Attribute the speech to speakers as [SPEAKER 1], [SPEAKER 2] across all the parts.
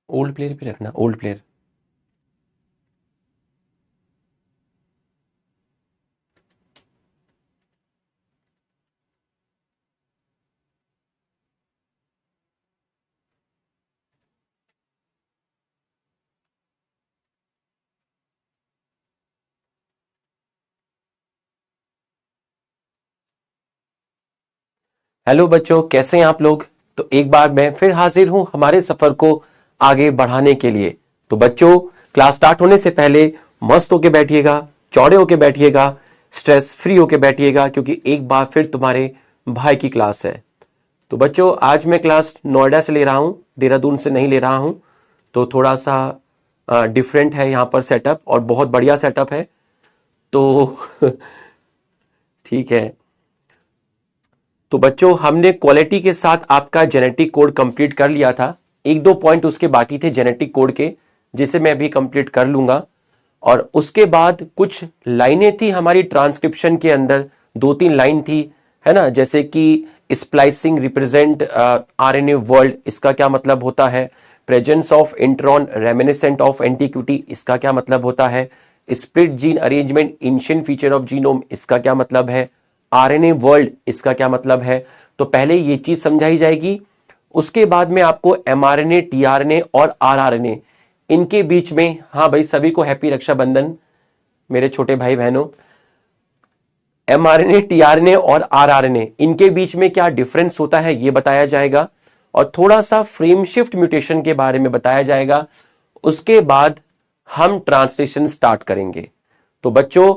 [SPEAKER 1] Old player पे रखना, old player. Hello बच्चों, कैसे हैं आप लोग। तो एक बार मैं फिर हाजिर हूं हमारे सफर को आगे बढ़ाने के लिए। तो बच्चों, क्लास स्टार्ट होने से पहले मस्त होके बैठिएगा, चौड़े होके बैठिएगा, स्ट्रेस फ्री होके बैठिएगा, क्योंकि एक बार फिर तुम्हारे भाई की क्लास है। तो बच्चों, आज मैं क्लास नोएडा से ले रहा हूं, देहरादून से नहीं ले रहा हूं। तो थोड़ा सा डिफरेंट है यहाँ पर सेटअप, और बहुत बढ़िया सेटअप है। तो ठीक है। तो बच्चों, हमने क्वालिटी के साथ आपका जेनेटिक कोड कंप्लीट कर लिया था। एक दो पॉइंट उसके बाकी थे जेनेटिक कोड के, जिसे मैं अभी कंप्लीट कर लूंगा। और उसके बाद कुछ लाइनें थी हमारी ट्रांसक्रिप्शन के अंदर, दो तीन लाइन थी, है ना। जैसे कि स्प्लाइसिंग रिप्रेजेंट आरएनए वर्ल्ड, इसका क्या मतलब होता है। Presence of intron reminiscent of antiquity, इसका क्या मतलब होता है। Split gene arrangement ancient feature of genome, इसका क्या मतलब है। आरएनए वर्ल्ड, इसका क्या मतलब है। तो पहले ये चीज समझाई जाएगी। उसके बाद में आपको एमआरएनए, टीआरएनए और आरआरएनए, इनके बीच में, हाँ भाई, सभी को हैप्पी रक्षाबंधन मेरे छोटे भाई बहनों। एमआरएनए, टीआरएनए और आरआरएनए, इनके बीच में क्या डिफरेंस होता है ये बताया जाएगा। और थोड़ा सा फ्रेम शिफ्ट म्यूटेशन के बारे में बताया जाएगा। उसके बाद हम ट्रांसलेशन स्टार्ट करेंगे। तो बच्चों,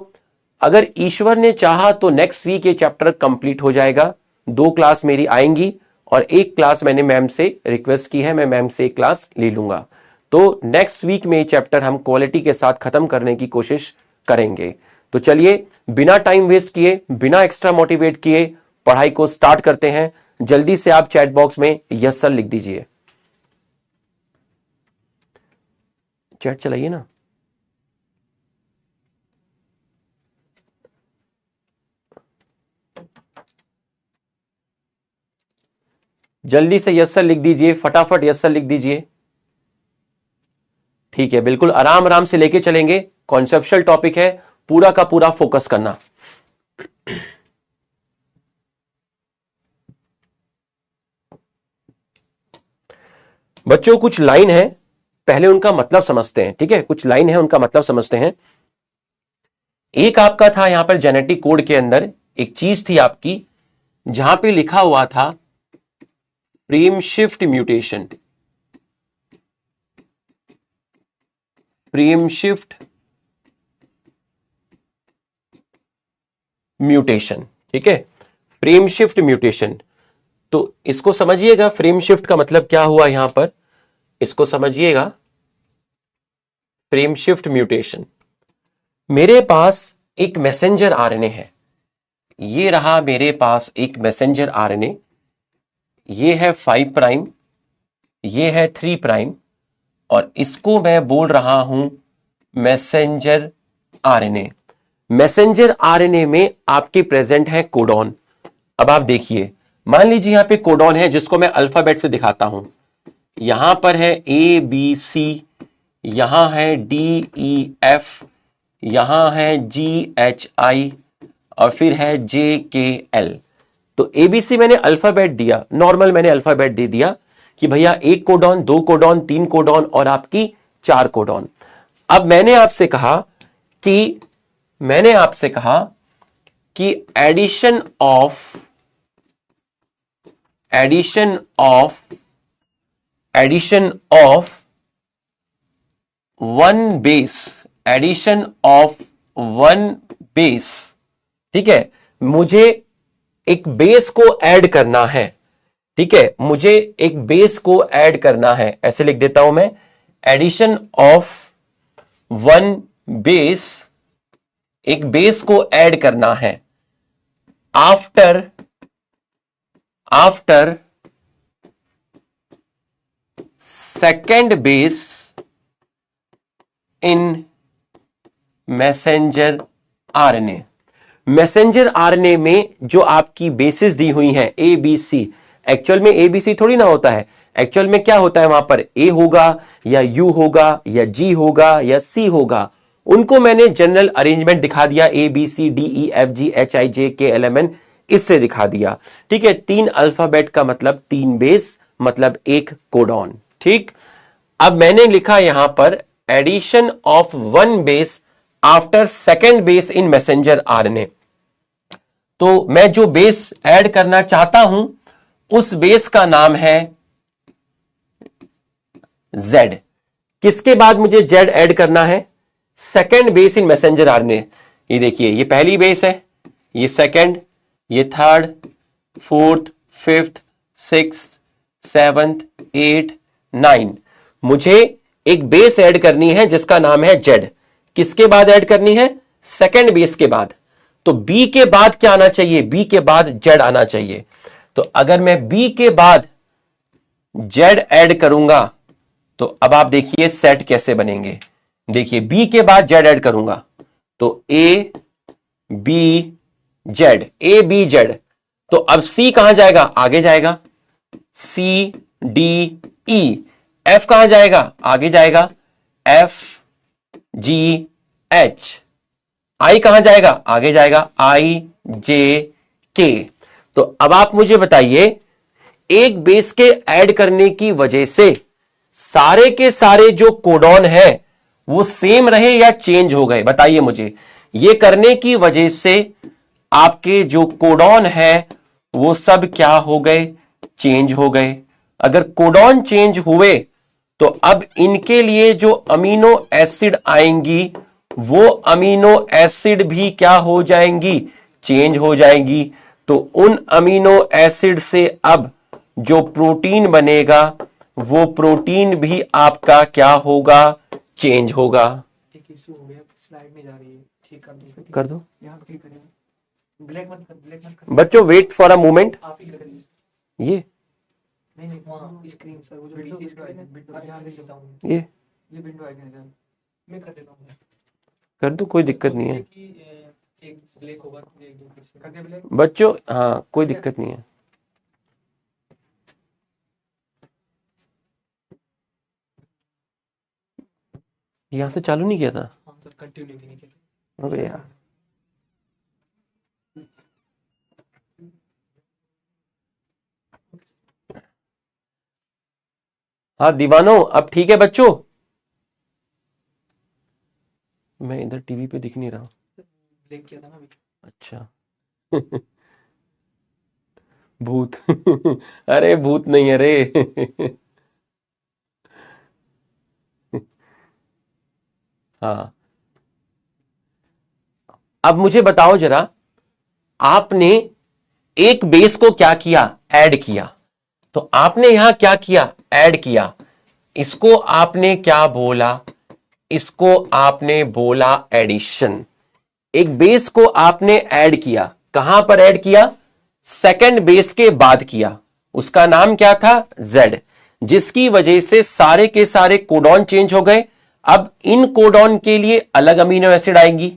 [SPEAKER 1] अगर ईश्वर ने चाहा तो नेक्स्ट वीक ये चैप्टर कंप्लीट हो जाएगा। दो क्लास मेरी आएंगी, और एक क्लास मैंने मैम से रिक्वेस्ट की है, मैं मैम से एक क्लास ले लूंगा। तो नेक्स्ट वीक में ये चैप्टर हम क्वालिटी के साथ खत्म करने की कोशिश करेंगे। तो चलिए, बिना टाइम वेस्ट किए, बिना एक्स्ट्रा मोटिवेट किए, पढ़ाई को स्टार्ट करते हैं। जल्दी से आप चैट बॉक्स में यस सर लिख दीजिए। चैट चलाइए ना। जल्दी से यस सर लिख दीजिए, फटाफट यस सर लिख दीजिए। ठीक है, बिल्कुल आराम आराम से लेके चलेंगे। कॉन्सेप्चुअल टॉपिक है, पूरा का पूरा फोकस करना। बच्चों, कुछ लाइन है, पहले उनका मतलब समझते हैं। ठीक है, कुछ लाइन है, उनका मतलब समझते हैं। एक आपका था यहां पर जेनेटिक कोड के अंदर एक चीज थी आपकी, जहां पे लिखा हुआ था frame shift mutation. Frame shift mutation, ठीक है, फ्रेम शिफ्ट म्यूटेशन। तो इसको समझिएगा, फ्रेम शिफ्ट का मतलब क्या हुआ यहां पर, इसको समझिएगा। फ्रेम शिफ्ट म्यूटेशन, मेरे पास एक मैसेंजर आरएनए है। ये रहा मेरे पास एक मैसेंजर आरएनए। ये है 5 प्राइम, ये है 3 प्राइम, और इसको मैं बोल रहा हूं मैसेंजर आरएनए। मैसेंजर आरएनए में आपके प्रेजेंट है कोडॉन। अब आप देखिए, मान लीजिए यहां पे कोडॉन है, जिसको मैं अल्फाबेट से दिखाता हूं। यहां पर है ए बी सी, यहां है डी ई एफ, यहां है जी एच आई, और फिर है जे के एल। तो एबीसी मैंने अल्फाबेट दिया, नॉर्मल मैंने अल्फाबेट दे दिया कि भैया एक कोडॉन, दो कोडॉन, तीन कोडॉन और आपकी 4 कोडॉन। अब मैंने आपसे कहा कि एडिशन ऑफ वन बेस, ठीक है, मुझे एक बेस को ऐड करना है। ठीक है, मुझे एक बेस को ऐड करना है, ऐसे लिख देता हूं मैं, एडिशन ऑफ वन बेस, एक बेस को ऐड करना है after second base in messenger RNA. Messenger RNA में जो आपकी बेसिस दी हुई हैं ए बी सी, एक्चुअल में ए बी सी थोड़ी ना होता है, एक्चुअल में क्या होता है वहां पर, ए होगा या यू होगा या जी होगा या सी होगा, उनको मैंने जनरल अरेंजमेंट दिखा दिया, A B C D E F G H I J K L M N, इससे दिखा दिया। ठीक है, 3 अल्फाबेट का मतलब 3 बेस, मतलब एक कोडॉन। ठीक, अब मैंने लिखा यहां पर addition of 1 base after second base in messenger RNA. तो मैं जो बेस ऐड करना चाहता हूं उस बेस का नाम है Z। किसके बाद मुझे Z ऐड करना है, second base in messenger RNA. ये देखिए, ये पहली बेस है, ये सेकेंड, ये third, fourth, fifth, six, seventh, 8, 9। मुझे एक बेस ऐड करनी है जिसका नाम है Z। किसके बाद ऐड करनी है, सेकेंड बेस के बाद। तो B के बाद क्या आना चाहिए, B के बाद Z आना चाहिए। तो अगर मैं B के बाद Z ऐड करूंगा तो अब आप देखिए सेट कैसे बनेंगे। देखिए, B के बाद Z ऐड करूंगा तो A B Z, A B Z। तो अब C कहां जाएगा, आगे जाएगा, C D E। F कहां जाएगा, आगे जाएगा, F G H। I कहां जाएगा, आगे जाएगा, I J K। तो अब आप मुझे बताइए, एक बेस के ऐड करने की वजह से सारे के सारे जो कोडॉन है वो सेम रहे या चेंज हो गए, बताइए मुझे। ये करने की वजह से आपके जो कोडॉन है वो सब क्या हो गए, चेंज हो गए। अगर कोडॉन चेंज हुए तो अब इनके लिए जो अमीनो एसिड आएंगी वो अमीनो एसिड भी क्या हो जाएंगी, चेंज हो जाएंगी। तो उन अमीनो एसिड से अब जो प्रोटीन बनेगा वो प्रोटीन भी आपका क्या होगा, चेंज होगा।
[SPEAKER 2] एक इशू हो गया, स्लाइड में जा रही है, ठीक
[SPEAKER 1] कर दो।
[SPEAKER 2] यहाँ पे क्लिक करें, ब्लैक मत कर।
[SPEAKER 1] बच्चों वेट फॉर अ मोमेंट।
[SPEAKER 2] आप ही करेंगे।
[SPEAKER 1] ये
[SPEAKER 2] नहीं वहाँ स्क्रीन सर, वो जो डीसी स्क्रीन है, आप यहाँ लिख देता हूँ।
[SPEAKER 1] ये
[SPEAKER 2] विंडो आइकन मैं कर देता हूँ।
[SPEAKER 1] कर दो, कोई दिक्कत नहीं है
[SPEAKER 2] एक ब्लैक होगा, एक दो कर दे ब्लैक
[SPEAKER 1] बच्चों, हाँ कोई दिक्कत नहीं है। यहां से चालू नहीं किया था।
[SPEAKER 2] हाँ सर, कंटिन्यू नहीं किया।
[SPEAKER 1] अबे यार, हाँ दीवानो, अब ठीक है बच्चों। मैं इधर टीवी पे दिख नहीं रहा।
[SPEAKER 2] ब्लैक किया था ना अभी।
[SPEAKER 1] अच्छा भूत अरे भूत नहीं, अरे हाँ, अब मुझे बताओ जरा, आपने एक बेस को क्या किया, ऐड किया। तो आपने यहां क्या किया, ऐड किया। इसको आपने क्या बोला, इसको आपने बोला एडिशन। एक बेस को आपने ऐड किया, कहां पर ऐड किया, सेकंड बेस के बाद किया। उसका नाम क्या था, Z, जिसकी वजह से सारे के सारे कोडॉन चेंज हो गए। अब इन कोडॉन के लिए अलग अमीनो एसिड आएंगी,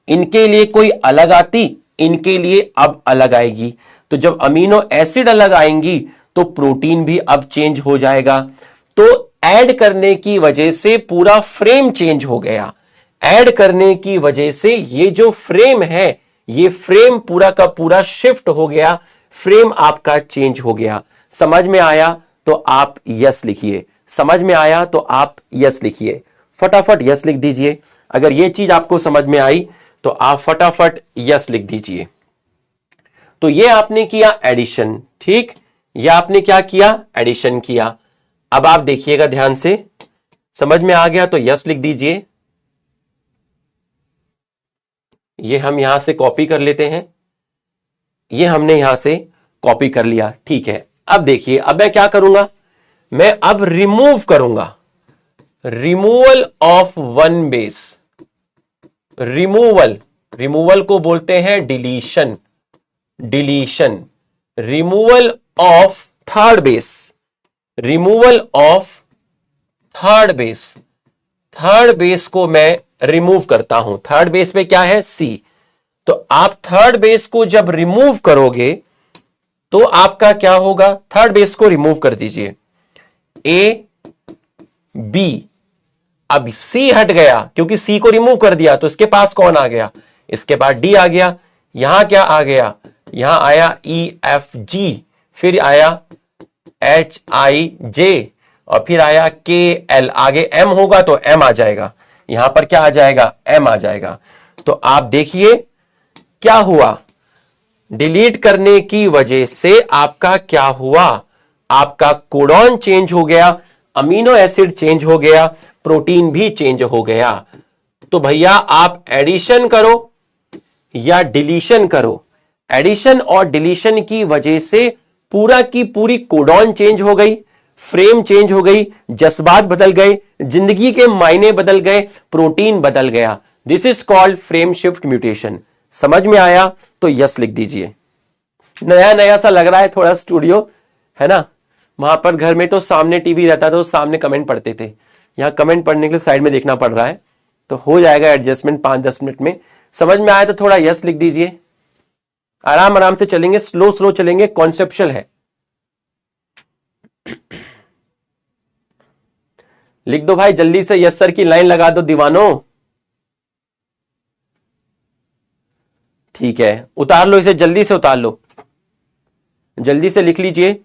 [SPEAKER 1] इनके लिए कोई अलग आती, इनके लिए अब अलग आएगी। तो जब अमीनो एसिड अलग आएंगी तो प्रोटीन भी अब चेंज हो जाएगा। तो ऐड करने की वजह से पूरा फ्रेम चेंज हो गया। ऐड करने की वजह से ये जो फ्रेम है, ये फ्रेम पूरा का पूरा शिफ्ट हो गया, फ्रेम आपका चेंज हो गया। समझ में आया तो आप यस लिखिए, समझ में आया तो आप यस लिखिए, फटाफट यस लिख दीजिए। अगर ये चीज आपको समझ में आई तो आप फटाफट यस लिख दीजिए। तो ये आपने किया एडिशन, ठीक, ये आपने क्या किया, एडिशन किया। अब आप देखिएगा ध्यान से, समझ में आ गया तो यस लिख दीजिए। ये हम यहां से कॉपी कर लेते हैं, ये हमने यहां से कॉपी कर लिया, ठीक है। अब देखिए, अब मैं क्या करूंगा, मैं अब रिमूव करूंगा, removal of 1 base. Removal, removal को बोलते हैं deletion, deletion. Removal of third base, removal of third base. Third base को मैं रिमूव करता हूं। थर्ड बेस पे क्या है, C। तो आप थर्ड बेस को जब रिमूव करोगे तो आपका क्या होगा, थर्ड बेस को रिमूव कर दीजिए। ए बी, अब सी हट गया क्योंकि सी को रिमूव कर दिया, तो इसके पास कौन आ गया, इसके पास डी आ गया। यहां क्या आ गया, यहां आया ई एफ जी, फिर आया एच आई जे, और फिर आया के एल, आगे एम होगा तो एम आ जाएगा, यहां पर क्या आ जाएगा, एम आ जाएगा। तो आप देखिए क्या हुआ, डिलीट करने की वजह से आपका क्या हुआ, आपका कोडॉन चेंज हो गया, अमीनो एसिड चेंज हो गया, प्रोटीन भी चेंज हो गया। तो भैया आप एडिशन करो या डिलीशन करो, एडिशन और डिलीशन की वजह से पूरा की पूरी कोडॉन चेंज हो गई, फ्रेम चेंज हो गई, जज्बात बदल गए, जिंदगी के मायने बदल गए, प्रोटीन बदल गया। This is called frame shift mutation. समझ में आया तो यस लिख दीजिए। नया नया सा लग रहा है थोड़ा स्टूडियो, है ना। वहां पर घर में तो सामने टीवी रहता था, तो सामने कमेंट पढ़ते थे, यहां कमेंट पढ़ने के लिए साइड में देखना पड़ रहा है, तो हो जाएगा एडजस्टमेंट 5-10 मिनट में। समझ में आया तो थोड़ा यस लिख दीजिए। आराम आराम से चलेंगे, स्लो स्लो चलेंगे, कॉन्सेप्चुअल है। लिख दो भाई जल्दी से, यस सर की लाइन लगा दो दीवानों। ठीक है, उतार लो इसे, जल्दी से उतार लो, जल्दी से लिख लीजिए।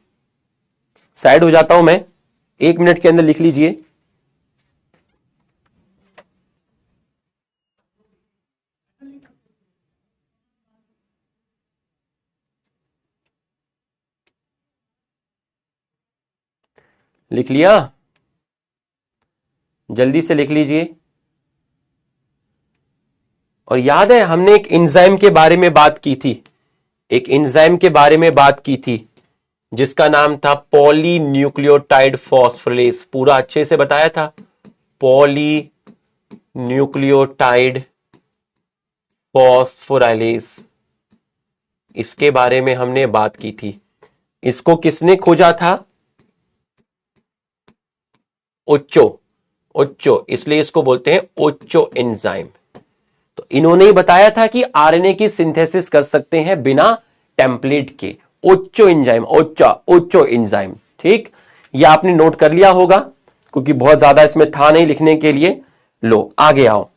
[SPEAKER 1] साइड हो जाता हूं मैं, 1 मिनट के अंदर लिख लीजिए। लिख लिया, जल्दी से लिख लीजिए। और याद है हमने एक एंजाइम के बारे में बात की थी, एक एंजाइम के बारे में बात की थी जिसका नाम था पॉलीन्यूक्लियोटाइड फॉस्फोरेलेज, पूरा अच्छे से बताया था, पॉलीन्यूक्लियोटाइड फॉस्फोराइलेज, इसके बारे में हमने बात की थी। इसको किसने खोजा था, ओचो, ओचो, इसलिए इसको बोलते हैं ओचो एंजाइम। तो इन्होंने ही बताया था कि आरएनए की सिंथेसिस कर सकते हैं बिना टेम्पलेट के, ओचो एंजाइम, ओचो एंजाइम। ठीक, ये आपने नोट कर लिया होगा क्योंकि बहुत ज्यादा इसमें था नहीं लिखने के लिए। लो आगे आओ,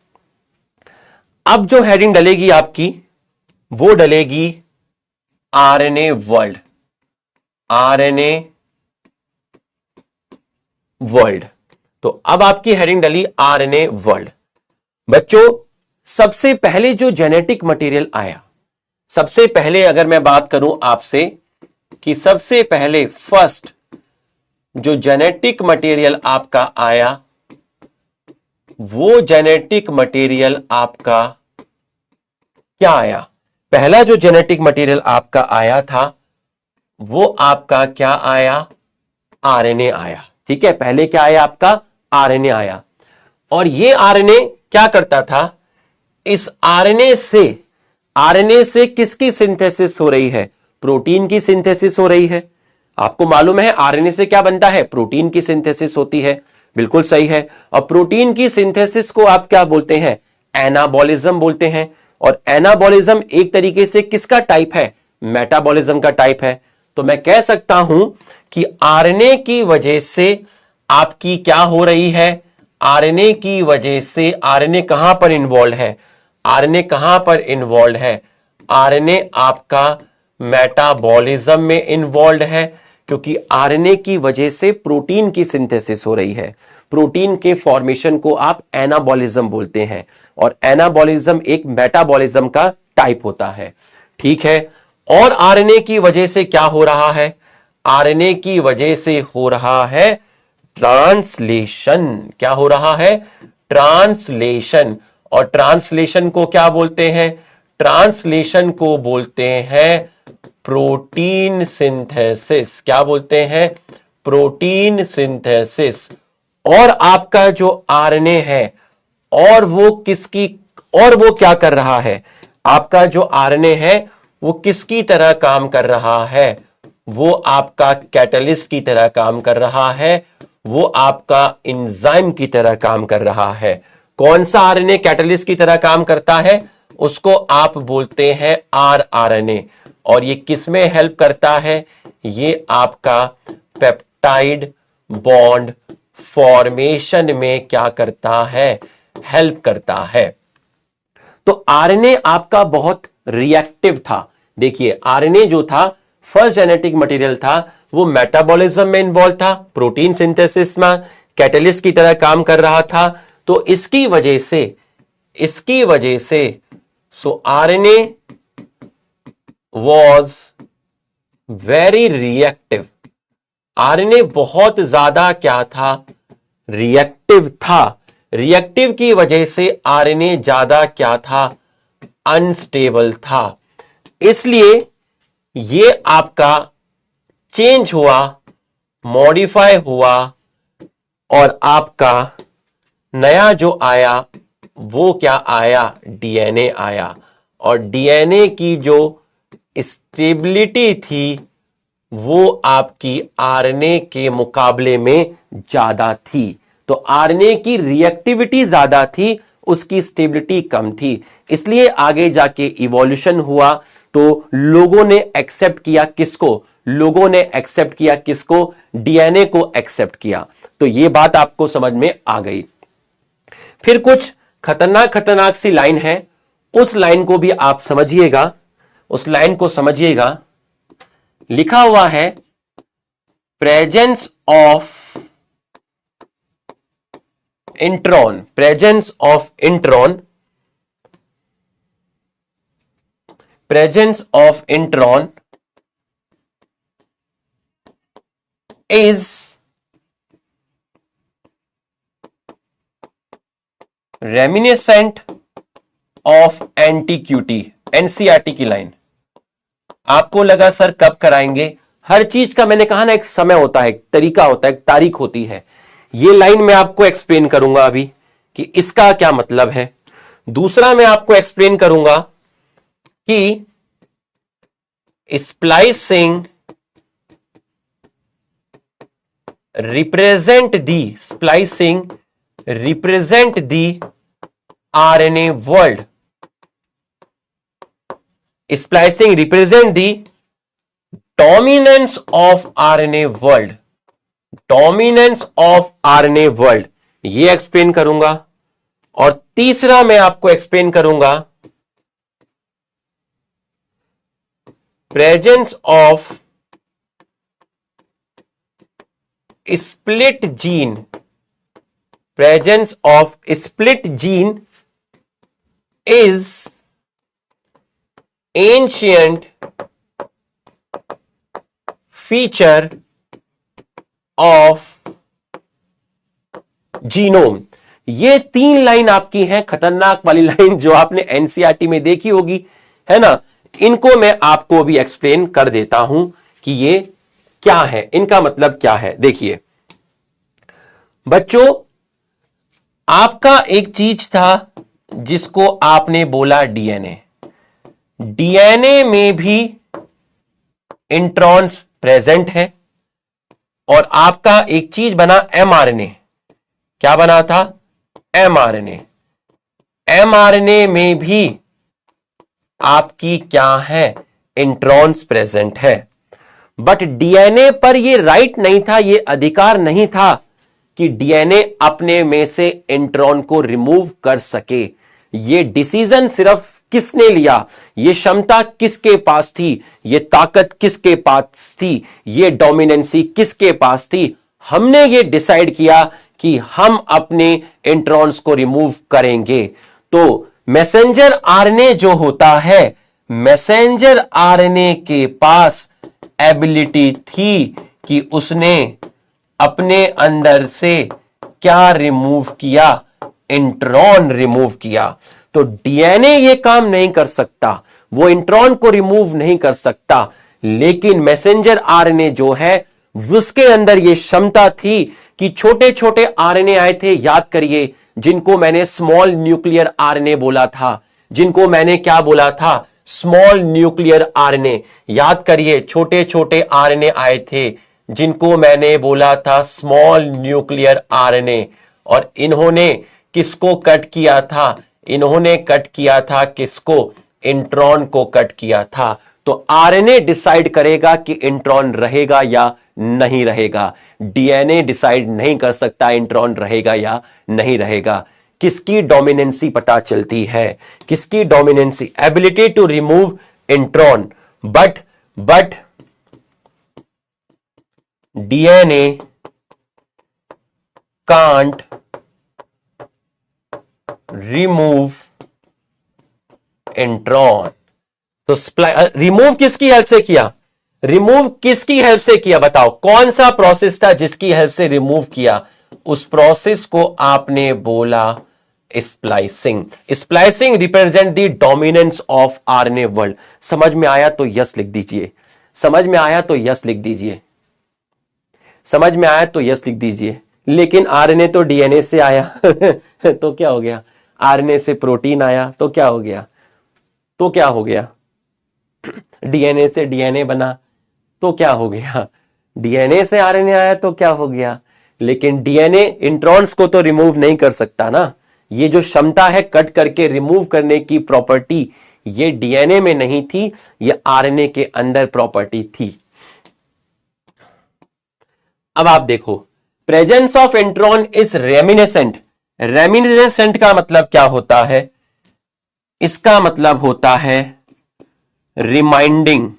[SPEAKER 1] अब जो हेडिंग डलेगी आपकी वो डलेगी आरएनए वर्ल्ड, आरएनए वर्ल्ड। तो अब आपकी हेडिंग डली आरएनए वर्ल्ड। बच्चों सबसे पहले जो जेनेटिक मटेरियल आया, सबसे पहले अगर मैं बात करूं आपसे कि सबसे पहले फर्स्ट जो जेनेटिक मटेरियल आपका आया, वो जेनेटिक मटेरियल आपका क्या आया, पहला जो जेनेटिक मटेरियल आपका आया था वो आपका क्या आया, आरएनए आया। ठीक है, पहले क्या आया आपका, आरएनए आया। और ये आरएनए क्या करता था, इस आरएनए से किसकी सिंथेसिस हो रही है, प्रोटीन की सिंथेसिस हो रही है। आपको मालूम है आरएनए से क्या बनता है, प्रोटीन की सिंथेसिस होती है, बिल्कुल सही है। और प्रोटीन की सिंथेसिस को आप क्या बोलते हैं, एनाबॉलिज्म बोलते हैं। और एनाबॉलिज्म एक तरीके से किसका टाइप है, मेटाबॉलिज्म का टाइप है। तो मैं कह सकता हूं कि आरएनए की वजह से आपकी क्या हो रही है, आरएनए की वजह से, आरएनए कहां पर इन्वॉल्व है, आरएनए कहां पर इन्वॉल्व है, आरएनए आपका मेटाबॉलिज्म में इन्वॉल्व है, क्योंकि आरएनए की वजह से प्रोटीन की सिंथेसिस हो रही है। प्रोटीन के फॉर्मेशन को आप एनाबॉलिज्म बोलते हैं, और एनाबॉलिज्म एक मेटाबॉलिज्म का टाइप होता है। ठीक है, और आरएनए की वजह से क्या हो रहा है, आरएनए की वजह से हो रहा है ट्रांसलेशन। क्या हो रहा है, ट्रांसलेशन। और ट्रांसलेशन को क्या बोलते हैं, ट्रांसलेशन को बोलते हैं प्रोटीन सिंथेसिस। क्या बोलते हैं, प्रोटीन सिंथेसिस। और आपका जो आरएनए है, और वो क्या कर रहा है, आपका जो आरएनए है वो किसकी तरह काम कर रहा है, वो आपका कैटलिस्ट की तरह काम कर रहा है, वो आपका एंजाइम की तरह काम कर रहा है। कौन सा आरएनए कैटलिस्ट की तरह काम करता है, उसको आप बोलते हैं आरआरएनए। और ये किस में हेल्प करता है, ये आपका पेप्टाइड बॉन्ड फॉर्मेशन में क्या करता है, हेल्प करता है। तो आरएनए आपका बहुत रिएक्टिव था। देखिए आरएनए जो था फर्स्ट जेनेटिक मटेरियल था, वो मेटाबॉलिज्म में इन्वॉल्व था, प्रोटीन सिंथेसिस में कैटलिस्ट की तरह काम कर रहा था। तो इसकी वजह से सो RNA was very reactive. RNA बहुत ज्यादा क्या था, रिएक्टिव था। रिएक्टिव की वजह से आरएनए ज्यादा क्या था, अनस्टेबल था। इसलिए ये आपका चेंज हुआ, मॉडिफाई हुआ और आपका नया जो आया वो क्या आया, डीएनए आया। और डीएनए की जो स्टेबिलिटी थी वो आपकी आरएनए के मुकाबले में ज्यादा थी। तो आरएनए की रिएक्टिविटी ज्यादा थी, उसकी स्टेबिलिटी कम थी। इसलिए आगे जाके इवोल्यूशन हुआ तो लोगों ने एक्सेप्ट किया किसको, लोगों ने एक्सेप्ट किया किसको, डीएनए को एक्सेप्ट किया। तो यह बात आपको समझ में आ गई। फिर कुछ खतरनाक सी लाइन है, उस लाइन को भी आप समझिएगा, उस लाइन को समझिएगा। लिखा हुआ है presence of intron, presence of intron, presence of intron is reminiscent of antiquity. NCERT की लाइन। आपको लगा सर कब कराएंगे, हर चीज का मैंने कहा ना एक समय होता है, एक तरीका होता है, एक तारीख होती है। ये लाइन मैं आपको एक्सप्लेन करूंगा अभी कि इसका क्या मतलब है। दूसरा मैं आपको एक्सप्लेन करूंगा कि splicing represent the RNA world. Splicing represent the dominance of RNA world, dominance of RNA world, ये एक्सप्लेन करूंगा। और तीसरा मैं आपको एक्सप्लेन करूंगा presence of split gene, presence of split gene is ancient feature of genome. ये तीन line आपकी हैं, खतरनाक वाली लाइन जो आपने एनसीईआरटी में देखी होगी, है ना। इनको मैं आपको भी एक्सप्लेन कर देता हूं कि ये क्या है, इनका मतलब क्या है। देखिए बच्चों, आपका एक चीज था जिसको आपने बोला डीएनए। डीएनए में भी इंट्रॉन्स प्रेजेंट है और आपका एक चीज बना एमआरएनए। क्या बना था, एमआरएनए। एमआरएनए में भी आपकी क्या है, इंट्रॉन्स प्रेजेंट है। बट डीएनए पर ये राइट नहीं था, ये अधिकार नहीं था कि डीएनए अपने में से इंट्रॉन को रिमूव कर सके। ये डिसीजन सिर्फ किसने लिया, ये क्षमता किसके पास थी, ये ताकत किसके पास थी, ये डोमिनेंसी किसके पास थी। हमने ये डिसाइड किया कि हम अपने इंट्रॉन्स को रिमूव करेंगे। तो मैसेंजर आरएनए जो होता है, मैसेंजर आरएनए के पास एबिलिटी थी कि उसने अपने अंदर से क्या रिमूव किया, इंट्रॉन रिमूव किया। तो डीएनए ये काम नहीं कर सकता, वो इंट्रॉन को रिमूव नहीं कर सकता, लेकिन मैसेंजर आरएनए जो है उसके अंदर ये क्षमता थी कि छोटे छोटे आरएनए आए थे, याद करिए, जिनको मैंने स्मॉल न्यूक्लियर आरएनए बोला था, जिनको मैंने क्या बोला था, स्मॉल न्यूक्लियर आरएनए। याद करिए, छोटे छोटे आरएनए आए थे जिनको मैंने बोला था स्मॉल न्यूक्लियर आरएनए। और इन्होंने किसको कट किया था, इन्होंने कट किया था किसको, इंट्रॉन को कट किया था। तो आरएनए डिसाइड करेगा कि इंट्रॉन रहेगा या नहीं रहेगा। डीएनए डिसाइड नहीं कर सकता इंट्रॉन रहेगा या नहीं रहेगा। किसकी डोमिनेंसी पता चलती है? किसकी dominancy? Ability to remove intron, but DNA can't remove intron. तो रिमूव किसकी हेल्प से किया? रिमूव किसकी हेल्प से किया? बताओ कौन सा प्रोसेस था जिसकी हेल्प से रिमूव किया? उस प्रोसेस को आपने बोला splicing. Splicing represent the dominance of RNA world. समझ में आया तो यस लिख दीजिए। समझ में आया तो यस लिख दीजिए। समझ में आया तो यस लिख दीजिए। लेकिन आरएनए तो डीएनए से आया तो क्या हो गया? आरएनए से प्रोटीन आया तो क्या हो गया? तो क्या हो गया? डीएनए से डीएनए बना तो क्या हो गया? डीएनए से आरएनए आया तो क्या हो गया? लेकिन डीएनए इंट्रॉन्स को तो रिमूव नहीं कर सकता ना। ये जो क्षमता है कट करके रिमूव करने की प्रॉपर्टी, ये डीएनए में नहीं थी, ये आरएनए के अंदर प्रॉपर्टी थी। अब आप देखो, प्रेजेंस ऑफ इंट्रॉन इज रेमिनेसेंट। रेमिनेसेंट का मतलब क्या होता है? इसका मतलब होता है रिमाइंडिंग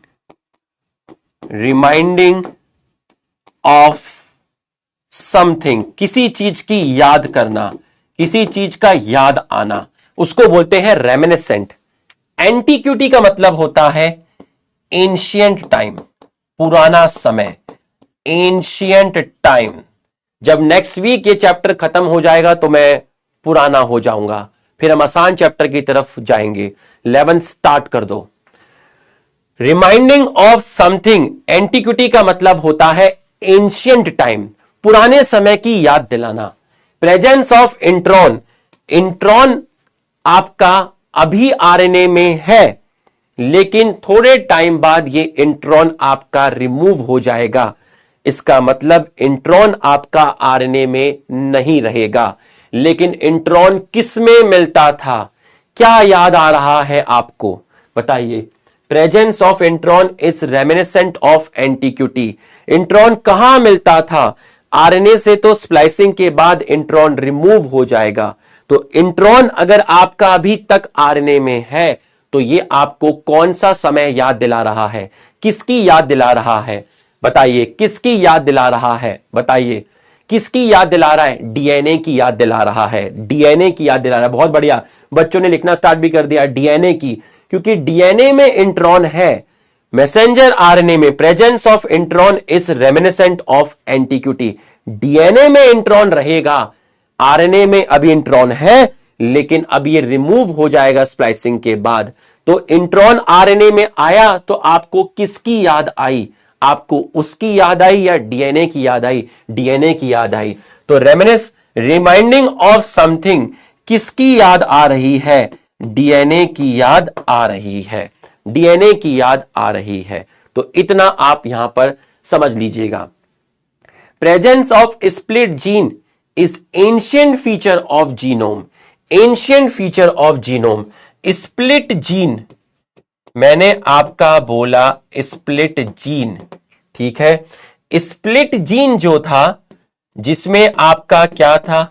[SPEAKER 1] ऑफ समथिंग, किसी चीज की याद करना, किसी चीज का याद आना, उसको बोलते हैं रेमिनेसेंट। एंटीक्विटी का मतलब होता है एंशिएंट टाइम, पुराना समय, एंशिएंट टाइम। जब नेक्स्ट वीक ये चैप्टर खत्म हो जाएगा तो मैं पुराना हो जाऊंगा, फिर हम आसान चैप्टर की तरफ जाएंगे। 11 स्टार्ट कर दो। रिमाइंडिंग ऑफ समथिंग, एंटीक्विटी का मतलब होता है एंशिएंट टाइम, पुराने समय की याद दिलाना। प्रेजेंस ऑफ इंट्रॉन, इंट्रॉन आपका अभी आरएनए में है, लेकिन थोड़े टाइम बाद ये इंट्रॉन आपका रिमूव हो जाएगा। इसका मतलब इंट्रॉन आपका आरएनए में नहीं रहेगा। लेकिन इंट्रॉन किस में मिलता था? क्या याद आ रहा है आपको? बताइए। Presence of intron is reminiscent of antiquity. Intron कहां मिलता था? आरएनए से तो स्प्लाइसिंग के बाद इंट्रॉन रिमूव हो जाएगा। तो इंट्रॉन अगर आपका अभी तक आरएनए में है तो ये आपको कौन सा समय याद दिला रहा है? किसकी याद दिला रहा है? बताइए, किसकी याद दिला रहा है? बताइए, किसकी याद दिला रहा है? डीएनए की याद दिला रहा है। डीएनए की याद दिला रहा है। बहुत बढ़िया, बच्चों ने लिखना स्टार्ट भी कर दिया डीएनए की, क्योंकि डीएनए में इंट्रॉन है। मैसेंजर आरएनए में presence of intron is reminiscent of antiquity. DNA में इंट्रॉन रहेगा, आरएनए में अभी इंट्रॉन है, लेकिन अब ये रिमूव हो जाएगा स्प्लाइसिंग के बाद। तो इंट्रॉन आरएनए में आया तो आपको किसकी याद आई? आपको उसकी याद आई या डीएनए की याद आई? डीएनए की याद आई। तो रेमिनेस, रिमाइंडिंग ऑफ समथिंग, किसकी याद आ रही है? डीएनए की याद आ रही है। डीएनए की याद आ रही है। तो इतना आप यहां पर समझ लीजिएगा। Presence of split gene is ancient feature of genome. Ancient feature of genome. Split gene, मैंने आपका बोला स्प्लिट जीन, ठीक है। स्प्लिट जीन जो था, जिसमें आपका क्या था?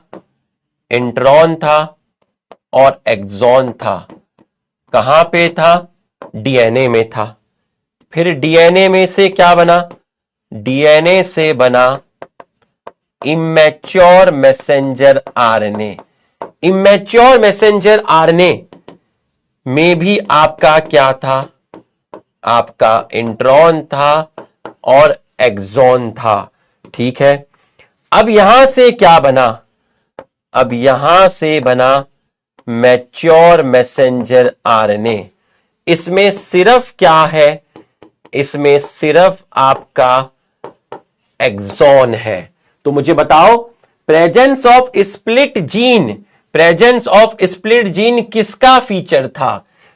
[SPEAKER 1] इंट्रॉन था और एक्सॉन था। कहां पे था? डीएनए में था। फिर डीएनए में से क्या बना? डीएनए से बना immature messenger RNA. Immature messenger RNA में भी आपका क्या था? आपका इंट्रॉन था और एक्सॉन था, ठीक है। अब यहां से क्या बना? अब यहां से बना मैच्योर मैसेंजर आरएनए। इसमें सिर्फ क्या है? इसमें सिर्फ आपका एक्सॉन है। तो मुझे बताओ, presence of split gene, presence of split gene किसका फीचर था?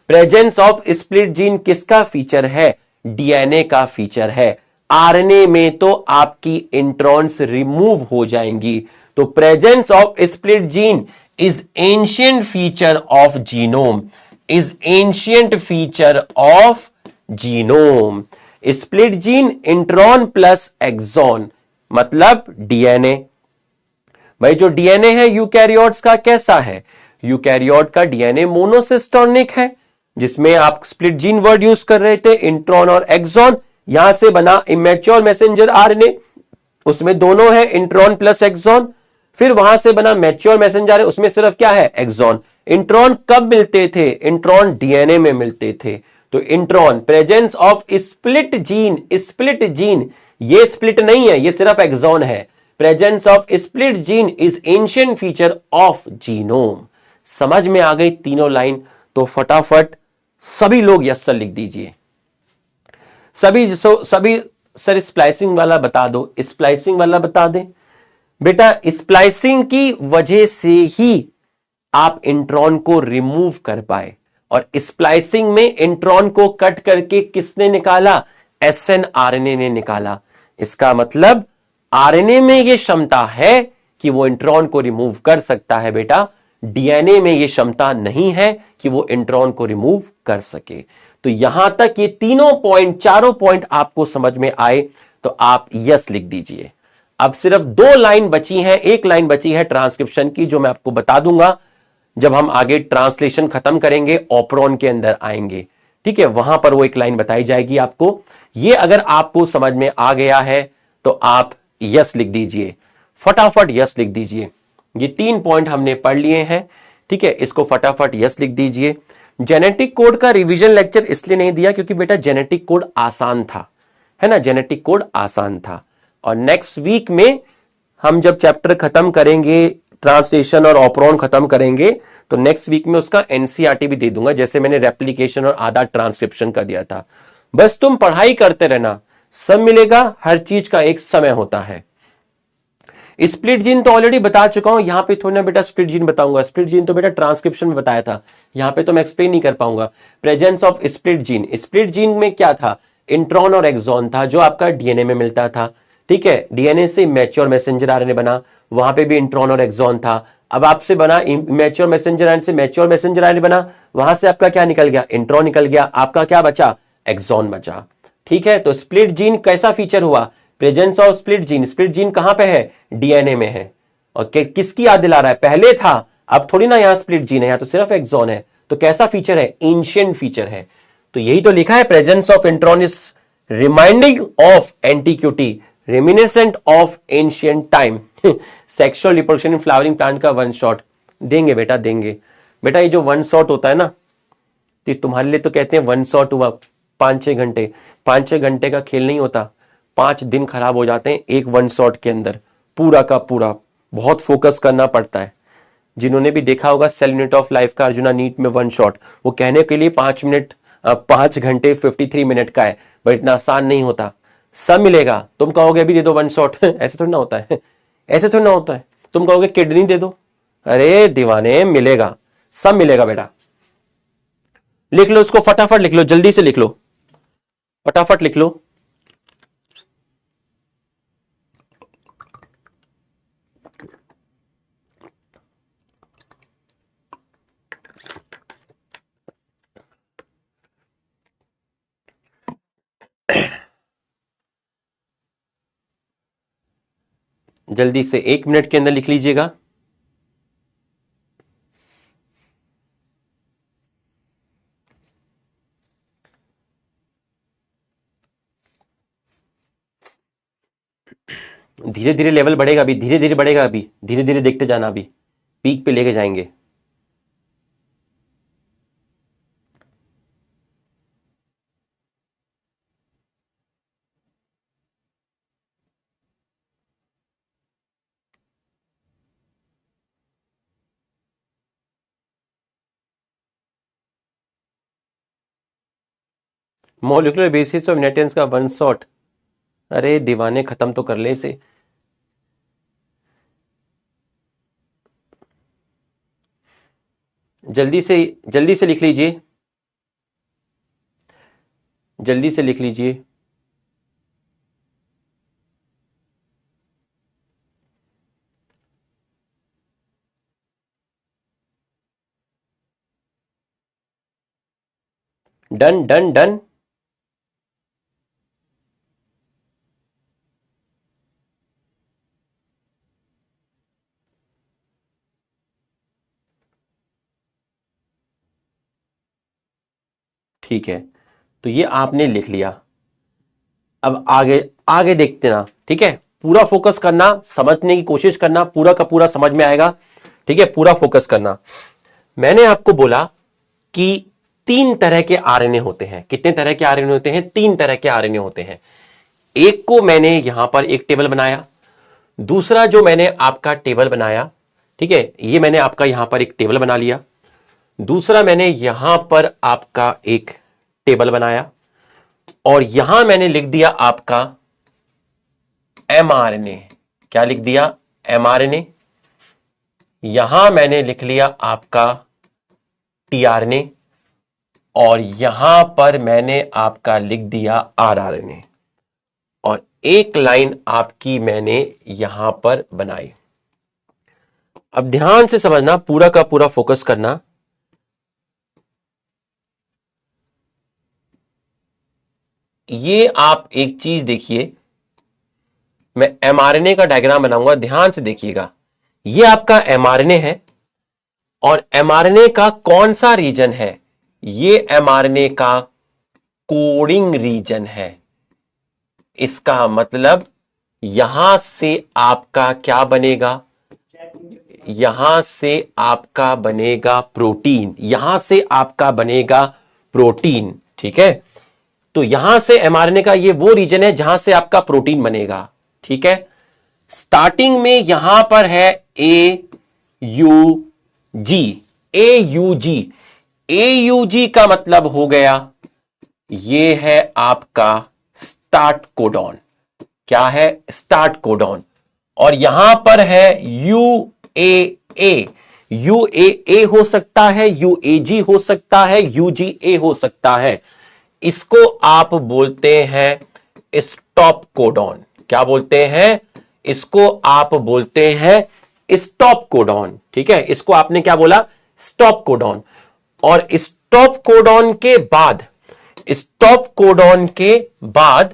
[SPEAKER 1] प्रेजेंस ऑफ स्प्लिट जीन किसका फीचर है? डीएनए का फीचर है। आरएनए में तो आपकी इंट्रॉन्स रिमूव हो जाएंगी। तो presence of split gene is ancient feature of genome, is ancient feature of genome. Split gene intron plus exon मतलब डीएनए। भाई जो डीएनए है यूकैरियोट्स का कैसा है? यूकैरियोट का डीएनए मोनोसिस्टोनिक है, जिसमें आप स्प्लिट जीन वर्ड यूज कर रहे थे, इंट्रॉन और एक्सॉन। यहां से बना इमेच्योर मैसेंजर आरएनए, उसमें दोनों है इंट्रॉन प्लस एक्सॉन। फिर वहां से बना मैच्योर मैसेंजर है, उसमें सिर्फ क्या है? एक्सॉन। इंट्रॉन कब मिलते थे? इंट्रॉन डीएनए में मिलते थे। तो intron presence of split gene, split gene, ये स्प्लिट नहीं है, ये सिर्फ एक्सॉन है। Presence of split gene is ancient feature of genome. समझ में आ गई तीनों लाइन? तो फटाफट सभी लोग यस सर लिख दीजिए। सभी सर स्प्लाइसिंग वाला बता दो, स्प्लाइसिंग वाला बता दें। बेटा स्प्लाइसिंग की वजह से ही आप इंट्रॉन को रिमूव कर पाए, और स्प्लाइसिंग में इंट्रॉन को कट करके किसने निकाला? एसएनआरएनए ने निकाला। इसका मतलब आरएनए में यह क्षमता है कि वो इंट्रॉन को रिमूव कर सकता है बेटा, डीएनए में यह क्षमता नहीं है कि वो इंट्रॉन को रिमूव कर सके। तो यहां तक ये तीनों पॉइंट, चारों पॉइंट आपको समझ में आए तो आप यस लिख दीजिए। अब सिर्फ 2 लाइन बची हैं, 1 लाइन बची है ट्रांसक्रिप्शन की, जो मैं आपको बता दूंगा जब हम आगे ट्रांसलेशन खत्म करेंगे, ऑपरॉन के अंदर आएंगे। ठीक है, वहां पर वो 1 लाइन बताई जाएगी आपको। ये अगर आपको समझ में आ गया है तो आप यस लिख दीजिए, फटाफट यस लिख दीजिए। ये 3 पॉइंट हमने पढ़ लिए हैं। ठीक है, इसको फटाफट यस लिख दीजिए। जेनेटिक कोड का रिवीजन लेक्चर इसलिए नहीं दिया क्योंकि बेटा जेनेटिक कोड आसान था, है ना, जेनेटिक कोड आसान था। और नेक्स्ट वीक में हम जब चैप्टर खत्म करेंगे, ट्रांसलेशन और ऑपरॉन खत्म करेंगे, तो नेक्स्ट वीक में उसका एनसीईआरटी भी दे दूंगा, जैसे मैंने रेप्लिकेशन और आधा ट्रांसक्रिप्शन का दिया था। बस तुम पढ़ाई करते रहना, सब मिलेगा। हर चीज का एक समय होता है। स्प्लिट जीन तो ऑलरेडी बता चुका हूं, यहां पे थोड़ी ना बेटा स्प्लिट जीन बताऊंगा। स्प्लिट जीन तो बेटा ट्रांसक्रिप्शन में बताया था, यहां पे तो मैं एक्सप्लेन नहीं कर पाऊंगा। Presence of split gene, split gene में क्या था? इंट्रॉन और एक्सॉन था, जो आपका डीएनए में मिलता था। ठीक है, डीएनए से मैच्योर मैसेंजर आरएनए बना, वहां पे भी इंट्रॉन और एक्सॉन था। अब आपसे बना मैच्योर मैसेंजर आरएनए से मैच्योर मैसेंजर आरएनए बना, वहां से आपका क्या निकल गया? इंट्रॉन निकल गया, आपका क्या बचा? एक्सॉन बचा। ठीक है, तो स्प्लिट जीन कैसा फीचर हुआ? Presence of split gene. Split gene कहां पे है? डीएनए में है। और किसकी याद दिला रहा है? पहले था, अब थोड़ी ना यहां स्प्लिट जीन है, यहां तो सिर्फ एक्सॉन है। तो कैसा फीचर है? एंशिएंट फीचर है। तो यही तो लिखा है, presence of intron is reminding of antiquity, reminiscent of ancient time. Sexual reproduction in flowering plant का 1 शॉट देंगे बेटा, देंगे बेटा। ये जो 1 शॉट होता है ना, तो तुम्हारे लिए तो कहते हैं 1 शॉट हुआ 5-6 घंटे। 5-6 घंटे का खेल नहीं होता, 5 दिन खराब हो जाते हैं एक 1 शॉट के अंदर, पूरा का पूरा। बहुत फोकस करना पड़ता है। जिन्होंने भी देखा होगा सेल यूनिट ऑफ लाइफ का अर्जुना नीट में 1 शॉट, वो कहने के लिए 5 मिनट, 5 घंटे 53 मिनट का है, बट इतना आसान नहीं होता। सब मिलेगा। तुम कहोगे अभी दे दो 1 शॉट, ऐसे थोड़ी ना होता है, ऐसे थोड़ी ना होता है। तुम कहोगे किडनी दे दो, अरे दीवाने मिलेगा, सब मिलेगा बेटा। लिख लो इसको, फटाफट लिख लो, जल्दी से लिख लो, फटाफट लिख लो। जल्दी से 1 मिनट के अंदर लिख लीजिएगा। धीरे धीरे लेवल बढ़ेगा, अभी धीरे धीरे बढ़ेगा, अभी धीरे धीरे देखते जाना, अभी पीक पे लेके जाएंगे। मॉलिक्यूलर बेसिस ऑफ इनहेरिटेंस का 1 शॉट, अरे दीवाने खत्म तो कर ले इसे। जल्दी से लिख लीजिए, जल्दी से लिख लीजिए। Done done done. ठीक है, तो ये आपने लिख लिया। अब आगे आगे देखते ना, ठीक है, पूरा फोकस करना, समझने की कोशिश करना, पूरा का पूरा समझ में आएगा, ठीक है, पूरा फोकस करना। मैंने आपको बोला कि 3 तरह के आरएनए होते हैं। कितने तरह के आरएनए होते हैं? 3 तरह के आरएनए होते हैं। एक को मैंने यहां पर एक टेबल बनाया, दूसरा जो मैंने आपका टेबल बनाया, ठीक है, ये मैंने आपका यहां पर एक टेबल बना लिया, दूसरा मैंने यहां पर आपका एक टेबल बनाया, और यहां मैंने लिख दिया आपका एमआरएनए। क्या लिख दिया? एमआरएनए। यहां मैंने लिख लिया आपका टीआरएनए, और यहां पर मैंने आपका लिख दिया आरआरएनए, और एक लाइन आपकी मैंने यहां पर बनाई। अब ध्यान से समझना, पूरा का पूरा फोकस करना। ये आप एक चीज देखिए, मैं एमआरएनए का डायग्राम बनाऊंगा, ध्यान से देखिएगा। ये आपका एमआरएनए है, और एमआरएनए का कौन सा रीजन है? ये एमआरएनए का कोडिंग रीजन है। इसका मतलब यहां से आपका क्या बनेगा? यहां से आपका बनेगा प्रोटीन, यहां से आपका बनेगा प्रोटीन, ठीक है। तो यहां से एमआरएनए का ये वो रीजन है जहां से आपका प्रोटीन बनेगा, ठीक है। स्टार्टिंग में यहां पर है AUG, AUG, AUG का मतलब हो गया ये है आपका स्टार्ट कोडॉन। क्या है? Start codon. और यहां पर है UAA, UAA हो सकता है, UAG हो सकता है, UGA हो सकता है। इसको आप बोलते हैं स्टॉप कोडॉन। क्या बोलते हैं? इसको आप बोलते हैं स्टॉप कोडॉन, ठीक है। इसको आपने क्या बोला? Stop codon. और स्टॉप कोडॉन के बाद, स्टॉप कोडॉन के बाद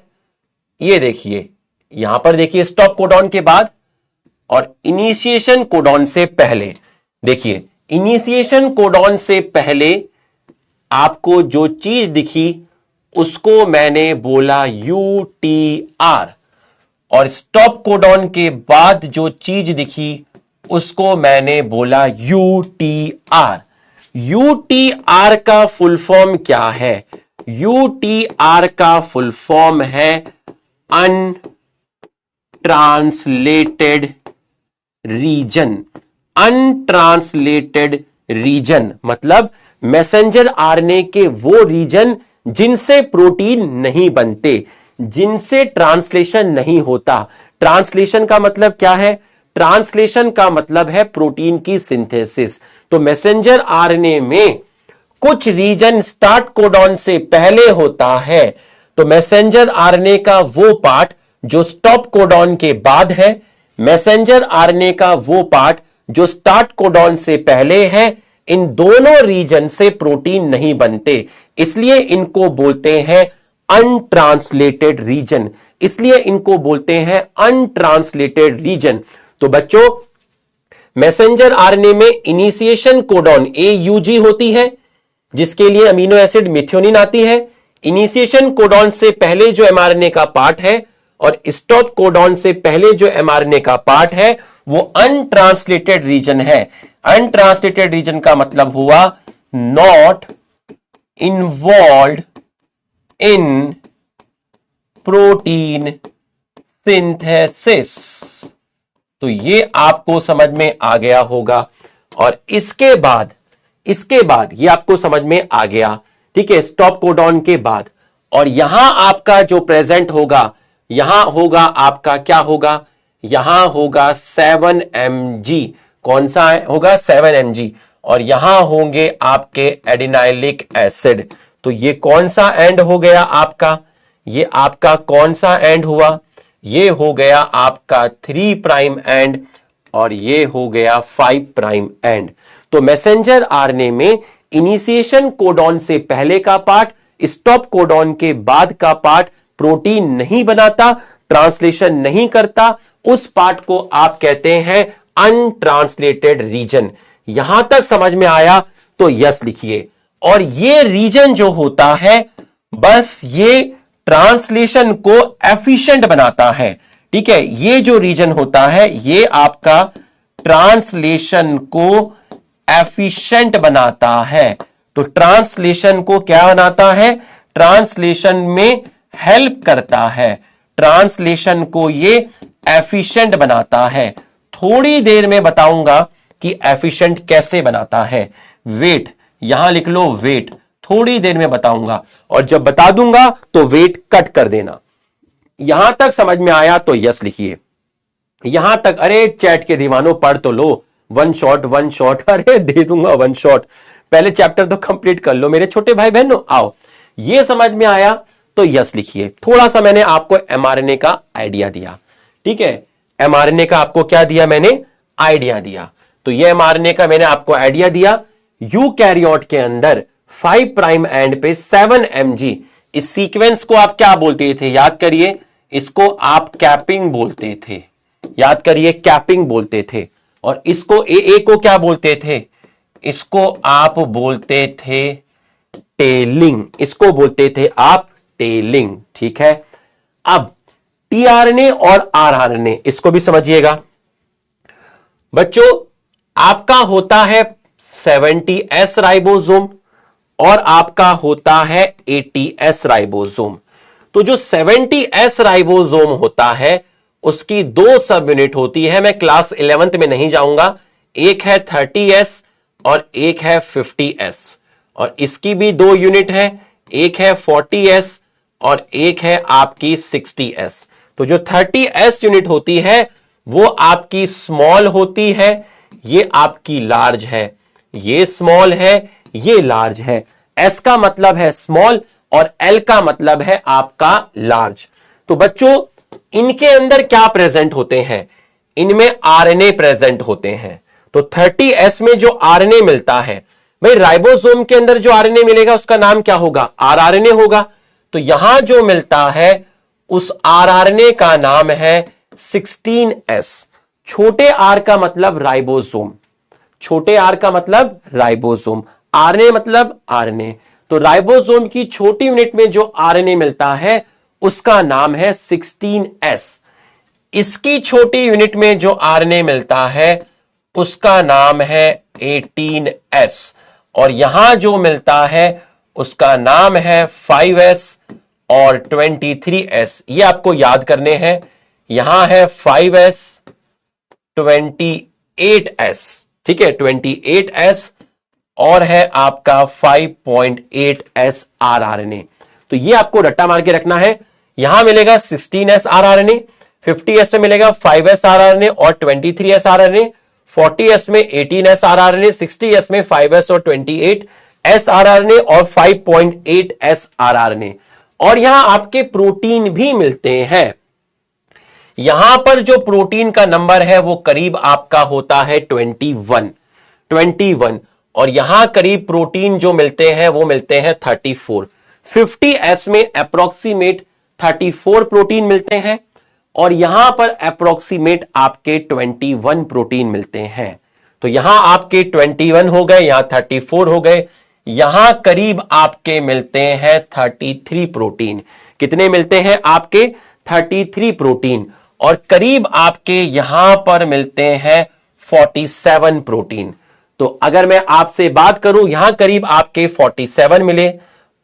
[SPEAKER 1] ये देखिए, यहां पर देखिए स्टॉप कोडॉन के बाद और इनिशिएशन कोडॉन से पहले, देखिए इनिशिएशन कोडॉन से पहले आपको जो चीज दिखी उसको मैंने बोला UTR, और स्टॉप कोडॉन के बाद जो चीज दिखी उसको मैंने बोला UTR। UTR का फुल फॉर्म क्या है? UTR का फुल फॉर्म है अनट्रांसलेटेड रीजन। अनट्रांसलेटेड रीजन मतलब मैसेंजर आरएनए के वो रीजन जिनसे प्रोटीन नहीं बनते, जिनसे ट्रांसलेशन नहीं होता। ट्रांसलेशन का मतलब क्या है? ट्रांसलेशन का मतलब है प्रोटीन की सिंथेसिस। तो मैसेंजर आरएनए में कुछ रीजन स्टार्ट कोडॉन से पहले होता है, तो मैसेंजर आरएनए का वो पार्ट जो स्टॉप कोडॉन के बाद है, मैसेंजर आरएनए का वो पार्ट जो स्टार्ट कोडॉन से पहले है, इन दोनों रीजन से प्रोटीन नहीं बनते, इसलिए इनको बोलते हैं अनट्रांसलेटेड रीजन। इसलिए इनको बोलते हैं अनट्रांसलेटेड रीजन। तो बच्चों, मैसेंजर आरएनए में इनिशिएशन कोडॉन AUG होती है, जिसके लिए अमीनो एसिड मिथ्योनिन आती है। इनिशिएशन कोडॉन से पहले जो एमआरएनए का पार्ट है और स्टॉप कोडॉन से पहले जो एमआरएनए का पार्ट है वो अनट्रांसलेटेड रीजन है। अनट्रांसलेटेड रीजन का मतलब हुआ not involved in protein synthesis. तो ये आपको समझ में आ गया होगा। और इसके बाद ये आपको समझ में आ गया, ठीक है, स्टॉप कोडॉन के बाद। और यहां आपका जो प्रेजेंट होगा, यहां होगा आपका क्या होगा? यहां होगा 7mg। कौन सा होगा? 7mg। और यहां होंगे आपके एडिनाइलिक एसिड। तो ये कौन सा एंड हो गया आपका? ये आपका कौन सा एंड हुआ? ये हो गया आपका 3 प्राइम एंड, और ये हो गया 5 प्राइम एंड। तो मैसेंजर आरएनए में इनिशिएशन कोडॉन से पहले का पार्ट, स्टॉप कोडॉन के बाद का पार्ट प्रोटीन नहीं बनाता, ट्रांसलेशन नहीं करता, उस पार्ट को आप कहते हैं अनट्रांसलेटेड रीजन। यहां तक समझ में आया तो यस लिखिए। और ये रीजन जो होता है बस ये ट्रांसलेशन को एफिशिएंट बनाता है। ठीक है, ये जो रीजन होता है ये आपका ट्रांसलेशन को एफिशिएंट बनाता है। तो ट्रांसलेशन को क्या बनाता है? ट्रांसलेशन में हेल्प करता है, ट्रांसलेशन को ये एफिशिएंट बनाता है। थोड़ी देर में बताऊंगा कि एफिशिएंट कैसे बनाता है। वेट, यहां लिख लो वेट, थोड़ी देर में बताऊंगा, और जब बता दूंगा तो वेट कट कर देना। यहां तक समझ में आया तो यस लिखिए। यहां तक, अरे चैट के दीवानों पढ़ तो लो, वन शॉट, अरे दे दूंगा वन शॉट, पहले चैप्टर तो कंप्लीट कर लो मेरे छोटे भाई बहनों। आओ, ये समझ में आया तो यस लिखिए। थोड़ा सा मैंने आपको एमआरएनए का आइडिया दिया। ठीक है, एमआरएनए का आपको क्या दिया मैंने? आइडिया दिया। तो ये एमआरएनए का मैंने आपको आइडिया दिया। यूकैरियोट के अंदर 5 प्राइम एंड पे 7 mg, इस सीक्वेंस को आप क्या बोलते थे? याद करिए, इसको आप कैपिंग बोलते थे। याद करिए, कैपिंग बोलते थे। और इसको ए को क्या बोलते थे? इसको आप बोलते थे टेलिंग, इसको बोलते थे आप टेलिंग। ठीक है, अब टीआरएनए और आरआरएनए, इसको भी समझिएगा बच्चों। आपका होता है 70s राइबोसोम और आपका होता है 80s राइबोसोम। तो जो 70s राइबोसोम होता है उसकी 2 सब यूनिट होती है। मैं क्लास 11th में नहीं जाऊंगा। एक है 30s और एक है 50s, और इसकी भी 2 यूनिट है, एक है 40s और एक है आपकी 60s। तो जो 30s यूनिट होती है वो आपकी स्मॉल होती है, ये आपकी लार्ज है। ये स्मॉल है, ये लार्ज है। एस का मतलब है स्मॉल और एल का मतलब है आपका लार्ज। तो बच्चों, इनके अंदर क्या प्रेजेंट होते हैं? इनमें आरएनए प्रेजेंट होते हैं। तो 30s में जो आरएनए मिलता है, भाई राइबोसोम के अंदर जो आरएनए मिलेगा उसका नाम क्या होगा? आरआरएनए होगा। तो यहां जो मिलता है उस आरआरएनए का नाम है 16s। छोटे आर का मतलब राइबोसोम, छोटे आर का मतलब राइबोसोम, आरएनए मतलब आरएनए। तो राइबोसोम की छोटी यूनिट में जो आरएनए मिलता है उसका नाम है 16s। इसकी छोटी यूनिट में जो आरएनए मिलता है उसका नाम है 18s, और यहां जो मिलता है उसका नाम है 5s और 23s। ये आपको याद करने हैं। यहां है 5s, 28s, ठीक है, 28s, और है आपका 5.8s आरआरएनए। तो ये आपको रट्टा मार के रखना है। यहां मिलेगा 16s आरआरएनए, 50s में मिलेगा 5s आरआरएनए और 23s आरआरएनए, 40s में 18s आरआरएनए, 60s में 5s और 28s आरआरएनए और 5.8s आरआरएनए। और यहां आपके प्रोटीन भी मिलते हैं। यहां पर जो प्रोटीन का नंबर है वो करीब आपका होता है 21, और यहां करीब प्रोटीन जो मिलते हैं वो मिलते हैं 34। 50s में अप्रोक्सीमेट 34 प्रोटीन मिलते हैं, और यहां पर अप्रोक्सीमेट आपके 21 प्रोटीन मिलते हैं। तो यहां आपके 21 हो गए, यहां 34 हो गए, यहां करीब आपके मिलते हैं 33 प्रोटीन। कितने मिलते हैं आपके? 33 प्रोटीन। और करीब आपके यहां पर मिलते हैं 47 प्रोटीन। तो अगर मैं आपसे बात करूं, यहां करीब आपके 47 मिले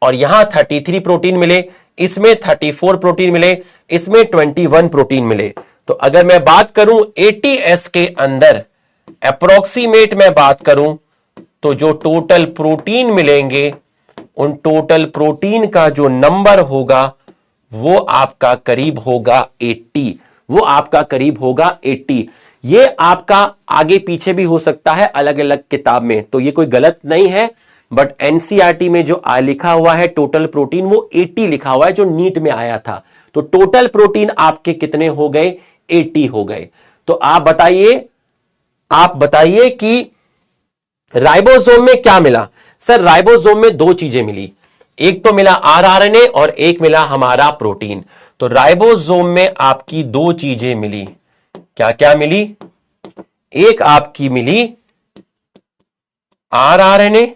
[SPEAKER 1] और यहां 33 प्रोटीन मिले, इसमें 34 प्रोटीन मिले, इसमें 21 प्रोटीन मिले। तो अगर मैं बात करूं 80s के अंदर अप्रोक्सीमेट मैं बात करूं तो जो टोटल प्रोटीन मिलेंगे उन टोटल प्रोटीन का जो नंबर होगा वो आपका करीब होगा 80, वो आपका करीब होगा 80। ये आपका आगे पीछे भी हो सकता है अलग अलग किताब में, तो ये कोई गलत नहीं है, बट एनसीईआरटी में जो लिखा हुआ है टोटल प्रोटीन वो 80 लिखा हुआ है, जो नीट में आया था। तो टोटल प्रोटीन आपके कितने हो गए? 80 हो गए। तो आप बताइए कि राइबोसोम में क्या मिला? सर राइबोसोम में 2 चीजें मिली, एक तो मिला आरआरएनए और एक मिला हमारा प्रोटीन। तो राइबोसोम में आपकी 2 चीजें मिली। क्या क्या मिली? एक आपकी मिली आरआरएनए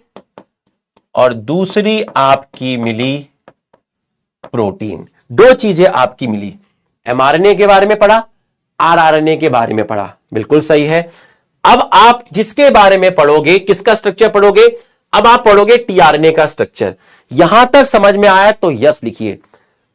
[SPEAKER 1] और दूसरी आपकी मिली प्रोटीन। दो चीजें आपकी मिली, एमआरएनए के बारे में पढ़ा, आरआरएनए के बारे में पढ़ा, बिल्कुल सही है। अब आप जिसके बारे में पढ़ोगे, किसका स्ट्रक्चर पढ़ोगे, अब आप पढ़ोगे टीआरएनए का स्ट्रक्चर। यहां तक समझ में आया तो यस लिखिए।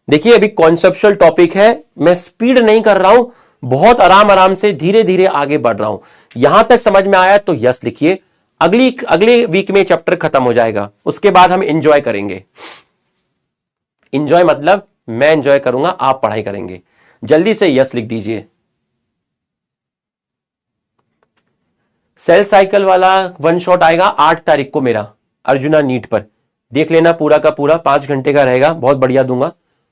[SPEAKER 1] देखिए अभी कॉन्सेप्चुअल टॉपिक है, मैं स्पीड नहीं कर रहा हूं, बहुत आराम आराम से धीरे धीरे आगे बढ़ रहा हूं। यहां तक समझ में आया तो यस लिखिए। अगले वीक में चैप्टर खत्म हो जाएगा, उसके बाद हम एंजॉय करेंगे। एंजॉय मतलब मैं एंजॉय करूंगा, आप पढ़ाई करेंगे। जल्दी से यस लिख दीजिए। सेल साइकिल वाला वन शॉट आएगा 8 तारीख को मेरा अर्जुना नीट पर, देख लेना पूरा का पूरा, 5 घंटे का रहेगा, बहुत बढ़िया दूंगा,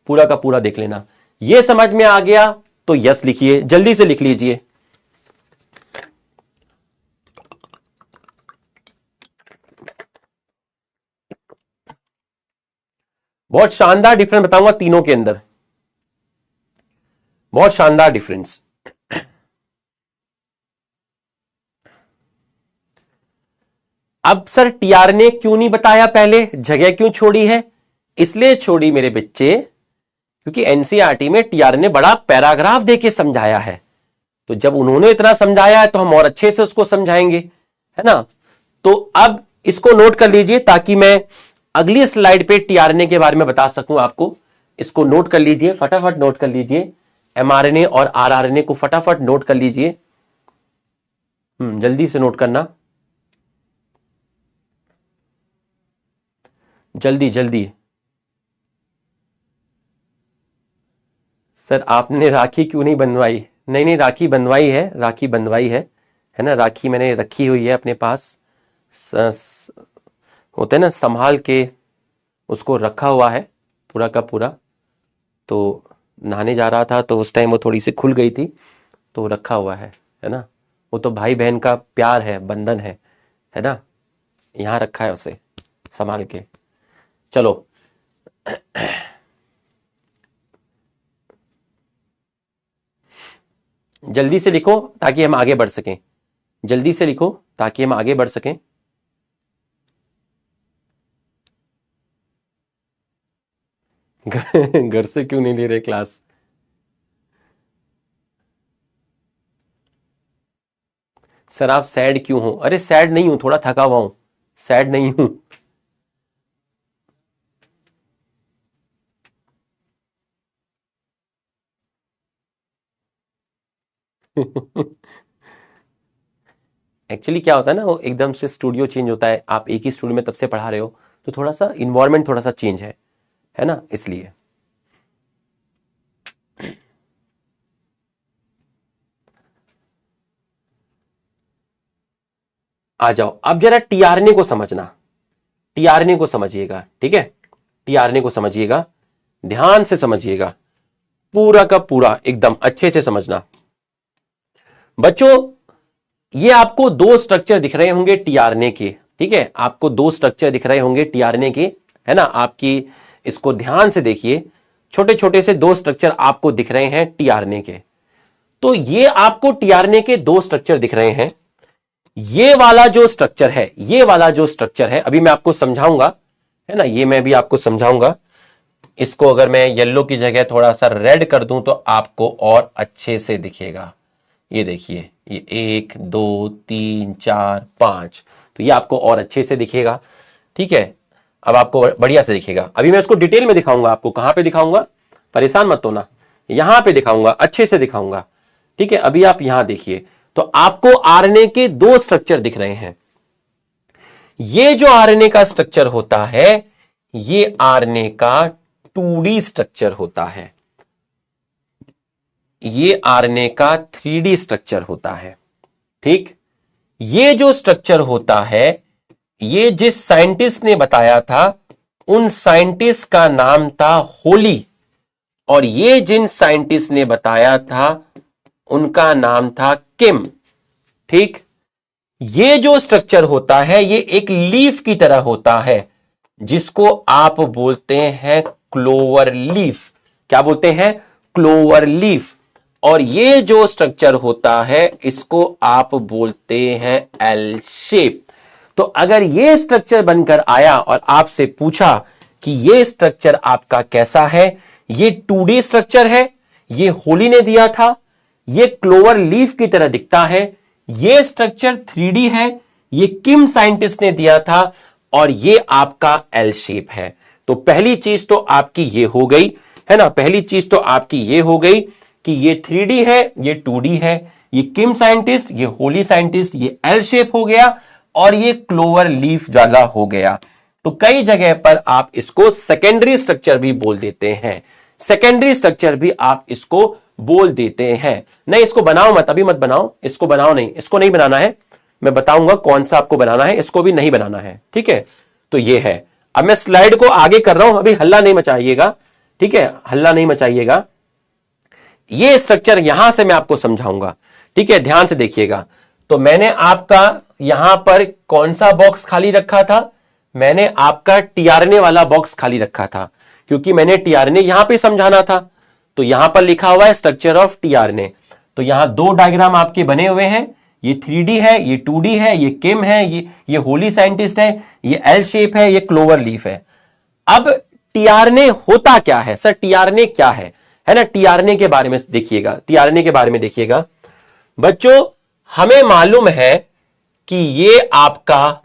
[SPEAKER 1] पूरा का पूरा देख लेना। ये समझ में आ गया तो यस लिखिए, जल्दी से लिख लीजिए। बहुत शानदार डिफरेंस बताऊंगा तीनों के अंदर, बहुत शानदार डिफरेंस। अब सर टीआरएनए क्यों नहीं बताया पहले, जगह क्यों छोड़ी है? इसलिए छोड़ी मेरे बच्चे क्योंकि एनसीईआरटी में टीआरएनए बड़ा पैराग्राफ देके समझाया है, तो जब उन्होंने इतना समझाया है तो हम और अच्छे से उसको समझाएंगे, है ना। तो अब इसको नोट कर लीजिए ताकि मैं अगली स्लाइड पे टीआरएनए के बारे में बता सकूं आपको। इसको नोट कर लीजिए, फटाफट नोट कर लीजिए, एमआरएनए और आरआरएनए को फटाफट नोट कर लीजिए। जल्दी से नोट करना, जल्दी जल्दी। सर आपने राखी क्यों नहीं बंधवाई? नहीं नहीं, राखी बंधवाई है, राखी बंधवाई है ना, राखी मैंने रखी हुई है अपने पास, होते ना संभाल के उसको रखा हुआ है पूरा का पूरा। तो नहाने जा रहा था तो उस टाइम वो थोड़ी सी खुल गई थी तो रखा हुआ है ना। वो तो भाई बहन का प्यार है, बंधन है ना, यहां रखा है उसे संभाल के। चलो जल्दी से लिखो ताकि हम आगे बढ़ सकें, जल्दी से लिखो ताकि हम आगे बढ़ सकें। घर से क्यों नहीं ले रहे क्लास? सर आप सैड क्यों हो? अरे सैड नहीं हूं, थोड़ा थका हुआ हूं, सैड नहीं हूं। एक्चुअली क्या होता है ना, वो एकदम से स्टूडियो चेंज होता है, आप एक ही स्टूडियो में तब से पढ़ा रहे हो तो थोड़ा सा इन्वायरमेंट थोड़ा सा चेंज है ना, इसलिए। आ जाओ अब जरा टीआरएनए को समझना, टीआरएनए को समझिएगा, ठीक है, टीआरएनए को समझिएगा, ध्यान से समझिएगा, पूरा का पूरा एकदम अच्छे से समझना। बच्चों ये आपको दो स्ट्रक्चर दिख रहे होंगे टीआरएनए के, ठीक है, आपको दो स्ट्रक्चर दिख रहे होंगे टीआरएनए के, है ना। आपकी इसको ध्यान से देखिए, छोटे छोटे से दो स्ट्रक्चर आपको दिख रहे हैं टीआरएनए के। तो ये आपको टीआरएनए के दो स्ट्रक्चर दिख रहे हैं। ये वाला जो स्ट्रक्चर है, ये वाला जो स्ट्रक्चर है, अभी मैं आपको समझाऊंगा, है ना, ये मैं भी आपको समझाऊंगा। इसको अगर मैं येलो की जगह थोड़ा सा रेड कर दूं तो आपको और अच्छे से दिखेगा। ये देखिए, ये 1 2 3 4 5, तो ये आपको और अच्छे से दिखेगा, ठीक है। अब आपको बढ़िया से दिखेगा। अभी मैं इसको डिटेल में दिखाऊंगा आपको, कहां पे दिखाऊंगा, परेशान मत होना, यहां पे दिखाऊंगा, अच्छे से दिखाऊंगा, ठीक है। अभी आप यहां देखिए, तो आपको आरएनए के दो स्ट्रक्चर दिख रहे हैं। ये जो आरएनए का स्ट्रक्चर होता है, ये आरएनए का 2D स्ट्रक्चर होता है, ये आरएनए का 3D स्ट्रक्चर होता है, ठीक। ये जो स्ट्रक्चर होता है, ये जिस साइंटिस्ट ने बताया था उन साइंटिस्ट का नाम था होली, और ये जिन साइंटिस्ट ने बताया था उनका नाम था किम, ठीक। ये जो स्ट्रक्चर होता है ये एक लीफ की तरह होता है, जिसको आप बोलते हैं क्लोवर लीफ। क्या बोलते हैं? Clover leaf. और ये जो स्ट्रक्चर होता है इसको आप बोलते हैं एल शेप। तो अगर ये स्ट्रक्चर बनकर आया और आपसे पूछा कि ये स्ट्रक्चर आपका कैसा है, ये 2D स्ट्रक्चर है, ये होली ने दिया था, ये क्लोवर लीफ की तरह दिखता है, ये स्ट्रक्चर 3D है, ये किम साइंटिस्ट ने दिया था, और ये आपका एल शेप है। तो पहली चीज तो आपकी ये हो गई, है ना, पहली चीज तो आपकी ये हो गई कि ये 3D है, ये 2D है, ये किम साइंटिस्ट, ये होली साइंटिस्ट, ये एल शेप हो गया, और ये क्लोवर लीफ ज्यादा हो गया। तो कई जगह पर आप इसको सेकेंडरी स्ट्रक्चर भी बोल देते हैं, सेकेंडरी स्ट्रक्चर भी आप इसको बोल देते हैं। नहीं, इसको बनाओ मत, अभी मत बनाओ, इसको बनाओ नहीं, इसको नहीं बनाना है, मैं बताऊंगा कौन सा आपको बनाना है, इसको भी नहीं बनाना है, ठीक है। तो ये है, अब मैं स्लाइड को आगे कर रहा हूं, अभी हल्ला नहीं मचाइएगा, ठीक है, हल्ला नहीं मचाइएगा। ये स्ट्रक्चर यहां से मैं आपको समझाऊंगा, ठीक है, ध्यान से देखिएगा। तो मैंने आपका यहां पर कौन सा बॉक्स खाली रखा था, मैंने आपका टीआरएनए वाला बॉक्स खाली रखा था, क्योंकि मैंने टीआरएनए यहां पे समझाना था। तो यहां पर लिखा हुआ है स्ट्रक्चर ऑफ टीआरएनए। तो यहां दो डायग्राम आपके बने हुए हैं, ये 3D है, ये 2D है, ये किम है, ये होली साइंटिस्ट है, ये एल शेप है, ये क्लोवर लीफ है। अब टीआरएनए होता क्या है सर, टीआरएनए क्या है ना, टीआरएनए के बारे में देखिएगा, टीआरएनए के बारे में देखिएगा बच्चों। हमें मालूम है कि ये आपका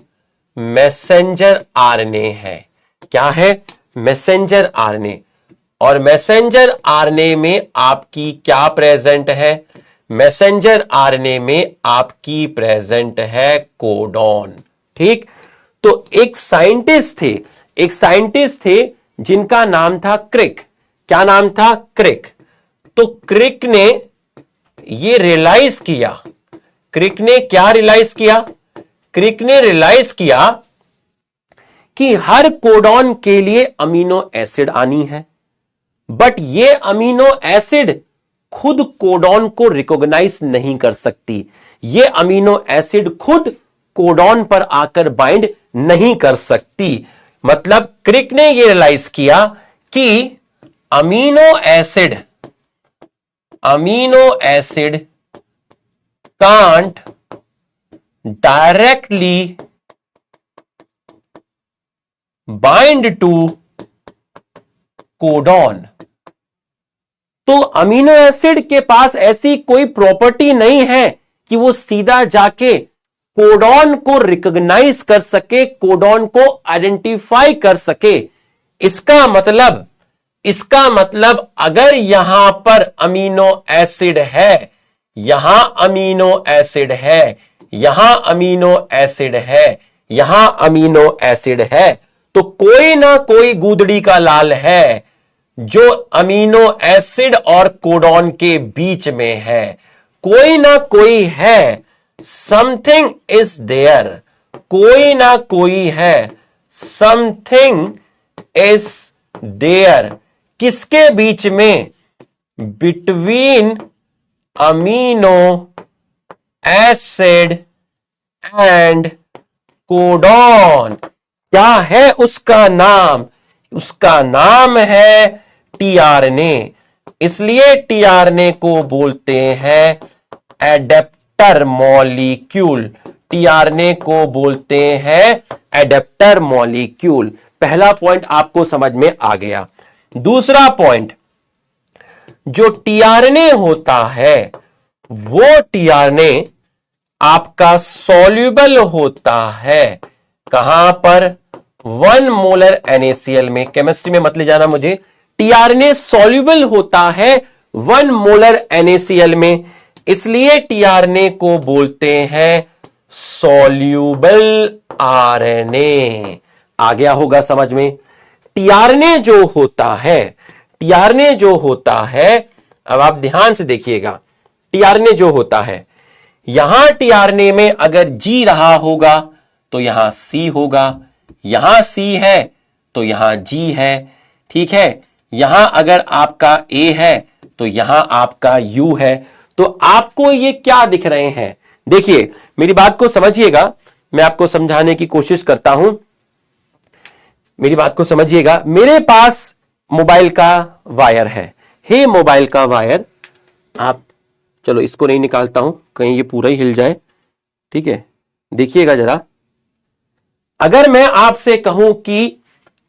[SPEAKER 1] मैसेंजर आरएनए है। क्या है, मैसेंजर आरएनए। और मैसेंजर आरएनए में आपकी क्या प्रेजेंट है, मैसेंजर आरएनए में आपकी प्रेजेंट है कोडॉन, ठीक। तो एक साइंटिस्ट थे जिनका नाम था क्रिक। क्या नाम था, क्रिक। तो क्रिक ने ये रियलाइज किया, क्रिक ने क्या रियलाइज किया, क्रिक ने रियलाइज किया कि हर कोडॉन के लिए अमीनो एसिड आनी है, बट ये अमीनो एसिड खुद कोडॉन को रिकॉग्नाइज नहीं कर सकती, ये अमीनो एसिड खुद कोडॉन पर आकर बाइंड नहीं कर सकती। मतलब क्रिक ने ये रियलाइज किया कि amino acid can't directly bind to codon. तो अमीनो एसिड के पास ऐसी कोई प्रॉपर्टी नहीं है कि वो सीधा जाके कोडॉन को रिकॉग्नाइज कर सके, कोडॉन को आइडेंटिफाई कर सके। इसका मतलब अगर यहां पर अमीनो एसिड है, यहां अमीनो एसिड है, यहां अमीनो एसिड है, यहां अमीनो एसिड है, तो कोई ना कोई गूदड़ी का लाल है जो अमीनो एसिड और कोडॉन के बीच में है। कोई ना कोई है, समथिंग इज देयर, कोई ना कोई है, समथिंग इज देयर। किसके बीच में, between amino acid and codon. क्या है उसका नाम, उसका नाम है टीआरएनए। इसलिए टीआरएनए को बोलते हैं एडेप्टर मॉलिक्यूल, टीआरएनए को बोलते हैं एडेप्टर मॉलिक्यूल। पहला पॉइंट आपको समझ में आ गया। दूसरा पॉइंट, जो टीआरएनए होता है वो टीआरएनए आपका सॉल्युबल होता है। कहां पर, 1 मोलर NaCl में। केमिस्ट्री में मत ले जाना मुझे। टीआरएनए सॉल्युबल होता है 1 मोलर NaCl में, इसलिए टीआरएनए को बोलते हैं सॉल्युबल आरएनए। आ गया होगा समझ में। टीआरएनए जो होता है, अब आप ध्यान से देखिएगा, टीआरएनए जो होता है, यहां टीआरएनए में अगर G रहा होगा तो यहां C होगा, यहां C है तो यहां G है, ठीक है। यहां अगर आपका A है तो यहां आपका U है। तो आपको ये क्या दिख रहे हैं, देखिए मेरी बात को समझिएगा, मैं आपको समझाने की कोशिश करता हूं, मेरी बात को समझिएगा। मेरे पास मोबाइल का वायर है, हे मोबाइल का वायर, आप चलो इसको नहीं निकालता हूं, कहीं ये पूरा ही हिल जाए, ठीक है। देखिएगा जरा, अगर मैं आपसे कहूं कि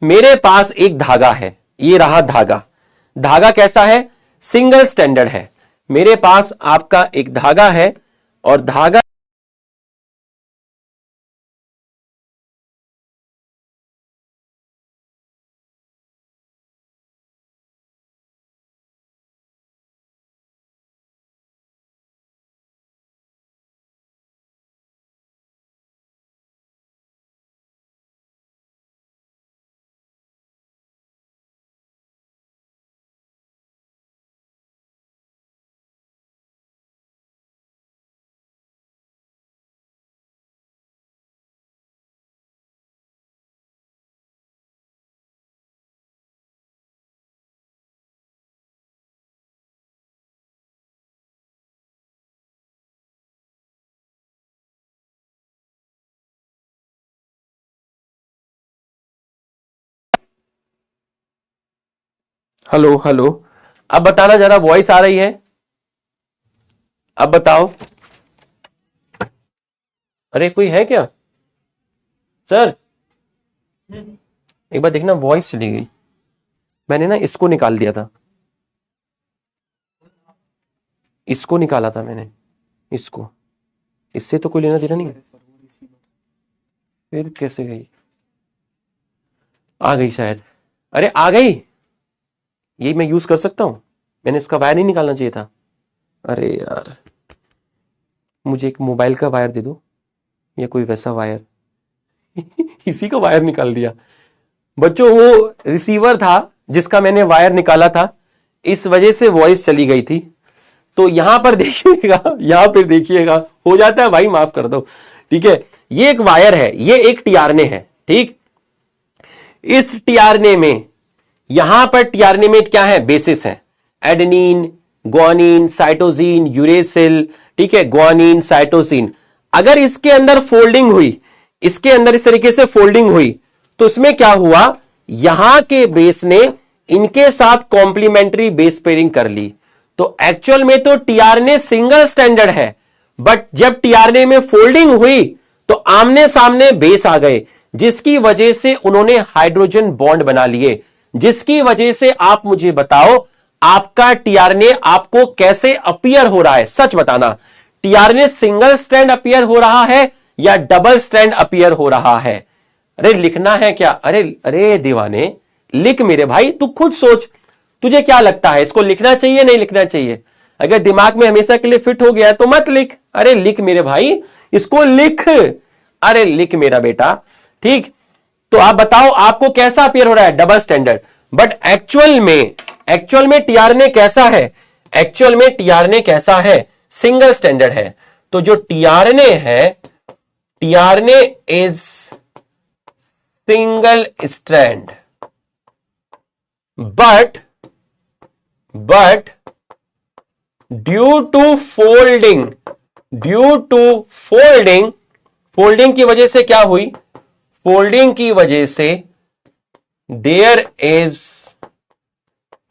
[SPEAKER 1] मेरे पास एक धागा है, ये रहा धागा, धागा कैसा है, सिंगल स्टैंडर्ड है। मेरे पास आपका एक धागा है और धागा हेलो हेलो, अब बताना जरा, वॉइस आ रही है? अब बताओ। अरे कोई है क्या सर? एक बार देखना, वॉइस चली गई। मैंने ना इसको निकाल दिया था, इसको निकाला था मैंने, इसको, इससे तो कोई लेना देना नहीं। फिर कैसे गई? आ गई शायद। अरे आ गई, ये मैं यूज कर सकता हूं? मैंने इसका वायर नहीं निकालना चाहिए था। अरे यार, मुझे एक मोबाइल का वायर दे दो या कोई वैसा वायर। इसी का वायर निकाल दिया बच्चों। वो रिसीवर था जिसका मैंने वायर निकाला था, इस वजह से वॉइस चली गई थी। तो यहां पर देखिएगा, यहां पर देखिएगा, हो जाता है भाई, माफ कर दो। ठीक है, ये एक वायर है, ये एक टीआरएनए है। ठीक, इस टीआरएनए में, यहां पर टीआरएनए में क्या है, बेसिस है, एडेनिन, ग्वानिन, साइटोसिन, यूरेसिल। ठीक है, ग्वानिन, साइटोसिन। अगर इसके अंदर फोल्डिंग हुई, इसके अंदर इस तरीके से फोल्डिंग हुई, तो इसमें क्या हुआ, यहां के बेस ने इनके साथ कॉम्प्लीमेंट्री बेस पेयरिंग कर ली। तो एक्चुअल में तो टीआरएनए सिंगल स्टैंडर्ड है, बट जब टीआरएनए में फोल्डिंग हुई तो आमने सामने बेस आ गए, जिसकी वजह से उन्होंने हाइड्रोजन बॉन्ड बना लिए। जिसकी वजह से आप मुझे बताओ, आपका टीआरएनए आपको कैसे अपीयर हो रहा है, सच बताना। टीआरएनए सिंगल स्ट्रैंड अपीयर हो रहा है या डबल स्ट्रैंड अपीयर हो रहा है? अरे लिखना है क्या? अरे अरे दीवाने, लिख मेरे भाई, तू खुद सोच, तुझे क्या लगता है, इसको लिखना चाहिए नहीं लिखना चाहिए? अगर दिमाग में हमेशा के लिए फिट हो गया तो मत लिख। अरे लिख मेरे भाई, इसको लिख, अरे लिख मेरा बेटा। ठीक, तो आप बताओ आपको कैसा अपीयर हो रहा है, डबल स्टैंडर्ड। बट एक्चुअल में टीआरएनए कैसा है, एक्चुअल में टीआरएनए कैसा है, सिंगल स्टैंडर्ड है। तो जो टीआरएनए है, tRNA is single strand, but due to folding, folding की वजह से क्या हुई, फोल्डिंग की वजह से there is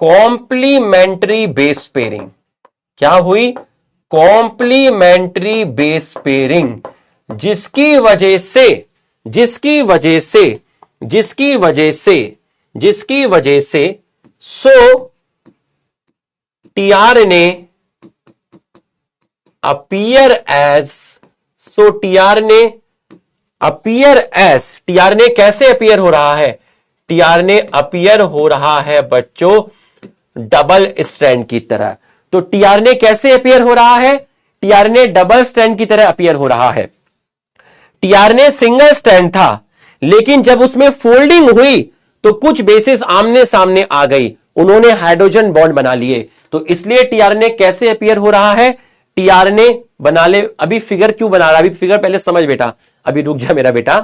[SPEAKER 1] complementary base pairing. क्या हुई, कॉम्प्लीमेंट्री बेस पेयरिंग, जिसकी वजह से so tRNA appear as, tRNA कैसे अपीयर हो रहा है, टीआरएनए अपीयर हो रहा है बच्चों डबल स्ट्रैंड की तरह। तो टीआरएनए कैसे अपीयर हो रहा है, टीआरएनए डबल स्ट्रैंड की तरह अपीयर हो रहा है। टीआरएनए सिंगल स्ट्रैंड था, लेकिन जब उसमें फोल्डिंग हुई तो कुछ बेसिस आमने सामने आ गई, उन्होंने हाइड्रोजन बॉन्ड बना लिए। तो इसलिए टीआरएनए कैसे अपीयर हो रहा है, टीआरएनए बना ले। अभी फिगर क्यों बना रहा है, अभी फिगर पहले समझ बेटा, अभी रुक जा मेरा बेटा,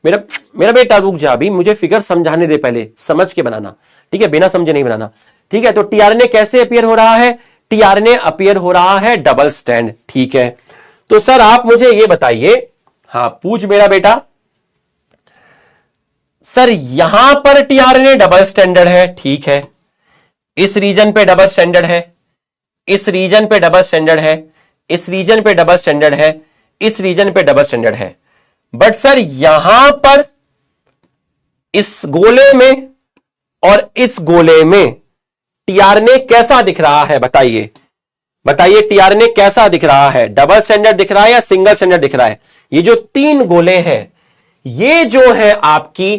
[SPEAKER 1] मेरा बेटा रुक जा, अभी मुझे फिगर समझाने दे, पहले समझ के बनाना। ठीक है, बिना समझे नहीं बनाना। ठीक है, तो टीआरएनए कैसे अपीयर हो रहा है, टीआरएनए अपीयर हो रहा है डबल स्ट्रैंड। ठीक है, तो सर आप मुझे ये बताइए, हाँ पूछ मेरा बेटा, सर यहां पर टीआरएनए डबल स्टैंडर्ड है, ठीक है, इस रीजन पे डबल स्टैंडर्ड है, इस रीजन पे डबल स्टैंडर्ड है, इस रीजन पे डबल स्टैंडर्ड है, इस रीजन पे डबल स्टैंडर्ड है। बट सर यहां पर इस गोले में और इस गोले में टीआरएनए कैसा दिख रहा है? बताइए बताइए, टीआरएनए कैसा दिख रहा है? डबल स्टैंडर्ड दिख रहा है या सिंगल स्टैंडर्ड दिख रहा है? ये जो तीन गोले हैं, ये जो है आपकी,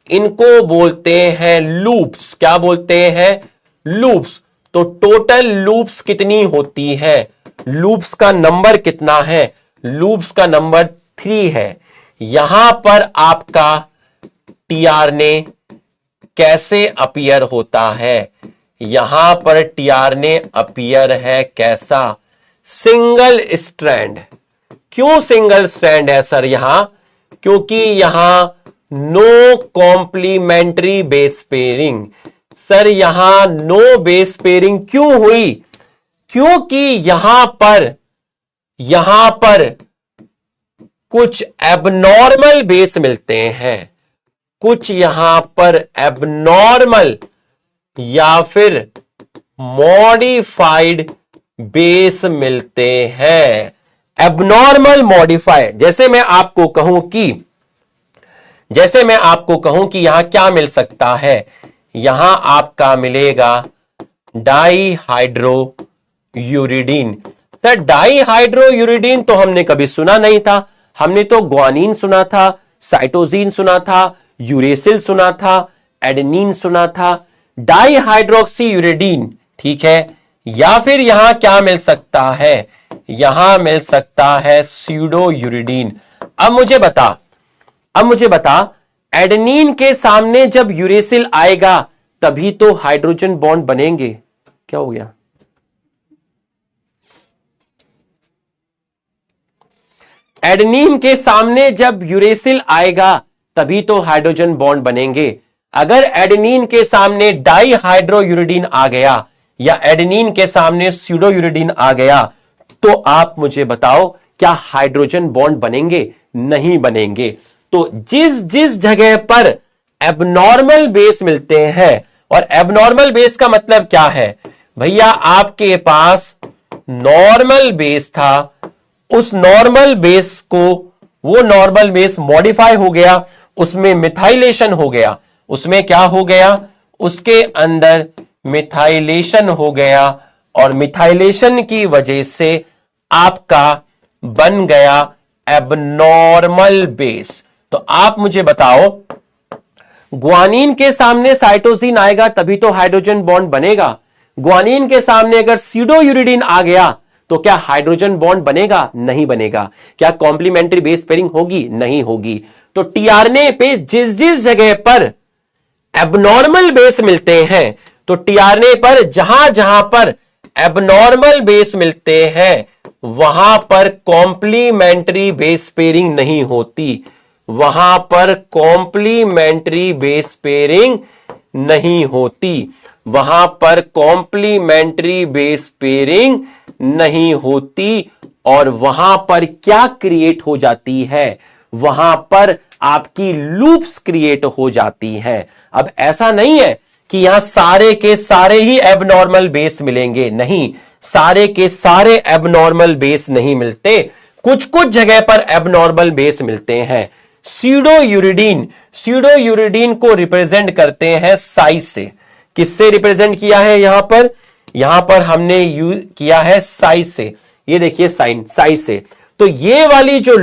[SPEAKER 1] इनको बोलते हैं लूप्स। क्या बोलते हैं? लूप्स। तो टोटल लूप्स कितनी होती है? लूप्स का नंबर कितना है? लूप्स का नंबर 3 है। यहां पर आपका टीआरएनए कैसे अपीयर होता है? यहां पर टीआरएनए अपीयर है कैसा? Single strand. क्यों सिंगल स्ट्रैंड है सर यहां? क्योंकि यहां no complementary base pairing. Sir यहां नो बेस पेयरिंग क्यों हुई? क्योंकि यहां पर कुछ एबनॉर्मल बेस मिलते हैं, कुछ यहां पर एबनॉर्मल या फिर मॉडिफाइड बेस मिलते हैं। एबनॉर्मल मॉडिफाइड, जैसे मैं आपको कहूं कि यहां क्या मिल सकता है? यहां आपका मिलेगा dihydro uridine. Sir dihydro uridine तो हमने कभी सुना नहीं था। हमने तो ग्वानिन सुना था, साइटोसिन सुना था, यूरेसिल सुना था, एडेनिन सुना था। डाईहाइड्रोक्सी यूरिडीन, ठीक है। या फिर यहां क्या मिल सकता है? यहां मिल सकता है स्यूडो यूरिडीन। अब मुझे बता, एडेनिन के सामने जब यूरेसिल आएगा तभी तो हाइड्रोजन बॉन्ड बनेंगे। क्या हो गया? एडेनिन के सामने जब यूरेसिल आएगा तभी तो हाइड्रोजन बॉन्ड बनेंगे। अगर एडेनिन के सामने डाईहाइड्रोयूरिडीन आ गया या एडेनिन के सामने स्यूडोयूरिडीन आ गया तो आप मुझे बताओ, क्या हाइड्रोजन बॉन्ड बनेंगे? नहीं बनेंगे। तो जिस जिस जगह पर एबनॉर्मल बेस मिलते हैं, और एबनॉर्मल बेस का मतलब क्या है भैया? आपके पास नॉर्मल बेस था, उस नॉर्मल बेस को, वो नॉर्मल बेस मॉडिफाई हो गया, उसमें मिथाइलेशन हो गया। उसमें क्या हो गया? उसके अंदर मिथाइलेशन हो गया, और मिथाइलेशन की वजह से आपका बन गया एबनॉर्मल बेस। तो आप मुझे बताओ, ग्वानिन के सामने साइटोसिन आएगा तभी तो हाइड्रोजन बॉन्ड बनेगा। ग्वानिन के सामने अगर स्यूडोयूरिडीन आ गया तो क्या हाइड्रोजन बॉन्ड बनेगा? नहीं बनेगा। क्या कॉम्प्लीमेंट्री बेस पेयरिंग होगी? नहीं होगी। तो टीआरएनए पे जिस जिस जगह पर एबनॉर्मल बेस मिलते हैं, तो टीआरएनए पर जहां जहां पर एबनॉर्मल बेस मिलते हैं वहां पर कॉम्प्लीमेंट्री बेस पेयरिंग नहीं होती। वहां पर कॉम्प्लीमेंट्री बेस पेयरिंग नहीं होती। वहां पर कॉम्प्लीमेंट्री बेस पेयरिंग नहीं होती। और वहां पर क्या क्रिएट हो जाती है? वहां पर आपकी लूप्स क्रिएट हो जाती हैं। अब ऐसा नहीं है कि यहां सारे के सारे ही एबनॉर्मल बेस मिलेंगे, नहीं, सारे के सारे एबनॉर्मल बेस नहीं मिलते, कुछ कुछ जगह पर एबनॉर्मल बेस मिलते हैं। स्यूडोयूरिडीन को रिप्रेजेंट करते हैं साइज से। किससे रिप्रेजेंट किया है? यहां पर हमने यूज किया है साइज से। ये देखिए साइज से। तो ये वाली जो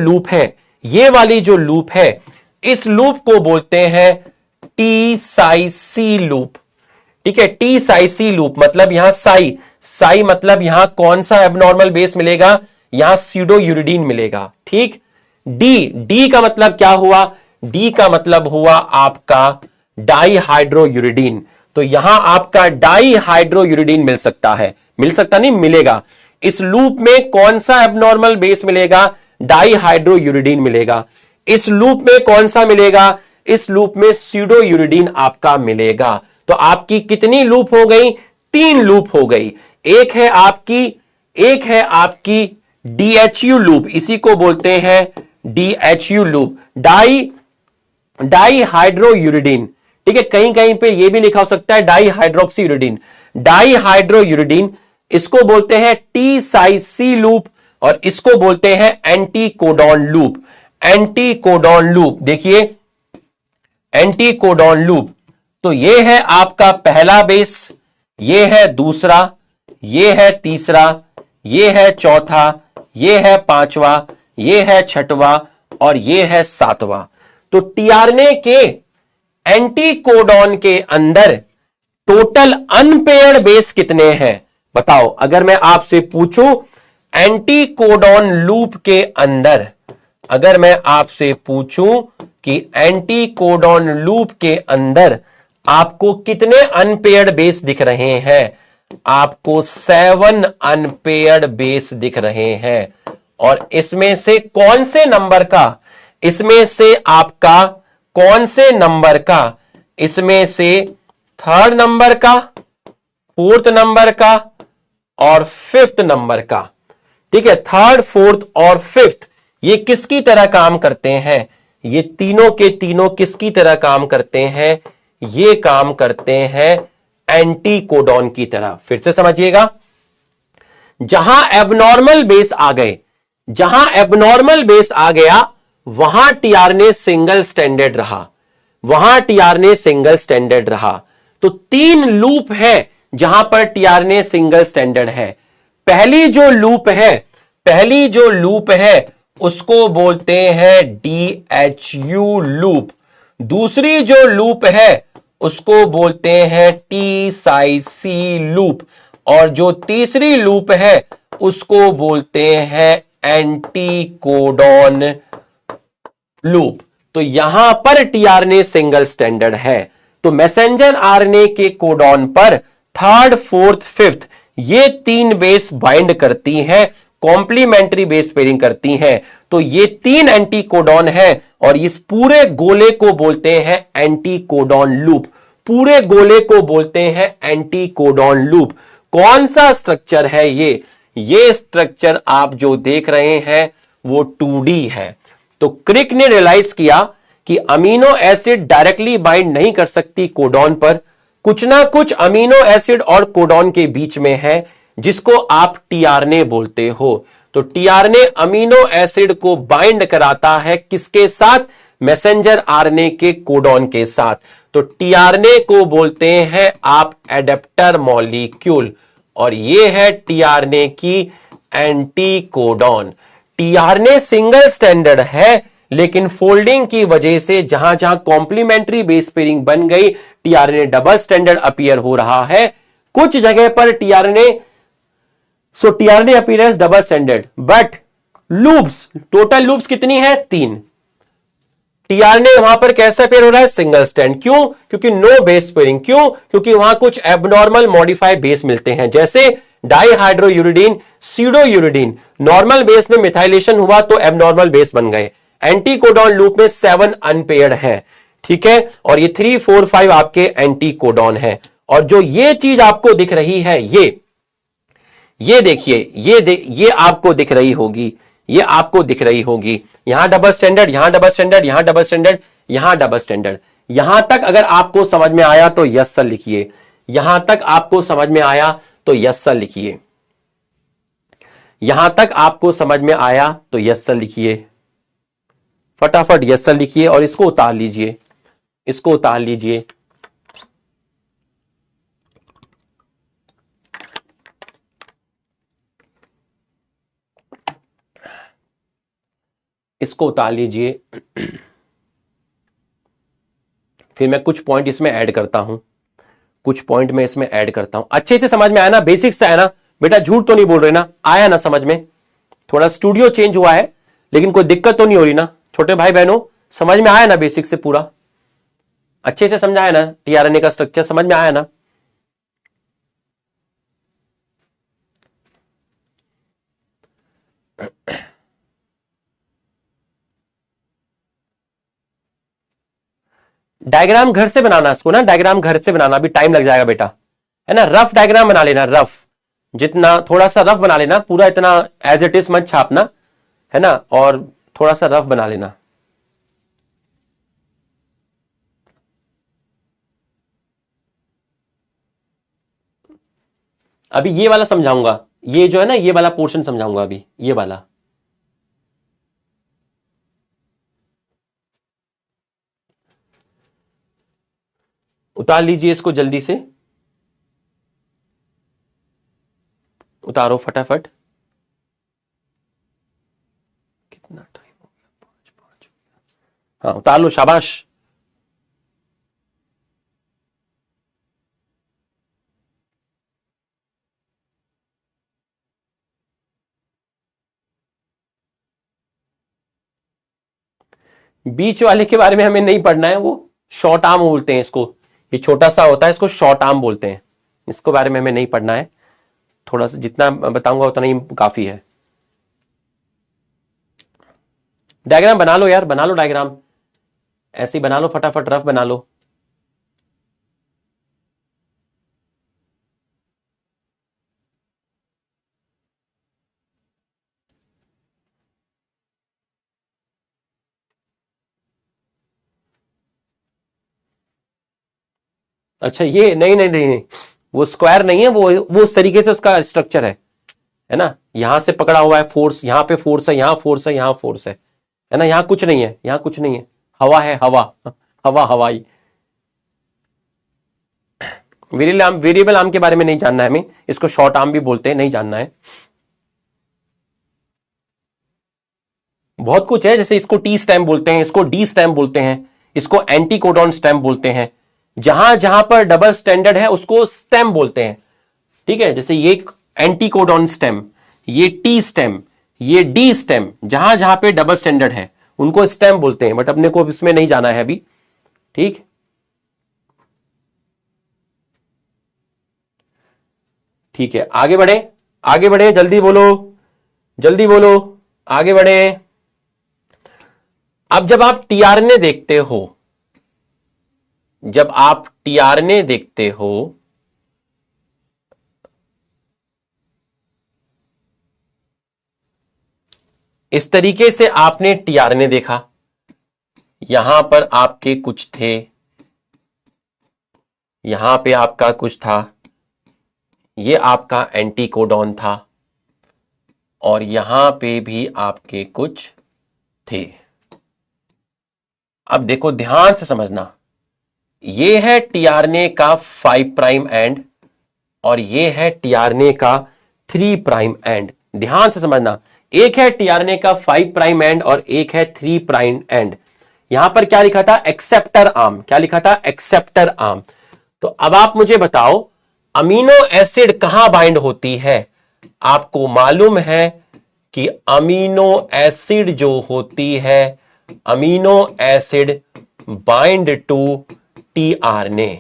[SPEAKER 1] लूप है, इस लूप को बोलते हैं टी साई सी लूप। ठीक है, टी साई सी लूप मतलब यहां साई मतलब यहां कौन सा एबनॉर्मल बेस मिलेगा? यहां स्यूडोयूरिडीन मिलेगा। ठीक। डी का मतलब क्या हुआ? डी का मतलब हुआ आपका डाईहाइड्रोयूरिडीन। तो यहां आपका डाईहाइड्रोयूरिडीन मिल सकता है, मिल सकता नहीं, मिलेगा। इस लूप में कौन सा एबनॉर्मल बेस मिलेगा? डाईहाइड्रोयूरिडीन मिलेगा। इस लूप में कौन सा मिलेगा? इस लूप में स्यूडोयूरिडीन आपका मिलेगा। तो आपकी कितनी लूप हो गई? 3 लूप हो गई। एक है आपकी डीएचयू लूप, इसी को बोलते हैं डीएचयू लूप, डाईहाइड्रोयूरिडीन। ठीक है, कहीं कहीं पे ये भी लिखा हो सकता है डाईहाइड्रोक्सीयूरिडीन। डाईहाइड्रोयूरिडीन, इसको बोलते हैं टी साई सी लूप, और इसको बोलते हैं anti codon loop. Anti codon loop, देखिए एंटी कोडॉन लूप। तो ये है आपका पहला बेस, ये है दूसरा, ये है तीसरा, ये है चौथा, ये है पांचवा, ये है छठवा और ये है सातवां। तो टीआरएनए के एंटी कोडॉन के अंदर टोटल अनपेयर्ड बेस कितने हैं बताओ। अगर मैं आपसे पूछूं एंटी कोडॉन लूप के अंदर, अगर मैं आपसे पूछूं कि एंटी कोडॉन लूप के अंदर आपको कितने अनपेयर्ड बेस दिख रहे हैं, आपको 7 अनपेयर्ड बेस दिख रहे हैं। और इसमें से कौन से नंबर का, इसमें से आपका कौन से नंबर का, इसमें से थर्ड नंबर का, फोर्थ नंबर का और फिफ्थ नंबर का। ठीक है, थर्ड, फोर्थ और फिफ्थ ये किसकी तरह काम करते हैं, ये तीनों के तीनों किसकी तरह काम करते हैं, ये काम करते हैं एंटी कोडॉन की तरह। फिर से समझिएगा, जहां एबनॉर्मल बेस आ गए, जहां एबनॉर्मल बेस आ गया वहां टीआरएनए सिंगल स्टैंडर्ड रहा, वहां टीआरएनए सिंगल स्टैंडर्ड रहा। तो 3 लूप है जहां पर टीआरएनए सिंगल स्टैंडर्ड है। पहली जो लूप है, पहली जो लूप है उसको बोलते हैं डीएचयू लूप। दूसरी जो लूप है उसको बोलते हैं टी साई सी लूप और जो तीसरी लूप है उसको बोलते हैं एंटी कोडॉन लूप। तो यहां पर टीआरएनए सिंगल स्टैंडर्ड है। तो मैसेंजर आरएनए के कोडॉन पर थर्ड, फोर्थ, फिफ्थ ये 3 बेस बाइंड करती हैं, कॉम्प्लीमेंट्री बेस पेयरिंग करती हैं। तो ये 3 एंटी कोडॉन है और इस पूरे गोले को बोलते हैं एंटी कोडॉन लूप। पूरे गोले को बोलते हैं एंटी कोडॉन लूप। कौन सा स्ट्रक्चर है ये स्ट्रक्चर आप जो देख रहे हैं वो 2D है। तो क्रिक ने रियलाइज किया कि अमीनो एसिड डायरेक्टली बाइंड नहीं कर सकती कोडॉन पर, कुछ ना कुछ अमीनो एसिड और कोडॉन के बीच में है जिसको आप टीआरएनए बोलते हो। तो टीआरएनए अमीनो एसिड को बाइंड कराता है किसके साथ, मैसेंजर आरएनए के कोडॉन के साथ। तो टीआरएनए को बोलते हैं आप एडेप्टर मॉलिक्यूल और ये है टीआरएनए की anti codon. TRNA single standard है लेकिन फोल्डिंग की वजह से जहां जहां कॉम्प्लीमेंट्री बेस पेयरिंग बन गई टीआरएनए डबल स्टैंडर्ड अपीयर हो रहा है। कुछ जगह पर tRNA appearance double standard but loops, total loops कितनी है 3। टीआरएनए वहां पर कैसा पेयर हो रहा है, सिंगल स्टैंड। क्यों, क्योंकि नो बेस पेयरिंग। क्यों, क्योंकि वहां कुछ एबनॉर्मल मॉडिफाइड बेस मिलते हैं जैसे डाइहाइड्रोयूरिडीन, सीडोयूरिडीन। नॉर्मल बेस में मिथाइलेशन हुआ तो एबनॉर्मल बेस बन गए। एंटी कोडॉन लूप में 7 अनपेयर्ड है। ठीक है, और ये 3, 4, 5 आपके एंटी कोडॉन है। और जो ये चीज आपको दिख रही है ये देखिए, ये आपको दिख रही होगी, ये आपको दिख रही होगी। यहां डबल स्टैंडर्ड, यहां डबल स्टैंडर्ड, यहां डबल स्टैंडर्ड, यहां डबल स्टैंडर्ड। यहां तक अगर आपको समझ में आया तो यस सर लिखिए। यहां तक आपको समझ में आया तो यस सर लिखिए। यहां तक आपको समझ में आया तो यस सर लिखिए। फटाफट यस सर लिखिए और इसको उतार लीजिए, इसको उतार लीजिए। इसको उतार लीजिए। फिर मैं कुछ पॉइंट इसमें ऐड करता हूं, कुछ पॉइंट में इसमें ऐड करता हूं। अच्छे से समझ में आया ना, बेसिक्स से आया ना बेटा, झूठ तो नहीं बोल रहे ना, आया ना समझ में। थोड़ा स्टूडियो चेंज हुआ है लेकिन कोई दिक्कत तो नहीं हो रही ना छोटे भाई बहनों, समझ में आया ना बेसिक से पूरा, अच्छे से समझाया ना, टीआरएनए का स्ट्रक्चर समझ में आया ना। डायग्राम घर से बनाना, इसको ना डायग्राम घर से बनाना, अभी टाइम लग जाएगा बेटा, है ना। रफ डायग्राम बना लेना, रफ, जितना थोड़ा सा रफ बना लेना, पूरा इतना एज इट इज मत छापना, है ना, और थोड़ा सा रफ बना लेना। अभी ये वाला समझाऊंगा, ये जो है ना ये वाला पोर्शन समझाऊंगा अभी, ये वाला। उतार लीजिए इसको जल्दी से, उतारो फटाफट। कितना टाइम हो गया? 5 हो गया। हाँ उतार लो, शाबाश। बीच वाले के बारे में हमें नहीं पढ़ना है, वो शॉर्ट आर्म बोलते हैं इसको, ये छोटा सा होता है, इसको शॉर्ट आर्म बोलते हैं। इसको बारे में हमें नहीं पढ़ना है, थोड़ा सा जितना बताऊंगा उतना ही काफी है। डायग्राम बना लो यार, बना लो डायग्राम, ऐसे ही बना लो, फटाफट रफ बना लो। अच्छा ये नहीं नहीं नहीं, नहीं। वो स्क्वायर नहीं है, वो उस तरीके से उसका स्ट्रक्चर है ना। यहां से पकड़ा हुआ है फोर्स, यहां पे फोर्स है, यहां फोर्स है, यहां फोर्स है ना। यहां कुछ नहीं है, यहां कुछ नहीं है, हवा है, हवा हवा हवाई। वेरिएबल आर्म के बारे में नहीं जानना है हमें, इसको शॉर्ट आर्म भी बोलते हैं, नहीं जानना है। बहुत कुछ है, जैसे इसको टी स्टैम्प बोलते हैं, इसको डी स्टैम्प बोलते हैं, इसको एंटी कोडॉन स्टैम्प बोलते हैं। जहां जहां पर डबल स्टैंडर्ड है उसको स्टैम्प बोलते हैं, ठीक है। जैसे ये एंटी कोडॉन स्टैम्प, ये टी स्टैम्प, ये डी स्टैम्प, जहां जहां पे डबल स्टैंडर्ड है उनको स्टैम्प बोलते हैं। बट अपने को इसमें नहीं जाना है अभी, ठीक। ठीक है, आगे बढ़े, आगे बढ़े, जल्दी बोलो, जल्दी बोलो, आगे बढ़े। अब जब आप टीआरएनए देखते हो, जब आप टीआरएनए देखते हो, इस तरीके से आपने टीआरएनए देखा, यहां पर आपके कुछ थे, यहां पे आपका कुछ था, ये आपका एंटीकोडॉन था, और यहां पे भी आपके कुछ थे। अब देखो ध्यान से समझना, ये है टीआरएनए का 5 प्राइम एंड और ये है टीआरएनए का 3 प्राइम एंड। ध्यान से समझना, एक है टीआरएनए का 5 प्राइम एंड और एक है 3 प्राइम एंड। यहां पर क्या लिखा था? Acceptor arm. क्या लिखा था? Acceptor arm. तो अब आप मुझे बताओ, अमीनो एसिड कहां बाइंड होती है? आपको मालूम है कि अमीनो एसिड जो होती है, amino acid bind to tRNA.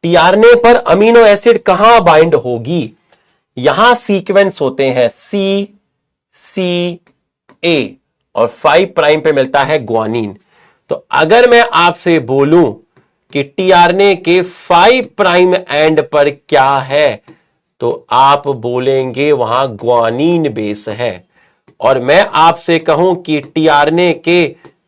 [SPEAKER 1] TRNA पर अमीनो एसिड कहां बाइंड होगी? यहां सीक्वेंस होते हैं सी सी ए और 5 प्राइम पे मिलता है ग्वानिन। तो अगर मैं आपसे बोलूं कि टीआरएनए के 5 प्राइम एंड पर क्या है, तो आप बोलेंगे वहां ग्वानिन बेस है। और मैं आपसे कहूं कि टीआरएनए के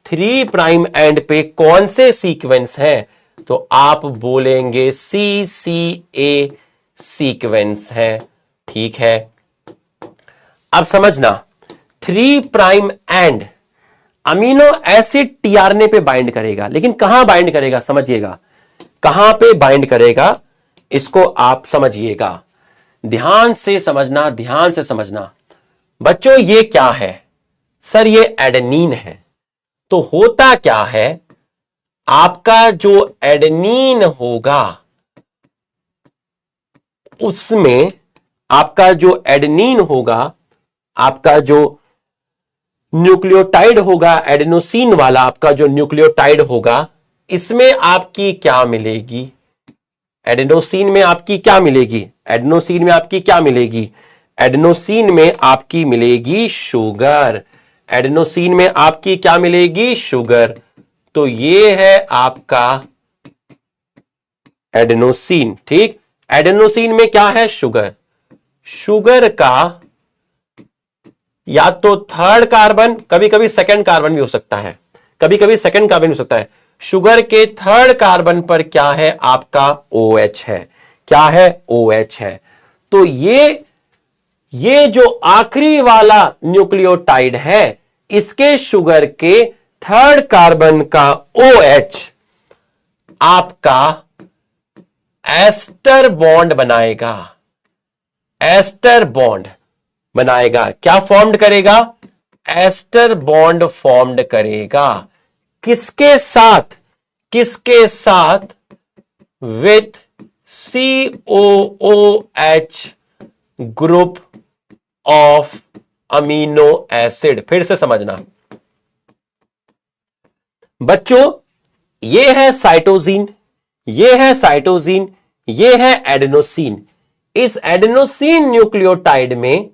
[SPEAKER 1] 3 प्राइम एंड पे कौन से सीक्वेंस हैं, तो आप बोलेंगे सी सी ए सीक्वेंस है, ठीक है। अब समझना, 3 prime and amino acid tRNA पे बाइंड करेगा, लेकिन कहां बाइंड करेगा समझिएगा, कहां पे बाइंड करेगा इसको आप समझिएगा। ध्यान से समझना, ध्यान से समझना। बच्चों ये क्या है? सर ये एडेनिन है। तो होता क्या है, आपका जो एडेनिन होगा उसमें, आपका जो एडेनिन होगा, आपका जो न्यूक्लियोटाइड होगा, एडेनोसिन वाला आपका जो न्यूक्लियोटाइड होगा, इसमें आपकी क्या मिलेगी? एडेनोसिन में आपकी क्या मिलेगी? एडेनोसिन में आपकी क्या मिलेगी? एडेनोसिन में आपकी मिलेगी शुगर। एडेनोसिन में आपकी क्या मिलेगी? शुगर। तो ये है आपका एडेनोसिन, ठीक। एडेनोसिन में क्या है? शुगर। शुगर का या तो थर्ड कार्बन, कभी कभी सेकंड कार्बन भी हो सकता है, कभी कभी सेकंड कार्बन हो सकता है। शुगर के थर्ड कार्बन पर क्या है? आपका OH है। क्या है? OH है। तो ये जो आखिरी वाला न्यूक्लियोटाइड है, इसके शुगर के थर्ड कार्बन का OH आपका एस्टर बॉन्ड बनाएगा, एस्टर बॉन्ड बनाएगा। क्या फॉर्म्ड करेगा? एस्टर बॉन्ड फॉर्म्ड करेगा। किसके साथ? किसके साथ? With COOH group of amino acid. फिर से समझना बच्चों, ये है साइटोसिन, ये है साइटोसिन, ये है एडेनोसिन। इस एडेनोसिन न्यूक्लियोटाइड में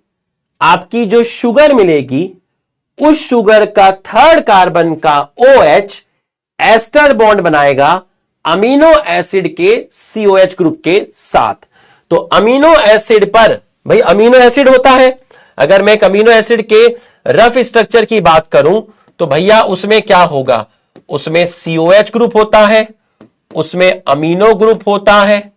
[SPEAKER 1] आपकी जो शुगर मिलेगी, उस शुगर का थर्ड कार्बन का OH एस्टर बॉन्ड बनाएगा अमीनो एसिड के COH ग्रुप के साथ। तो अमीनो एसिड पर, भाई अमीनो एसिड होता है, अगर मैं एक अमीनो एसिड के रफ स्ट्रक्चर की बात करूं तो भैया उसमें क्या होगा? उसमें COH ग्रुप होता है, उसमें अमीनो ग्रुप होता है,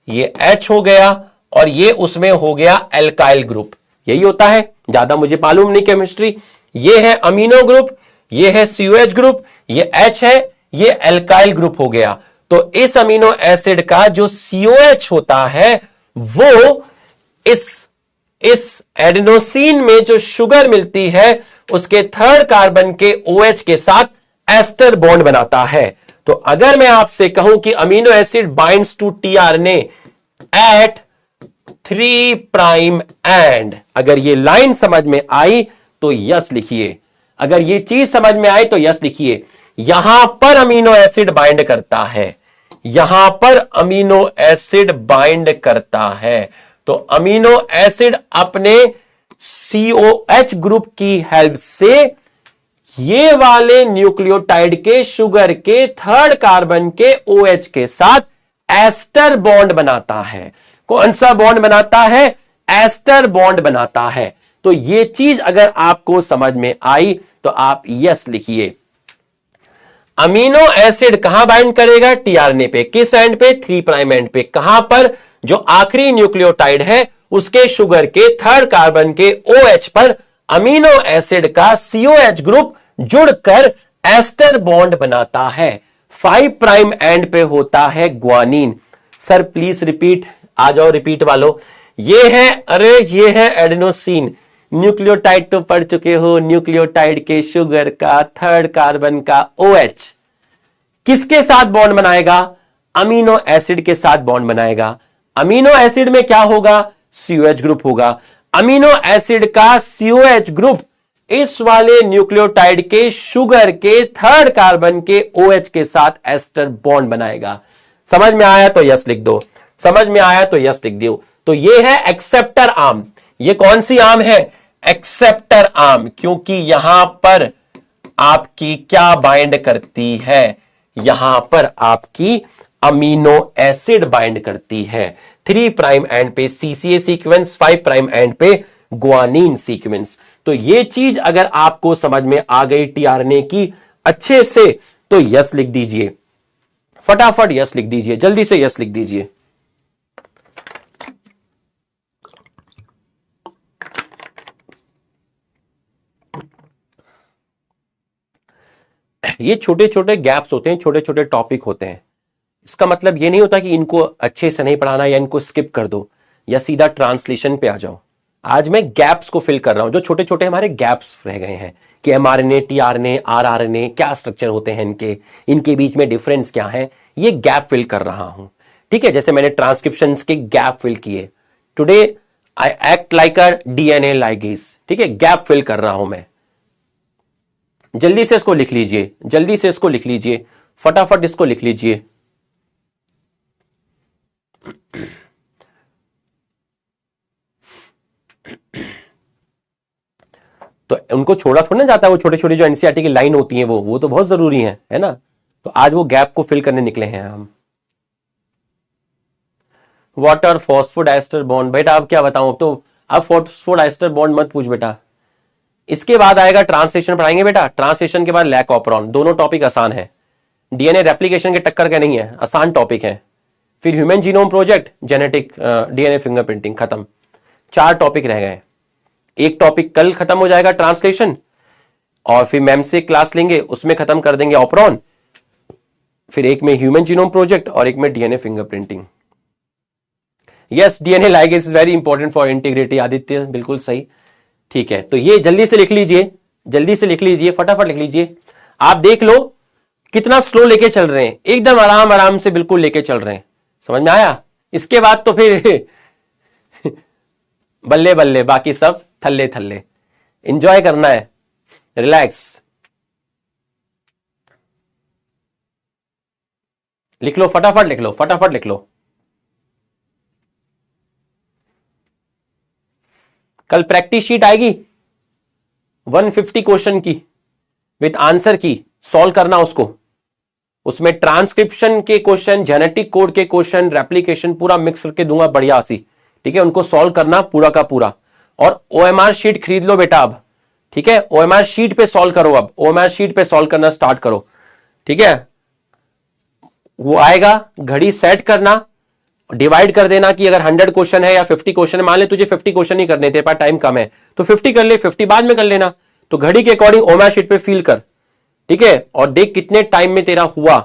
[SPEAKER 1] ये H हो गया, और ये उसमें हो गया एल्काइल ग्रुप। यही होता है, ज्यादा मुझे मालूम नहीं केमिस्ट्री। ये है अमीनो ग्रुप, ये है COH ग्रुप, ये H है, ये एल्काइल ग्रुप हो गया। तो इस अमीनो एसिड का जो COH होता है वो इस एडेनोसिन में जो शुगर मिलती है उसके थर्ड कार्बन के OH के साथ एस्टर बॉन्ड बनाता है। तो अगर मैं आपसे कहूं कि amino acid binds to tRNA at 3 prime end, अगर ये लाइन समझ में आई तो यस लिखिए, अगर ये चीज समझ में आई तो यस लिखिए। यहां पर अमीनो एसिड बाइंड करता है, यहां पर अमीनो एसिड बाइंड करता है। तो अमीनो एसिड अपने COH ग्रुप की हेल्प से ये वाले न्यूक्लियोटाइड के शुगर के थर्ड कार्बन के OH के साथ एस्टर बॉन्ड बनाता है। कौन सा बॉन्ड बनाता है? एस्टर बॉन्ड बनाता है। तो ये चीज अगर आपको समझ में आई तो आप यस लिखिए। अमीनो एसिड कहां बाइंड करेगा? tRNA पे। किस एंड पे? 3 प्राइम एंड पे। कहां पर? जो आखिरी न्यूक्लियोटाइड है उसके शुगर के थर्ड कार्बन के OH पर अमीनो एसिड का COH ग्रुप जुड़कर एस्टर बॉन्ड बनाता है। 5 प्राइम एंड पे होता है ग्वानिन। सर प्लीज रिपीट, आ जाओ रिपीट वालों। ये है, अरे ये है एडेनोसिन। न्यूक्लियोटाइड तो पढ़ चुके हो, न्यूक्लियोटाइड के शुगर का थर्ड कार्बन का OH किसके साथ बॉन्ड बनाएगा? अमीनो एसिड के साथ बॉन्ड बनाएगा। अमीनो एसिड में क्या होगा? COH ग्रुप होगा। अमीनो एसिड का COH ग्रुप इस वाले न्यूक्लियोटाइड के शुगर के थर्ड कार्बन के OH के साथ एस्टर बॉन्ड बनाएगा। समझ में आया तो यस लिख दो, समझ में आया तो यस लिख दो। तो ये है एक्सेप्टर आर्म। ये कौन सी आर्म है? एक्सेप्टर आर्म, क्योंकि यहां पर आपकी क्या बाइंड करती है? यहां पर आपकी अमीनो एसिड बाइंड करती है। 3 प्राइम एंड पे CCA सीक्वेंस, 5 प्राइम एंड पे ग्वानिन सीक्वेंस। तो ये चीज अगर आपको समझ में आ गई tRNA की अच्छे से तो यस लिख दीजिए, फटाफट यस लिख दीजिए, जल्दी से यस लिख दीजिए। ये छोटे छोटे गैप्स होते हैं, छोटे छोटे टॉपिक होते हैं। इसका मतलब ये नहीं होता कि इनको अच्छे से नहीं पढ़ाना या इनको स्किप कर दो या सीधा ट्रांसलेशन पे आ जाओ। आज मैं गैप्स को फिल कर रहा हूं, जो छोटे छोटे हमारे गैप्स रह गए हैं कि mRNA, tRNA, rRNA क्या स्ट्रक्चर होते हैं, इनके बीच में डिफरेंस क्या है, ये गैप फिल कर रहा हूं। ठीक है, जैसे मैंने ट्रांसक्रिप्शन के गैप फिल किए। Today I act like a DNA ligase. ठीक है, गैप फिल कर रहा हूं मैं। जल्दी से इसको लिख लीजिए, जल्दी से इसको लिख लीजिए, फटाफट इसको लिख लीजिए। तो उनको छोड़ा थोड़ा ना जाता है, वो छोटे छोटे जो एनसीईआरटी की लाइन होती हैं वो तो बहुत जरूरी है ना। तो आज वो गैप को फिल करने निकले हैं हम। वाटर फॉस्फोडाइस्टर बॉन्ड, बेटा अब क्या बताऊं, तो अब फॉस्फोडाइस्टर बॉन्ड मत पूछ बेटा। इसके बाद आएगा ट्रांसलेशन पढ़ाएंगे बेटा। ट्रांसलेशन के बाद लैक ऑपरॉन। दोनों टॉपिक आसान है, डीएनए रेप्लिकेशन के टक्कर के नहीं है, आसान टॉपिक है। फिर human genome project, genetic DNA fingerprinting, खत्म। 4 टॉपिक रह गए। एक टॉपिक कल खत्म हो जाएगा ट्रांसलेशन, और फिर मैम से क्लास लेंगे, उसमें खत्म कर देंगे ऑपरॉन। फिर एक में ह्यूमन जीनोम प्रोजेक्ट और एक में DNA fingerprinting. Yes, DNA ligase is very important for integrity, Aditya बिल्कुल सही। ठीक है, तो ये जल्दी से लिख लीजिए, जल्दी से लिख लीजिए, फटाफट लिख लीजिए। आप देख लो कितना स्लो लेके चल रहे हैं, एकदम आराम आराम से बिल्कुल लेके चल रहे हैं। समझ में आया? इसके बाद तो फिर बल्ले बल्ले, बाकी सब थल्ले थल्ले। एंजॉय करना है, रिलैक्स। लिख लो, फटाफट लिख लो, फटाफट लिख लो। कल प्रैक्टिस शीट आएगी 150 क्वेश्चन की विथ आंसर की, सॉल्व करना उसको। उसमें ट्रांसक्रिप्शन के क्वेश्चन, जेनेटिक कोड के क्वेश्चन, रेप्लिकेशन पूरा मिक्स करके दूंगा बढ़िया सी। ठीक है, उनको सॉल्व करना पूरा का पूरा। और ओएमआर शीट खरीद लो बेटा अब। ठीक है, ओएमआर शीट पे सॉल्व करो, अब ओएमआर शीट पे सॉल्व करना स्टार्ट करो। ठीक है, वो आएगा, घड़ी सेट करना, डिवाइड कर देना कि अगर 100 क्वेश्चन है या 50 क्वेश्चन है, मान ले तुझे 50 क्वेश्चन ही करने, तेरे पास टाइम कम है तो 50 कर ले, 50 बाद में कर लेना। तो घड़ी के अकॉर्डिंग ओएमआर शीट पे फिल कर। ठीक है, और देख कितने टाइम में तेरा हुआ।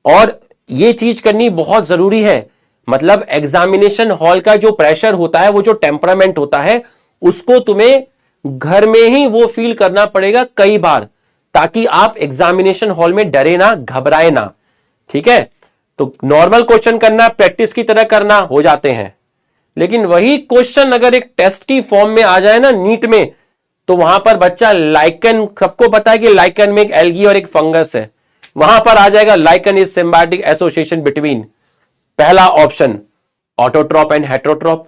[SPEAKER 1] और ये चीज करनी बहुत जरूरी है, मतलब एग्जामिनेशन हॉल का जो प्रेशर होता है, वो जो टेम्परामेंट होता है, उसको तुम्हें घर में ही वो फील करना पड़ेगा कई बार, ताकि आप एग्जामिनेशन हॉल में डरे ना, घबराए ना। ठीक है, तो नॉर्मल क्वेश्चन करना, प्रैक्टिस की तरह करना, हो जाते हैं। लेकिन वही क्वेश्चन अगर एक टेस्ट की फॉर्म में आ जाए ना, नीट में, तो वहां पर बच्चा लाइकन, सबको पता है कि लाइकन में एक एल्गी और एक फंगस है, वहां पर आ जाएगा lichen is symbiotic association between, पहला ऑप्शन ऑटोट्रॉप एंड हेट्रोट्रॉप,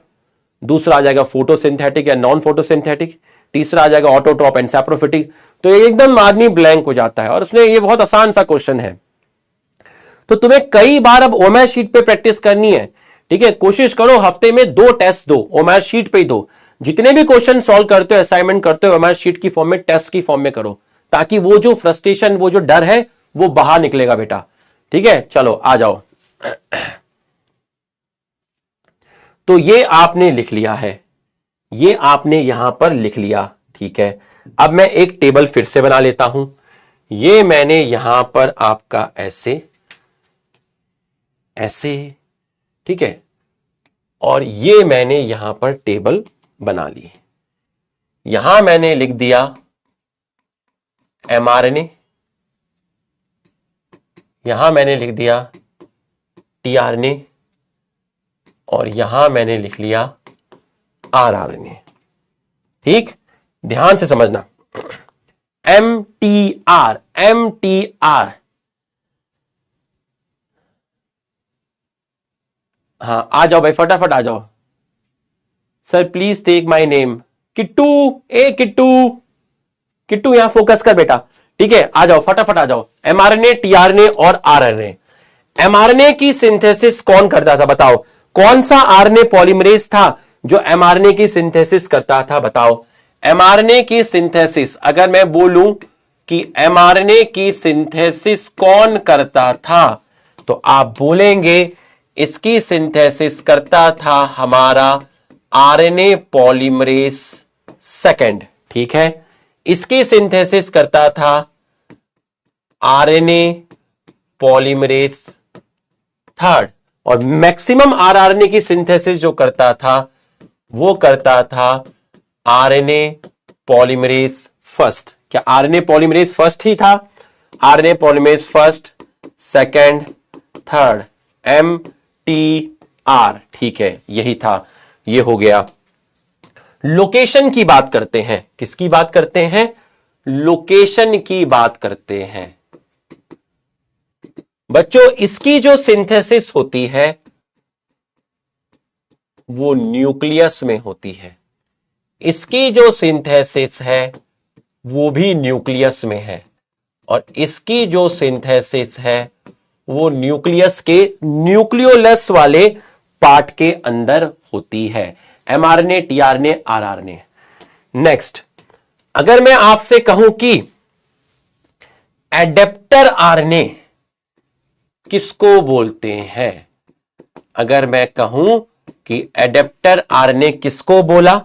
[SPEAKER 1] दूसरा आ जाएगा फोटोसिंथेटिक या नॉन फोटोसिंथेटिक, तीसरा आ जाएगा ऑटोट्रॉप एंड सैप्रोफिटिक। तो एकदम आदमी ब्लैंक हो जाता है, और उसने ये बहुत आसान सा क्वेश्चन है। तो तुम्हें कई बार अब ओएमआर शीट पे प्रैक्टिस करनी है। ठीक है, कोशिश करो हफ्ते में 2 टेस्ट दो, ओएमआर शीट पे ही दो। जितने भी क्वेश्चन सॉल्व करते हो, असाइनमेंट करते हो, ओएमआर शीट की फॉर्म में, टेस्ट की फॉर्म में करो, ताकि वो जो फ्रस्ट्रेशन, वो जो डर है, वो बाहर निकलेगा बेटा। ठीक है, चलो आ जाओ। तो ये आपने लिख लिया है, ये आपने यहां पर लिख लिया। ठीक है, अब मैं एक टेबल फिर से बना लेता हूं। ये मैंने यहां पर आपका ऐसे ऐसे, ठीक है, और ये मैंने यहां पर टेबल बना ली। यहां मैंने लिख दिया एमआरएनए, यहां मैंने लिख दिया टीआरएनए, और यहां मैंने लिख लिया आरआरएनए। ठीक, ध्यान से समझना। एमटीआर, एमटीआर, हाँ आ जाओ भाई, फटाफट आ जाओ। Sir please take my name. Kittu, ए किट्टू, किट्टू यहां फोकस कर बेटा। ठीक है, आ जाओ, फटाफट आ जाओ। एमआरएनए, टीआरएनए और आरएनए। एमआरएनए की सिंथेसिस कौन करता था बताओ? कौन सा आरएनए पॉलीमरेज था जो एमआरएनए की सिंथेसिस करता था? बताओ। एमआरएनए की सिंथेसिस, अगर मैं बोलूं कि एमआरएनए की सिंथेसिस कौन करता था, तो आप बोलेंगे इसकी सिंथेसिस करता था हमारा आरएनए पॉलीमरेज सेकंड। ठीक है, इसकी सिंथेसिस करता था आरएनए पॉलीमरेज थर्ड, और मैक्सिमम आरआरएनए की सिंथेसिस जो करता था, वो करता था आरएनए पॉलीमरेज फर्स्ट। क्या आरएनए पॉलीमरेज फर्स्ट ही था? RNA polymerase first, second, third, M T R. ठीक है, यही था, ये हो गया। लोकेशन की बात करते हैं। किसकी बात करते हैं? लोकेशन की बात करते हैं। बच्चों, इसकी जो सिंथेसिस होती है वो न्यूक्लियस में होती है। इसकी जो सिंथेसिस है वो भी न्यूक्लियस में है, और इसकी जो सिंथेसिस है वो न्यूक्लियस के न्यूक्लियोलस वाले पार्ट के अंदर होती है। MRNA, tRNA, rRNA. नेक्स्ट, अगर मैं आपसे कहूं कि एडेप्टर आरएनए किसको बोलते हैं, अगर मैं कहूं कि एडेप्टर आरएनए किसको बोला,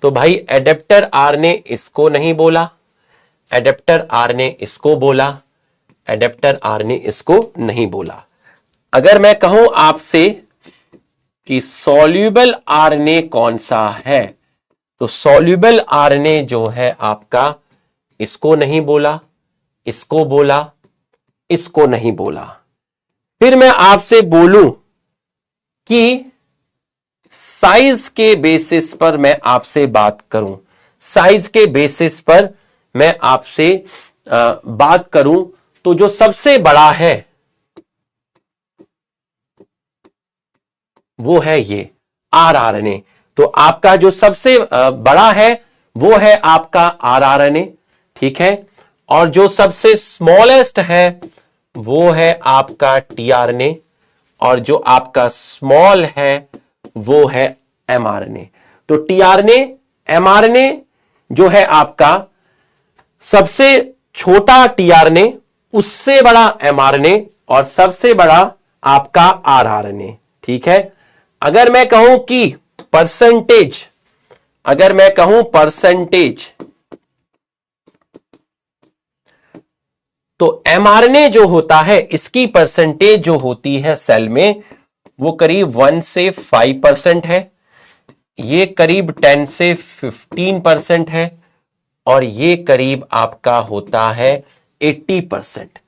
[SPEAKER 1] तो भाई एडेप्टर आरएनए इसको नहीं बोला, एडेप्टर आरएनए इसको बोला, एडेप्टर आरएनए इसको नहीं बोला। अगर मैं कहूं आपसे कि सॉल्युबल आरएनए कौन सा है। तो सॉल्युबल आरएनए जो है आपका, इसको नहीं बोला, इसको बोला, इसको नहीं बोला। फिर मैं आपसे बोलूं कि साइज के बेसिस पर मैं आपसे बात करूं, साइज के बेसिस पर मैं आपसे बात करूं, तो जो सबसे बड़ा है वो है ये आरआरएनए। तो आपका जो सबसे बड़ा है वो है आपका आरआरएनए, ठीक है। और जो सबसे स्मॉलेस्ट है वो है आपका टीआरएनए, और जो आपका स्मॉल है वो है एमआरएनए। तो टीआरएनए, एमआरएनए जो है आपका, सबसे छोटा टीआरएनए, उससे बड़ा एमआरएनए, और सबसे बड़ा आपका आरआरएनए, ठीक है। अगर मैं कहूं कि परसेंटेज, अगर मैं कहूं परसेंटेज, तो एमआरएनए जो होता है इसकी परसेंटेज जो होती है सेल में, वो करीब 1 से 5% है, ये करीब 10 से 15% है, और ये करीब आपका होता है 80%।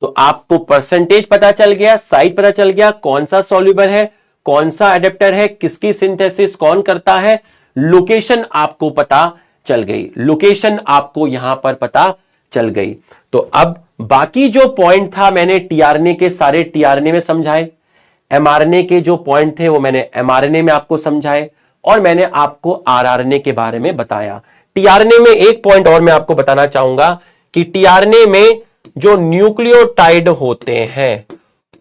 [SPEAKER 1] तो आपको परसेंटेज पता चल गया, साइज पता चल गया, कौन सा सॉल्युबल है, कौन सा एडेप्टर है, किसकी सिंथेसिस कौन करता है, लोकेशन आपको पता चल गई, लोकेशन आपको यहां पर पता चल गई। तो अब बाकी जो पॉइंट था मैंने टीआरएनए के सारे टीआरएनए में समझाए, एमआरएनए के जो पॉइंट थे वो मैंने एमआरएनए में आपको समझाए, और मैंने आपको आरआरएनए के बारे में बताया। टीआरएनए में एक पॉइंट और मैं आपको बताना चाहूंगा कि टीआरएनए में जो न्यूक्लियोटाइड होते हैं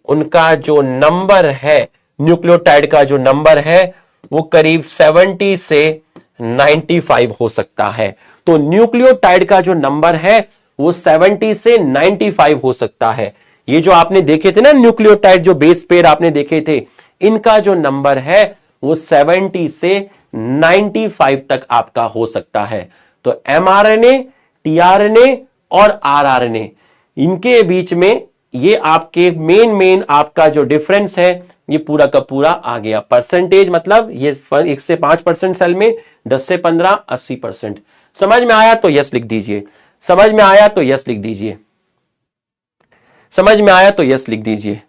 [SPEAKER 1] उनका जो नंबर है, न्यूक्लियोटाइड का जो नंबर है वो करीब 70 से 95 हो सकता है। तो न्यूक्लियोटाइड का जो नंबर है वो 70 से 95 हो सकता है। ये जो आपने देखे थे ना न्यूक्लियोटाइड, जो बेस पेयर आपने देखे थे, इनका जो नंबर है वो 70 से 95 तक आपका हो सकता है। तो एमआरएनए, टीआरएनए और आरआरएनए, इनके बीच में ये आपके मेन आपका जो डिफरेंस है ये पूरा का पूरा आ गया। परसेंटेज मतलब ये 1 से 5% सेल में, 10 से 15, 80%। समझ में आया तो यस लिख दीजिए, समझ में आया तो यस लिख दीजिए, समझ में आया तो यस लिख दीजिए।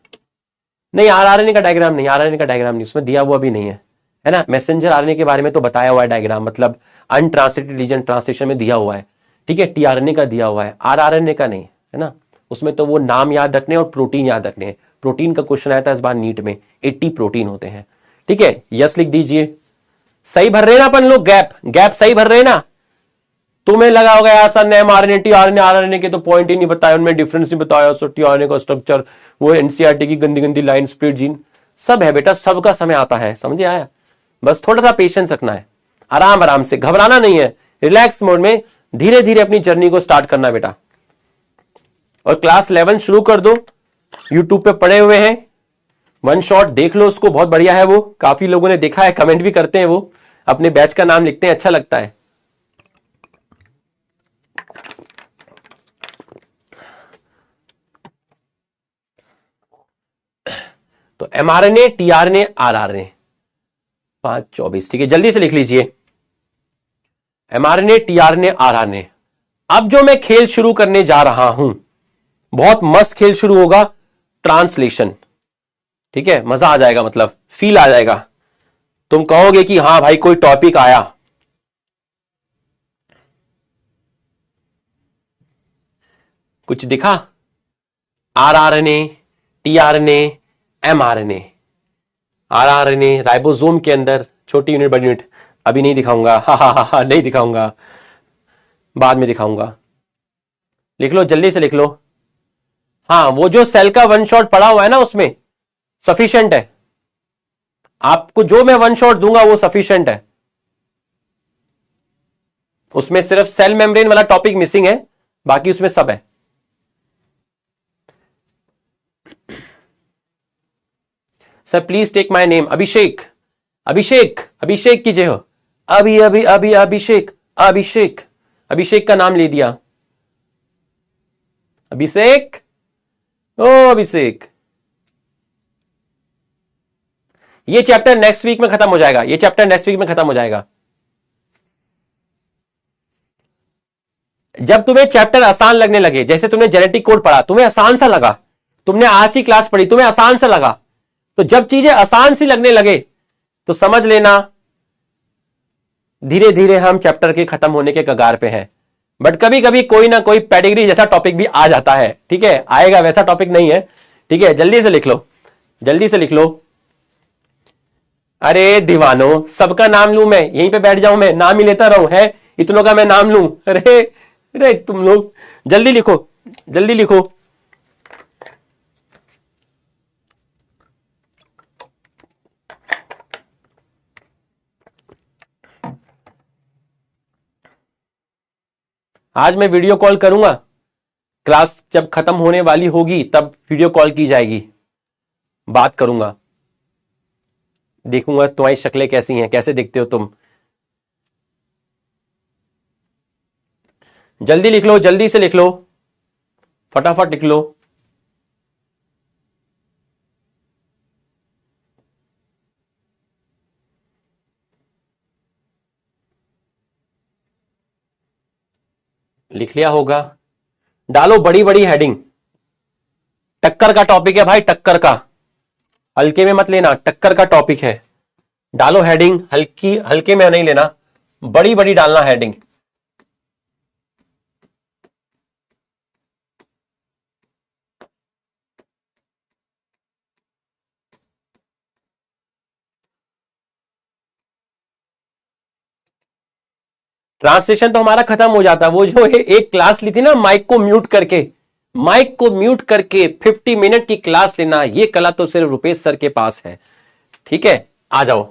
[SPEAKER 1] नहीं, आरआरएनए का डायग्राम नहीं, आरआरएनए का डायग्राम नहीं, उसमें दिया हुआ भी नहीं है ना। मैसेंजर आरएनए के बारे में तो बताया हुआ है डायग्राम, मतलब अनट्रांसलेटेड रीजन ट्रांसलेशन में दिया हुआ है, ठीक है। टीआरएनए का दिया हुआ है, आरआरएनए का नहीं है ना। उसमें तो वो नाम याद रखने और प्रोटीन याद रखने हैं। प्रोटीन का क्वेश्चन आया था इस बार नीट में, 80 प्रोटीन होते हैं, ठीक है। यस लिख दीजिए। सही भर रहे ना अपन लोग, गैप गैप सही भर रहे ना। तुम्हें लगा होगा यार सर ने एमआरएनए टीआरएनए आरएनए के तो पॉइंट ही नहीं बताया, उनमें डिफरेंस नहीं बताया, सो टीआरएनए का स्ट्रक्चर, वो एनसीईआरटी की गंदी गंदी लाइन, स्प्लिट जीन, सब है बेटा, सबका समय आता है, समझे आया। बस थोड़ा सा पेशेंस रखना है, आराम आराम से, घबराना नहीं है, रिलैक्स मोड में धीरे धीरे अपनी जर्नी को स्टार्ट करना बेटा। और क्लास 11 शुरू कर दो, यूट्यूब पे पड़े हुए हैं, वन शॉट देख लो उसको, बहुत बढ़िया है वो, काफी लोगों ने देखा है, कमेंट भी करते हैं, वो अपने बैच का नाम लिखते हैं, अच्छा लगता है। तो एमआरएनए, टीआरएनए, आरआरएनए, 5-24, ठीक है, जल्दी से लिख लीजिए। MRNA, tRNA, rRNA. अब जो मैं खेल शुरू करने जा रहा हूं, बहुत मस्त खेल शुरू होगा, ट्रांसलेशन, ठीक है, मजा आ जाएगा, मतलब फील आ जाएगा, तुम कहोगे कि हां भाई कोई टॉपिक आया। कुछ दिखा? RRNA, tRNA, mRNA. RRNA ribosome के अंदर, छोटी यूनिट बड़ी यूनिट, अभी नहीं दिखाऊंगा, हा नहीं दिखाऊंगा, बाद में दिखाऊंगा। लिख लो, जल्दी से लिख लो। हाँ, वो जो सेल का वन शॉट पड़ा हुआ है ना, उसमें सफिशिएंट है, आपको जो मैं वन शॉट दूंगा वो सफिशिएंट है, उसमें सिर्फ सेल मेम्ब्रेन वाला टॉपिक मिसिंग है, बाकी उसमें सब है। Sir please take my name, Abhishek, Abhishek, Abhishek कीजिए हो, अभी अभी अभी अभिषेक, अभिषेक, अभिषेक का नाम ले दिया, अभिषेक, ओ अभिषेक, ये चैप्टर नेक्स्ट वीक में खत्म हो जाएगा, ये चैप्टर नेक्स्ट वीक में खत्म हो जाएगा। जब तुम्हें चैप्टर आसान लगने लगे, जैसे तुमने जेनेटिक कोड पढ़ा, तुम्हें आसान सा लगा, तुमने आज की क्लास पढ़ी, तुम्हें आसान सा लगा, तो जब चीजें आसान सी लगने लगे तो समझ लेना धीरे धीरे हम चैप्टर के खत्म होने के कगार पे हैं। बट कभी कभी कोई ना कोई पेडिग्री जैसा टॉपिक भी आ जाता है, ठीक है, आएगा, वैसा टॉपिक नहीं है, ठीक है, जल्दी से लिख लो, जल्दी से लिख लो। अरे दीवानो, सबका नाम लूं मैं, यहीं पे बैठ जाऊं मैं, नाम ही लेता रहूं, है इतनों का मैं नाम लूं? अरे अरे तुम लोग जल्दी लिखो, जल्दी लिखो। आज मैं वीडियो कॉल करूंगा, क्लास जब खत्म होने वाली होगी तब वीडियो कॉल की जाएगी, बात करूंगा, देखूंगा तुम्हारी शक्लें कैसी हैं, कैसे दिखते हो तुम। जल्दी लिख लो, जल्दी से लिख लो, फटाफट लिख लो। लिख लिया होगा, डालो बड़ी बड़ी हेडिंग। टक्कर का टॉपिक है भाई, टक्कर का, हल्के में मत लेना, टक्कर का टॉपिक है। डालो हेडिंग, हल्की हल्के में नहीं लेना, बड़ी बड़ी डालना हेडिंग। ट्रांसलेशन तो हमारा खत्म हो जाता, वो जो एक क्लास ली थी ना माइक को म्यूट करके, माइक को म्यूट करके 50 मिनट की क्लास लेना, ये कला तो सिर्फ रुपेश सर के पास है, ठीक है। आ जाओ।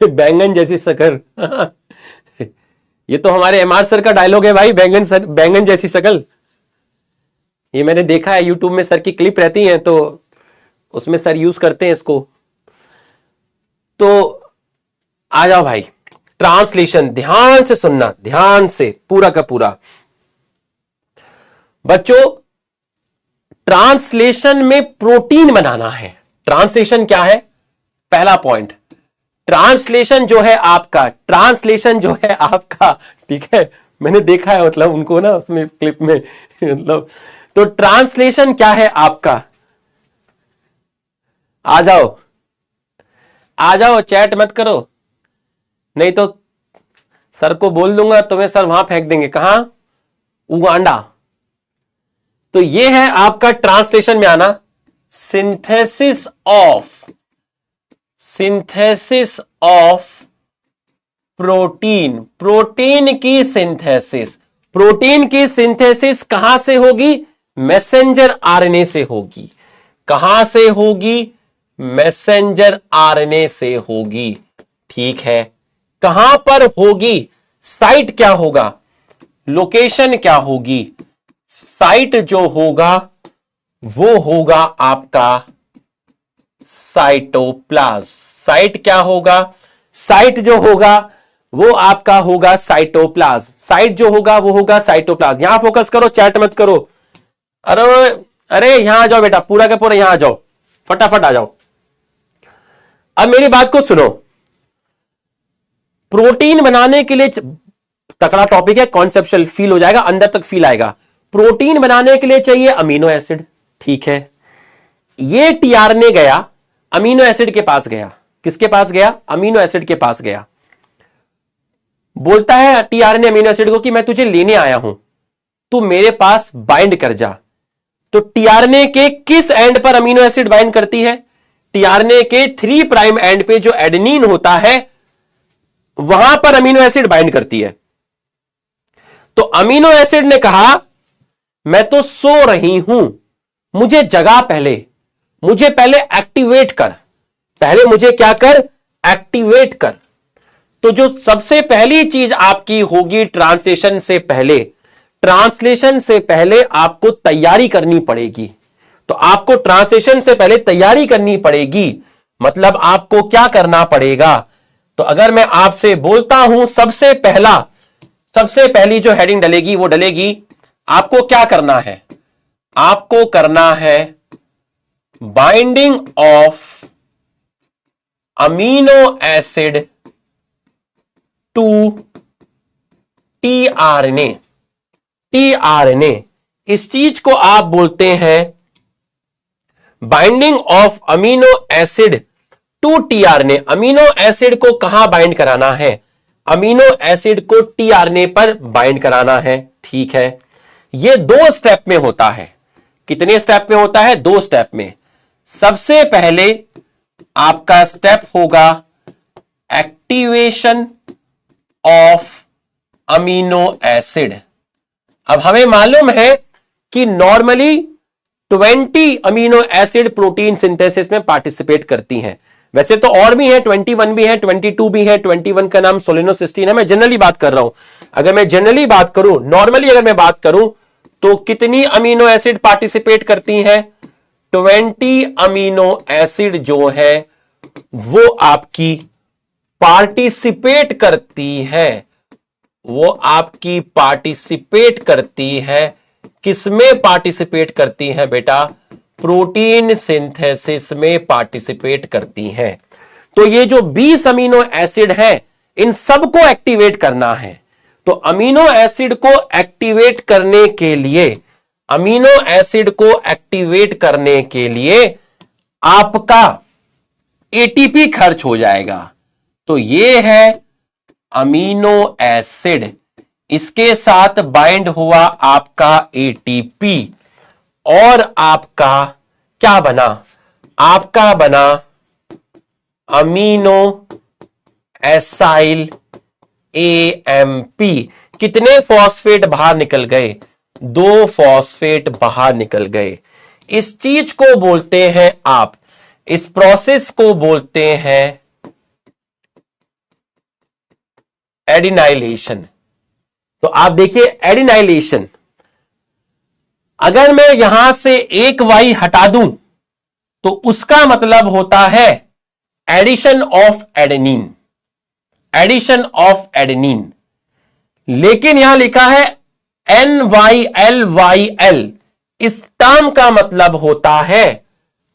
[SPEAKER 1] बैंगन जैसी शकल ये तो हमारे एमआर सर का डायलॉग है भाई, बैंगन सर, बैंगन जैसी शकल। ये मैंने देखा है यूट्यूब में, सर की क्लिप रहती है तो उसमें सर यूज करते हैं इसको। तो आ जाओ भाई, ट्रांसलेशन ध्यान से सुनना, ध्यान से पूरा का पूरा। बच्चों ट्रांसलेशन में प्रोटीन बनाना है। ट्रांसलेशन क्या है? पहला पॉइंट, ट्रांसलेशन जो है आपका, ट्रांसलेशन जो है आपका, ठीक है, मैंने देखा है मतलब उनको ना उसमें क्लिप में मतलब, तो ट्रांसलेशन क्या है आपका? आ जाओ, आ जाओ, चैट मत करो, नहीं तो सर को बोल दूंगा, तुम्हें सर वहां फेंक देंगे, कहां? उगांडा। तो ये है आपका ट्रांसलेशन में आना, सिंथेसिस ऑफ प्रोटीन। प्रोटीन की सिंथेसिस, प्रोटीन की सिंथेसिस कहां से होगी? मैसेंजर आरएनए से होगी। कहां से होगी? मैसेंजर आरएनए से होगी, ठीक है। कहां पर होगी? साइट क्या होगा? लोकेशन क्या होगी? साइट जो होगा वो होगा आपका साइटोप्लाज्म। साइट क्या होगा? साइट जो होगा वो आपका होगा साइटोप्लाज्म। साइट जो होगा वो होगा साइटोप्लाज्म। यहां फोकस करो, चैट मत करो। अरे अरे यहां आ जाओ बेटा, पूरा का पूरा यहां आ जाओ, फटाफट आ जाओ। अब मेरी बात को सुनो, प्रोटीन बनाने के लिए तकड़ा टॉपिक है, कॉन्सेप्चुअल फील हो जाएगा, अंदर तक फील आएगा। प्रोटीन बनाने के लिए चाहिए अमीनो एसिड, ठीक है। ये टीआरएनए गया, अमीनो एसिड के पास गया। किसके पास गया? अमीनो एसिड के पास गया। बोलता है टीआरएनए अमीनो एसिड को कि मैं तुझे लेने आया हूं, तू मेरे पास बाइंड कर जा। तो टीआरएनए के किस एंड पर अमीनो एसिड बाइंड करती है? टीआरएनए के 3 प्राइम एंड पे जो एडेनिन होता है वहां पर अमीनो एसिड बाइंड करती है। तो अमीनो एसिड ने कहा मैं तो सो रही हूं, मुझे जगा, मुझे पहले एक्टिवेट कर, पहले मुझे क्या कर? एक्टिवेट कर। तो जो सबसे पहली चीज आपकी होगी ट्रांसलेशन से पहले, ट्रांसलेशन से पहले आपको तैयारी करनी पड़ेगी। तो आपको ट्रांसलेशन से पहले तैयारी करनी पड़ेगी, मतलब आपको क्या करना पड़ेगा? तो अगर मैं आपसे बोलता हूं सबसे पहली जो हेडिंग डलेगी वो डलेगी, आपको क्या करना है? आपको करना है binding of amino acid to tRNA. TRNA, इस चीज को आप बोलते हैं binding of amino acid to tRNA. Amino acid को कहां बाइंड कराना है? अमीनो एसिड को टीआरएनए पर बाइंड कराना है। ठीक है, यह 2 स्टेप में होता है। कितने स्टेप में होता है? 2 स्टेप में। सबसे पहले आपका स्टेप होगा एक्टिवेशन ऑफ अमीनो एसिड। अब हमें मालूम है कि normally 20 amino acid protein synthesis में पार्टिसिपेट करती हैं। वैसे तो और भी है, 21 भी है, 22 भी है। 21 का नाम सोलिनोसिस्टीन है। मैं जनरली बात कर रहा हूं। अगर मैं जनरली बात करूं, नॉर्मली अगर मैं बात करूं, तो कितनी अमीनो एसिड पार्टिसिपेट करती हैं? 20 अमीनो एसिड जो है वो आपकी पार्टिसिपेट करती है। वो आपकी पार्टिसिपेट करती है। किसमें पार्टिसिपेट करती है बेटा? प्रोटीन सिंथेसिस में पार्टिसिपेट करती हैं। तो ये जो 20 अमीनो एसिड हैं, इन सबको एक्टिवेट करना है। तो अमीनो एसिड को एक्टिवेट करने के लिए, अमीनो एसिड को एक्टिवेट करने के लिए आपका एटीपी खर्च हो जाएगा। तो ये है अमीनो एसिड, इसके साथ बाइंड हुआ आपका एटीपी, और आपका क्या बना? आपका बना अमीनो एसाइल एएमपी। कितने फॉस्फेट बाहर निकल गए? 2 फॉस्फेट बाहर निकल गए। इस चीज को बोलते हैं आप, इस प्रोसेस को बोलते हैं एडिनाइलेशन। तो आप देखिए एडिनाइलेशन, अगर मैं यहां से एक वाई हटा दूं तो उसका मतलब होता है addition of adenine. Addition of adenine. लेकिन यहां लिखा है NYLYL। इस टर्म का मतलब होता है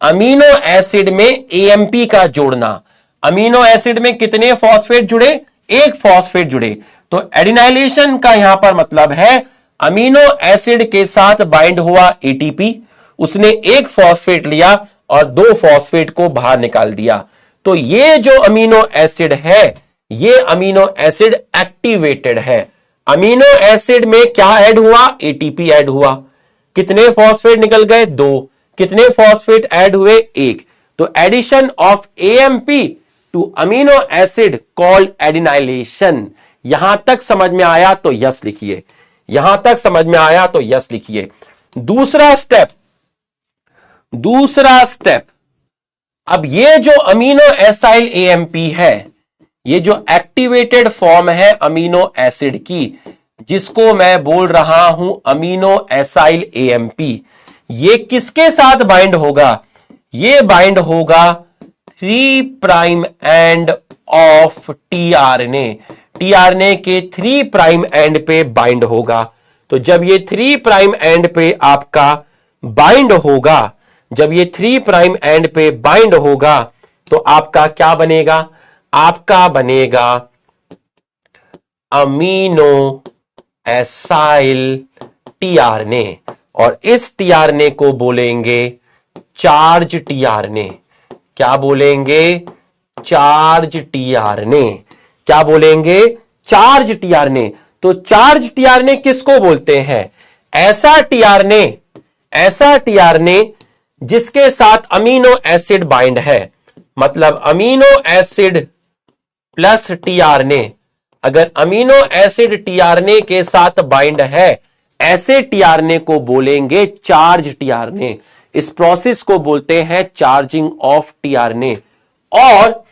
[SPEAKER 1] अमीनो एसिड में एएमपी का जोड़ना। अमीनो एसिड में कितने फॉस्फेट जुड़े? 1 फॉस्फेट जुड़े। तो एडिनाइलेशन का यहां पर मतलब है अमीनो एसिड के साथ बाइंड हुआ एटीपी, उसने 1 फॉस्फेट लिया और 2 फॉस्फेट को बाहर निकाल दिया। तो ये जो अमीनो एसिड है, ये अमीनो एसिड एक्टिवेटेड है। अमीनो एसिड में क्या ऐड हुआ? एटीपी ऐड हुआ। कितने फॉस्फेट निकल गए? 2। कितने फॉस्फेट ऐड हुए? 1। तो addition of AMP to amino acid called adenylation. यहां तक समझ में आया तो यस लिखिए। यहां तक समझ में आया तो यस लिखिए। दूसरा स्टेप, अब ये जो अमीनो एसाइल एएमपी है, ये जो एक्टिवेटेड फॉर्म है अमीनो एसिड की, जिसको मैं बोल रहा हूं अमीनो एसाइल एएमपी, ये किसके साथ बाइंड होगा? ये बाइंड होगा 3 prime end of tRNA. TRNA के 3 प्राइम एंड पे बाइंड होगा। तो जब ये 3 प्राइम एंड पे आपका बाइंड होगा, जब ये 3 प्राइम एंड पे बाइंड होगा, तो आपका क्या बनेगा? आपका बनेगा अमीनो एसाइल टीआरएनए, और इस टीआरएनए को बोलेंगे चार्ज टीआरएनए। क्या बोलेंगे? Charge tRNA. क्या बोलेंगे? Charge tRNA. तो चार्ज टीआरएनए किसको बोलते हैं? ऐसा टीआरएनए जिसके साथ अमीनो एसिड बाइंड है। मतलब अमीनो एसिड प्लस टीआरएनए, अगर अमीनो एसिड टीआरएनए के साथ बाइंड है, ऐसे टीआरएनए को बोलेंगे चार्ज टीआरएनए। इस प्रोसेस को बोलते हैं चार्जिंग ऑफ टीआरएनए। और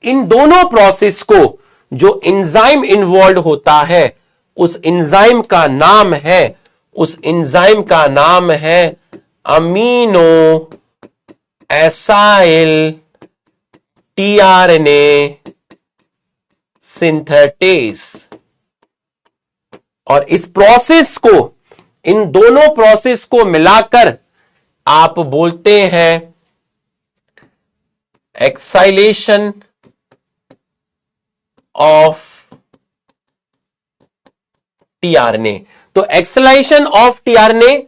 [SPEAKER 1] इन दोनों प्रोसेस को जो एंजाइम इन्वॉल्व होता है, उस एंजाइम का नाम है अमीनो एसाइल टीआरएनए सिंथेटेस। और इस प्रोसेस को, इन दोनों प्रोसेस को मिलाकर आप बोलते हैं एक्साइलेशन ऑफ टीआरएनए। तो acylation of tRNA,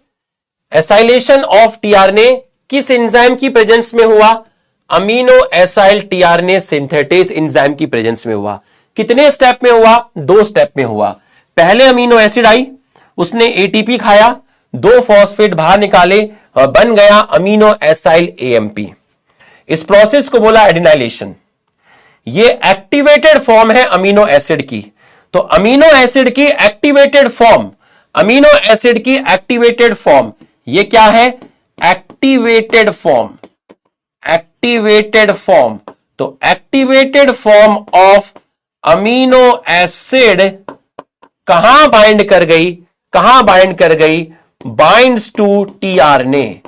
[SPEAKER 1] acylation of tRNA किस एंजाइम की प्रेजेंस में हुआ? Amino acyl tRNA synthetase enzyme की प्रेजेंस में हुआ। कितने स्टेप में हुआ? 2 स्टेप में हुआ। पहले अमीनो एसिड आई, उसने एटीपी खाया, 2 फॉस्फेट बाहर निकाले और बन गया अमीनो एसाइल एएमपी। इस प्रोसेस को बोला एडिनाइलेशन। ये एक्टिवेटेड फॉर्म है अमीनो एसिड की। तो अमीनो एसिड की एक्टिवेटेड फॉर्म, अमीनो एसिड की एक्टिवेटेड फॉर्म, ये क्या है? Activated form, activated form. तो activated form of amino acid कहां बाइंड कर गई? कहां बाइंड कर गई? Binds to tRNA.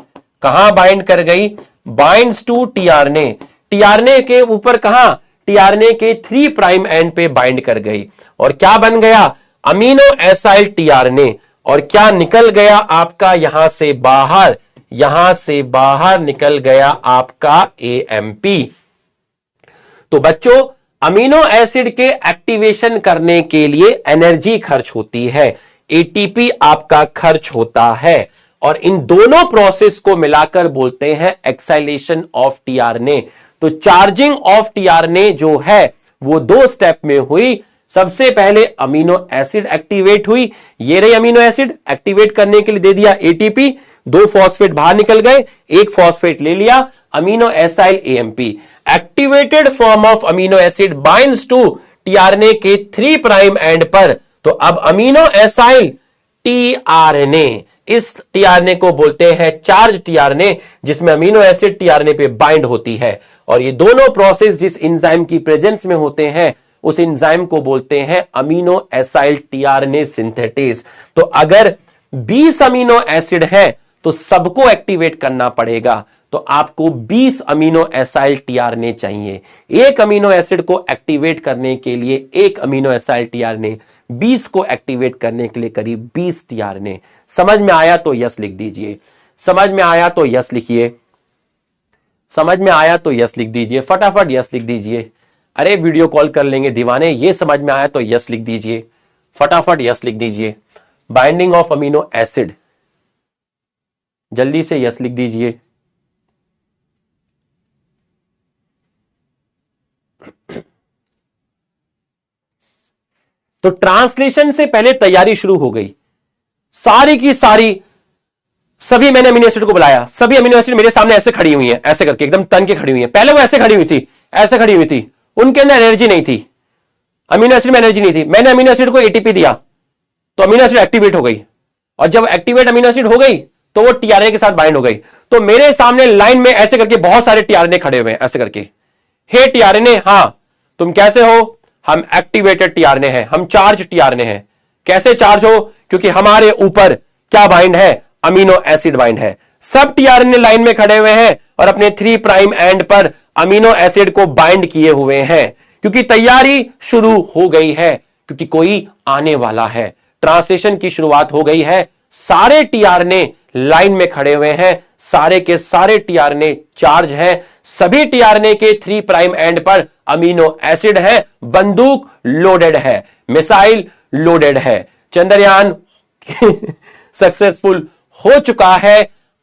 [SPEAKER 1] कहां बाइंड कर गई? Binds to tRNA. टीआरएनए के ऊपर कहां? टीआरएनए के 3 प्राइम एंड पे बाइंड कर गई और क्या बन गया? Amino acyl tRNA. और क्या निकल गया आपका यहां से बाहर? यहां से बाहर निकल गया आपका एएमपी। तो बच्चों, अमीनो एसिड के एक्टिवेशन करने के लिए एनर्जी खर्च होती है, एटीपी आपका खर्च होता है, और इन दोनों प्रोसेस को मिलाकर बोलते हैं एक्साइलेशन ऑफ टीआरएनए। तो चार्जिंग ऑफ टीआरएनए जो है वो 2 स्टेप में हुई। सबसे पहले अमीनो एसिड एक्टिवेट हुई, ये रही अमीनो एसिड, एक्टिवेट करने के लिए दे दिया एटीपी, 2 फॉस्फेट बाहर निकल गए, 1 फॉस्फेट ले लिया, amino acyl AMP. Activated form of amino acid binds to tRNA के 3 प्राइम एंड पर। तो अब अमीनो एसाइल टीआरएनए, इस टीआरएनए को बोलते हैं चार्ज टीआरएनए, जिसमें अमीनो एसिड टीआरएनए पे बाइंड होती है। और ये दोनों प्रोसेस जिस एंजाइम की प्रेजेंस में होते हैं उस एंजाइम को बोलते हैं अमीनो एसाइल टीआरएनए सिंथेटेज। तो अगर 20 अमीनो एसिड है तो सबको एक्टिवेट करना पड़ेगा। तो आपको 20 अमीनो एसाइल टीआरएनए चाहिए। एक अमीनो एसिड को एक्टिवेट करने के लिए एक अमीनो एसाइल टीआरएनए, 20 को एक्टिवेट करने के लिए करीब 20 टीआरएनए। समझ में आया तो यस लिख दीजिए, समझ में आया तो यस लिखिए, समझ में आया तो यस लिख दीजिए, फटाफट यस लिख दीजिए। अरे वीडियो कॉल कर लेंगे दीवाने, ये समझ में आया तो यस लिख दीजिए, फटाफट यस लिख दीजिए। बाइंडिंग ऑफ अमीनो एसिड, जल्दी से यस लिख दीजिए। तो ट्रांसलेशन से पहले तैयारी शुरू हो गई, सारी की सारी। सभी मैंने अमीनो एसिड को बुलाया, सभी अमीनो एसिड मेरे सामने ऐसे खड़ी हुई हैं, ऐसे करके एकदम तन के खड़ी हुई हैं। पहले वो ऐसे खड़ी हुई थी, ऐसे खड़ी हुई थी, उनके अंदर एनर्जी नहीं थी, अमीनो एसिड में एनर्जी नहीं थी। मैंने अमीनो एसिड को एटीपी दिया तो अमीनो एसिड एक्टिवेट हो गई, और जब एक्टिवेट अमीनो एसिड हो गई तो वो टीआरएनए के साथ बाइंड हो गई। तो मेरे सामने लाइन में ऐसे करके बहुत सारे टीआरएनए खड़े हुए हैं, ऐसे करके। हे टीआरएनए, हां तुम कैसे हो? हम एक्टिवेटेड टीआरएनए हैं, हम चार्ज टीआरएनए हैं। कैसे चार्ज हो? क्योंकि हमारे ऊपर क्या बाइंड है? अमीनो एसिड बाइंड है। सब टीआरएनए लाइन में खड़े हुए हैं और अपने 3 प्राइम एंड पर अमीनो एसिड को बाइंड किए हुए हैं, क्योंकि तैयारी शुरू हो गई है, क्योंकि कोई आने वाला है। ट्रांसलेशन की शुरुआत हो गई है। सारे टीआरएनए लाइन में खड़े हुए हैं, सारे के सारे टीआरएनए चार्ज हैं, सभी टीआरएनए के 3 प्राइम एंड पर अमीनो एसिड है। बंदूक लोडेड है, मिसाइल लोडेड है। चंद्रयान सक्सेसफुल हो चुका है।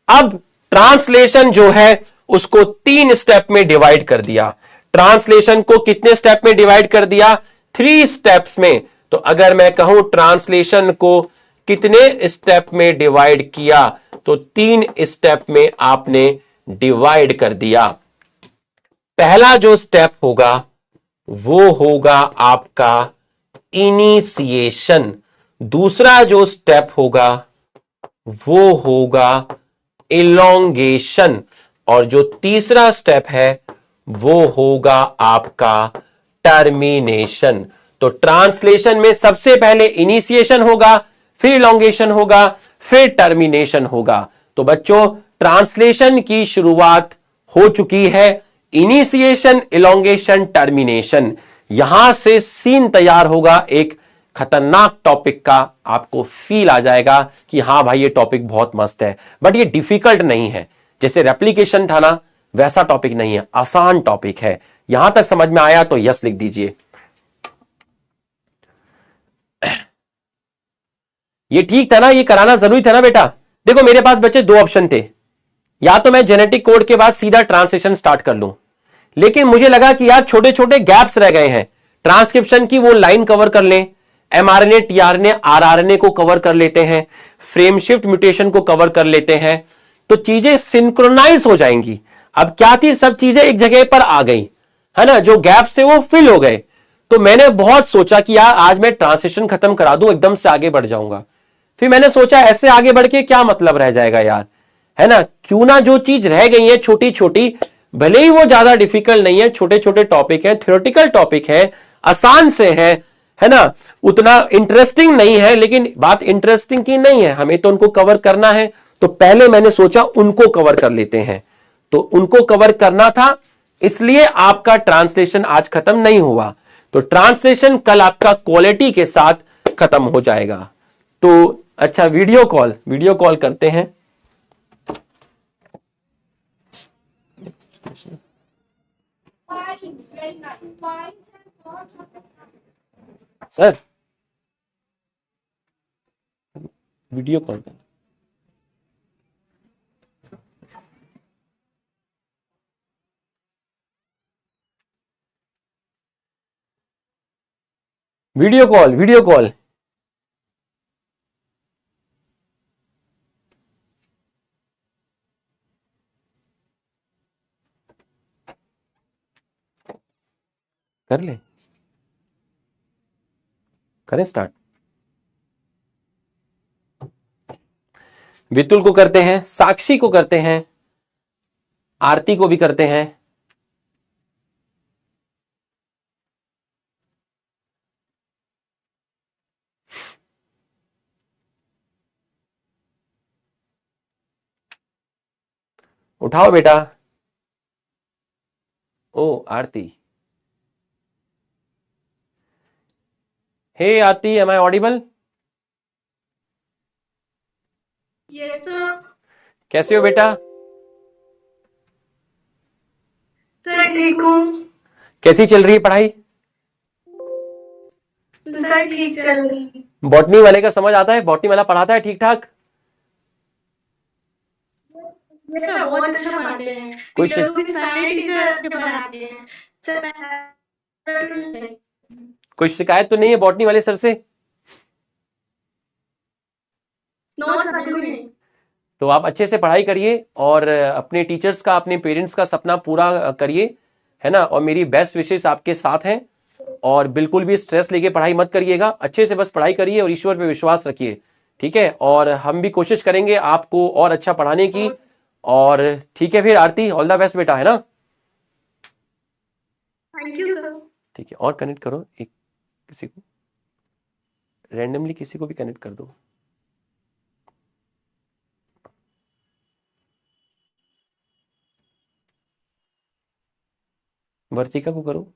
[SPEAKER 1] अब ट्रांसलेशन जो है उसको 3 स्टेप में डिवाइड कर दिया। ट्रांसलेशन को कितने स्टेप में डिवाइड कर दिया? 3 स्टेप्स में। तो अगर मैं कहूं ट्रांसलेशन को कितने स्टेप में डिवाइड किया, तो 3 स्टेप में आपने डिवाइड कर दिया। पहला जो स्टेप होगा वो होगा आपका इनिशिएशन, दूसरा जो स्टेप होगा वो होगा इलोंगेशन, और जो तीसरा स्टेप है वो होगा आपका टर्मिनेशन। तो ट्रांसलेशन में सबसे पहले इनिशिएशन होगा, फिर इलोंगेशन होगा, फिर टर्मिनेशन होगा। तो बच्चों, ट्रांसलेशन की शुरुआत हो चुकी है। इनिशिएशन, इलोंगेशन, टर्मिनेशन, यहां से सीन तैयार होगा एक खतरनाक टॉपिक का आपको फील आ जाएगा कि हाँ भाई ये टॉपिक बहुत मस्त है, बट ये डिफिकल्ट नहीं है। जैसे रेप्लीकेशन था ना, वैसा टॉपिक नहीं है, आसान टॉपिक है। यहां तक समझ में आया तो यस लिख दीजिए। ये ठीक था ना, ये कराना जरूरी था ना बेटा। देखो मेरे पास बच्चे दो ऑप्शन थे, या तो मैं जेनेटिक कोड के बाद सीधा ट्रांसलेशन स्टार्ट कर लूं, लेकिन मुझे लगा कि यार छोटे छोटे गैप्स रह गए हैं। ट्रांसक्रिप्शन की वो लाइन कवर कर लें, एमआरएनए टीआरएनए आरआरएनए को कवर कर लेते हैं, फ्रेम शिफ्ट म्यूटेशन को कवर कर लेते हैं, तो चीजें सिंक्रोनाइज हो जाएंगी। अब क्या थी, सब चीजें एक जगह पर आ गई, है ना, जो गैप्स थे वो फिल हो गए। तो मैंने बहुत सोचा कि यार आज मैं ट्रांसलेशन खत्म करा दूं, एकदम से आगे बढ़ जाऊंगा। फिर मैंने सोचा ऐसे आगे बढ़ के क्या मतलब रह जाएगा यार, है ना, क्यों ना जो चीज रह गई है छोटी छोटी, भले ही वो ज्यादा डिफिकल्ट नहीं है, छोटे छोटे टॉपिक है, थ्योरेटिकल टॉपिक है, आसान से है ना, उतना इंटरेस्टिंग नहीं है, लेकिन बात इंटरेस्टिंग की नहीं है, हमें तो उनको कवर करना है। तो पहले मैंने सोचा उनको कवर कर लेते हैं, तो उनको कवर करना था, इसलिए आपका ट्रांसलेशन आज खत्म नहीं हुआ। तो ट्रांसलेशन कल आपका क्वालिटी के साथ खत्म हो जाएगा। तो अच्छा, वीडियो कॉल करते हैं। सर वीडियो कॉल कर, वीडियो कॉल कर ले, करें स्टार्ट। वितुल को करते हैं, साक्षी को करते हैं, आरती को भी करते हैं। उठाओ बेटा। ओ Aarti, hey Aarti, am I audible?
[SPEAKER 3] Yes sir.
[SPEAKER 1] कैसे हो बेटा?
[SPEAKER 3] सर ठीक हूँ।
[SPEAKER 1] कैसी चल रही है पढ़ाई?
[SPEAKER 3] सर ठीक चल रही।
[SPEAKER 1] बॉटनी वाले का समझ आता है? बॉटनी वाला पढ़ाता है ठीक ठाक?
[SPEAKER 3] ये सर बहुत अच्छा पढ़ाते हैं,
[SPEAKER 1] कोई
[SPEAKER 3] टीचर लोग भी सारे टीचर अच्छे पढ़ाते हैं सर।
[SPEAKER 1] कोई शिकायत तो नहीं है बॉटनी वाले सर से?
[SPEAKER 3] नो सर बिल्कुल नहीं।
[SPEAKER 1] तो आप अच्छे से पढ़ाई करिए और अपने टीचर्स का, अपने पेरेंट्स का सपना पूरा करिए, है ना, और मेरी बेस्ट विशेष आपके साथ हैं। और बिल्कुल भी स्ट्रेस लेके पढ़ाई मत करिएगा, अच्छे से बस पढ़ाई करिए और ईश्वर पे विश्वास रखिए, ठीक है। और हम भी कोशिश करेंगे आपको और अच्छा पढ़ाने की। और ठीक है फिर आरती, ऑल द बेस्ट बेटा, है ना।
[SPEAKER 3] Thank you sir.
[SPEAKER 1] ठीक है, और कनेक्ट करो एक, किसी को रैंडमली किसी को भी कनेक्ट कर दो। वर्तिका को करो।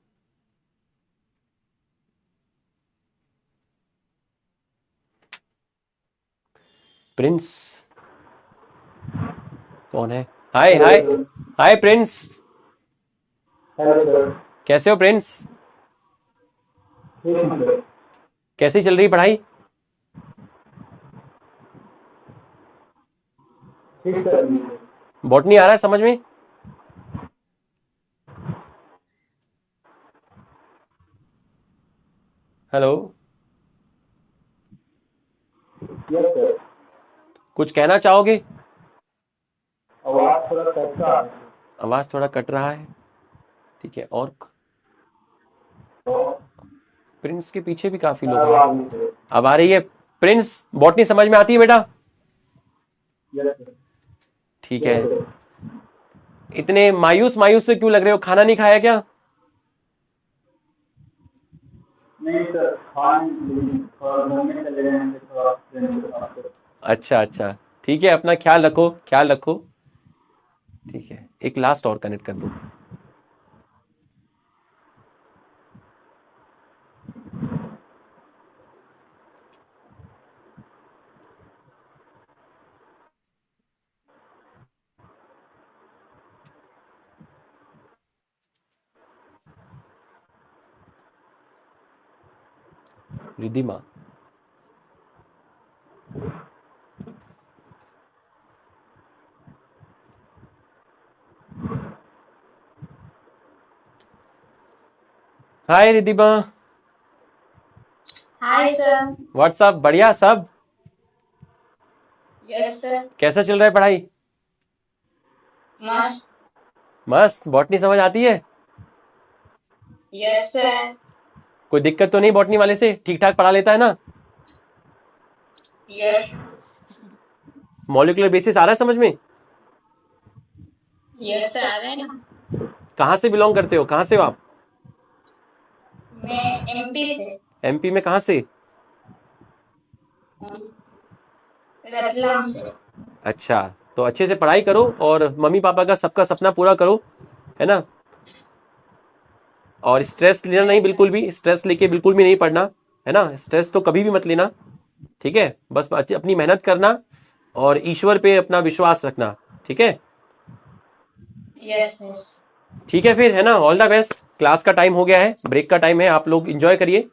[SPEAKER 1] प्रिंस कौन है? हाय हाय हाय प्रिंस,
[SPEAKER 4] हेलो सर।
[SPEAKER 1] कैसे हो प्रिंस?
[SPEAKER 4] ठीक हूँ सर।
[SPEAKER 1] कैसी चल रही पढ़ाई?
[SPEAKER 4] ठीक सर।
[SPEAKER 1] बॉटनी आ रहा है समझ में? Hello,
[SPEAKER 4] yes sir.
[SPEAKER 1] कुछ कहना चाहोगे?
[SPEAKER 4] आवाज थोड़ा कटता है।
[SPEAKER 1] आवाज थोड़ा कट रहा है, ठीक है। और प्रिंस के पीछे भी काफी लोग हैं।
[SPEAKER 4] आवाज नहीं सर।
[SPEAKER 1] अब आ रही है? प्रिंस, बॉटनी समझ में आती है बेटा?
[SPEAKER 4] Yes sir.
[SPEAKER 1] ठीक है। इतने मायूस मायूस से क्यों लग रहे हो, खाना नहीं खाया क्या?
[SPEAKER 4] नहीं सर, थोड़ा घर में चले गए हैं, थोड़ा फ्रेंड के पास सर।
[SPEAKER 1] अच्छा अच्छा, ठीक है, अपना ख्याल रखो, ख्याल रखो, ठीक है। एक लास्ट और कनेक्ट कर दो। Riddhima. Hi Riddhima.
[SPEAKER 5] Hi sir.
[SPEAKER 1] What's up, बढ़िया सब?
[SPEAKER 5] Yes sir.
[SPEAKER 1] कैसा चल रहा है पढ़ाई?
[SPEAKER 5] मस्त।
[SPEAKER 1] मस्त। बॉटनी समझ आती है?
[SPEAKER 5] Yes sir.
[SPEAKER 1] कोई दिक्कत तो नहीं बॉटनी वाले से? ठीक ठाक पढ़ा लेता है ना?
[SPEAKER 5] यस।
[SPEAKER 1] मॉलिक्यूलर बेसिस आ रहा है समझ में?
[SPEAKER 5] यस सर, आ रहा है ना।
[SPEAKER 1] कहाँ से बिलोंग करते हो? कहाँ से हो आप?
[SPEAKER 5] मैं एमपी से।
[SPEAKER 1] एमपी में कहाँ से?
[SPEAKER 5] रतलाम से।
[SPEAKER 1] अच्छा, तो अच्छे से पढ़ाई करो और मम्मी पापा का सबका सपना पूरा करो, है ना? और स्ट्रेस लेना नहीं, बिल्कुल भी स्ट्रेस लेके बिल्कुल भी नहीं पढ़ना, है ना? स्ट्रेस तो कभी भी मत लेना, ठीक है? बस अपनी मेहनत करना और ईश्वर पे अपना विश्वास रखना, ठीक है?
[SPEAKER 5] Yes yes.
[SPEAKER 1] ठीक है फिर, है ना? All the best. क्लास का टाइम हो गया है, ब्रेक का टाइम है, आप लोग एंजॉय करिए।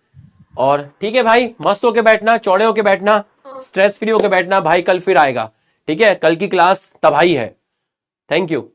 [SPEAKER 1] और ठीक है भाई, मस्त होके बैठना, चौड़े होके बैठना, स्ट्रेस फ्री होके बैठना। भाई कल फिर आएगा, ठीक है? कल की क्लास तबाही है। Thank you.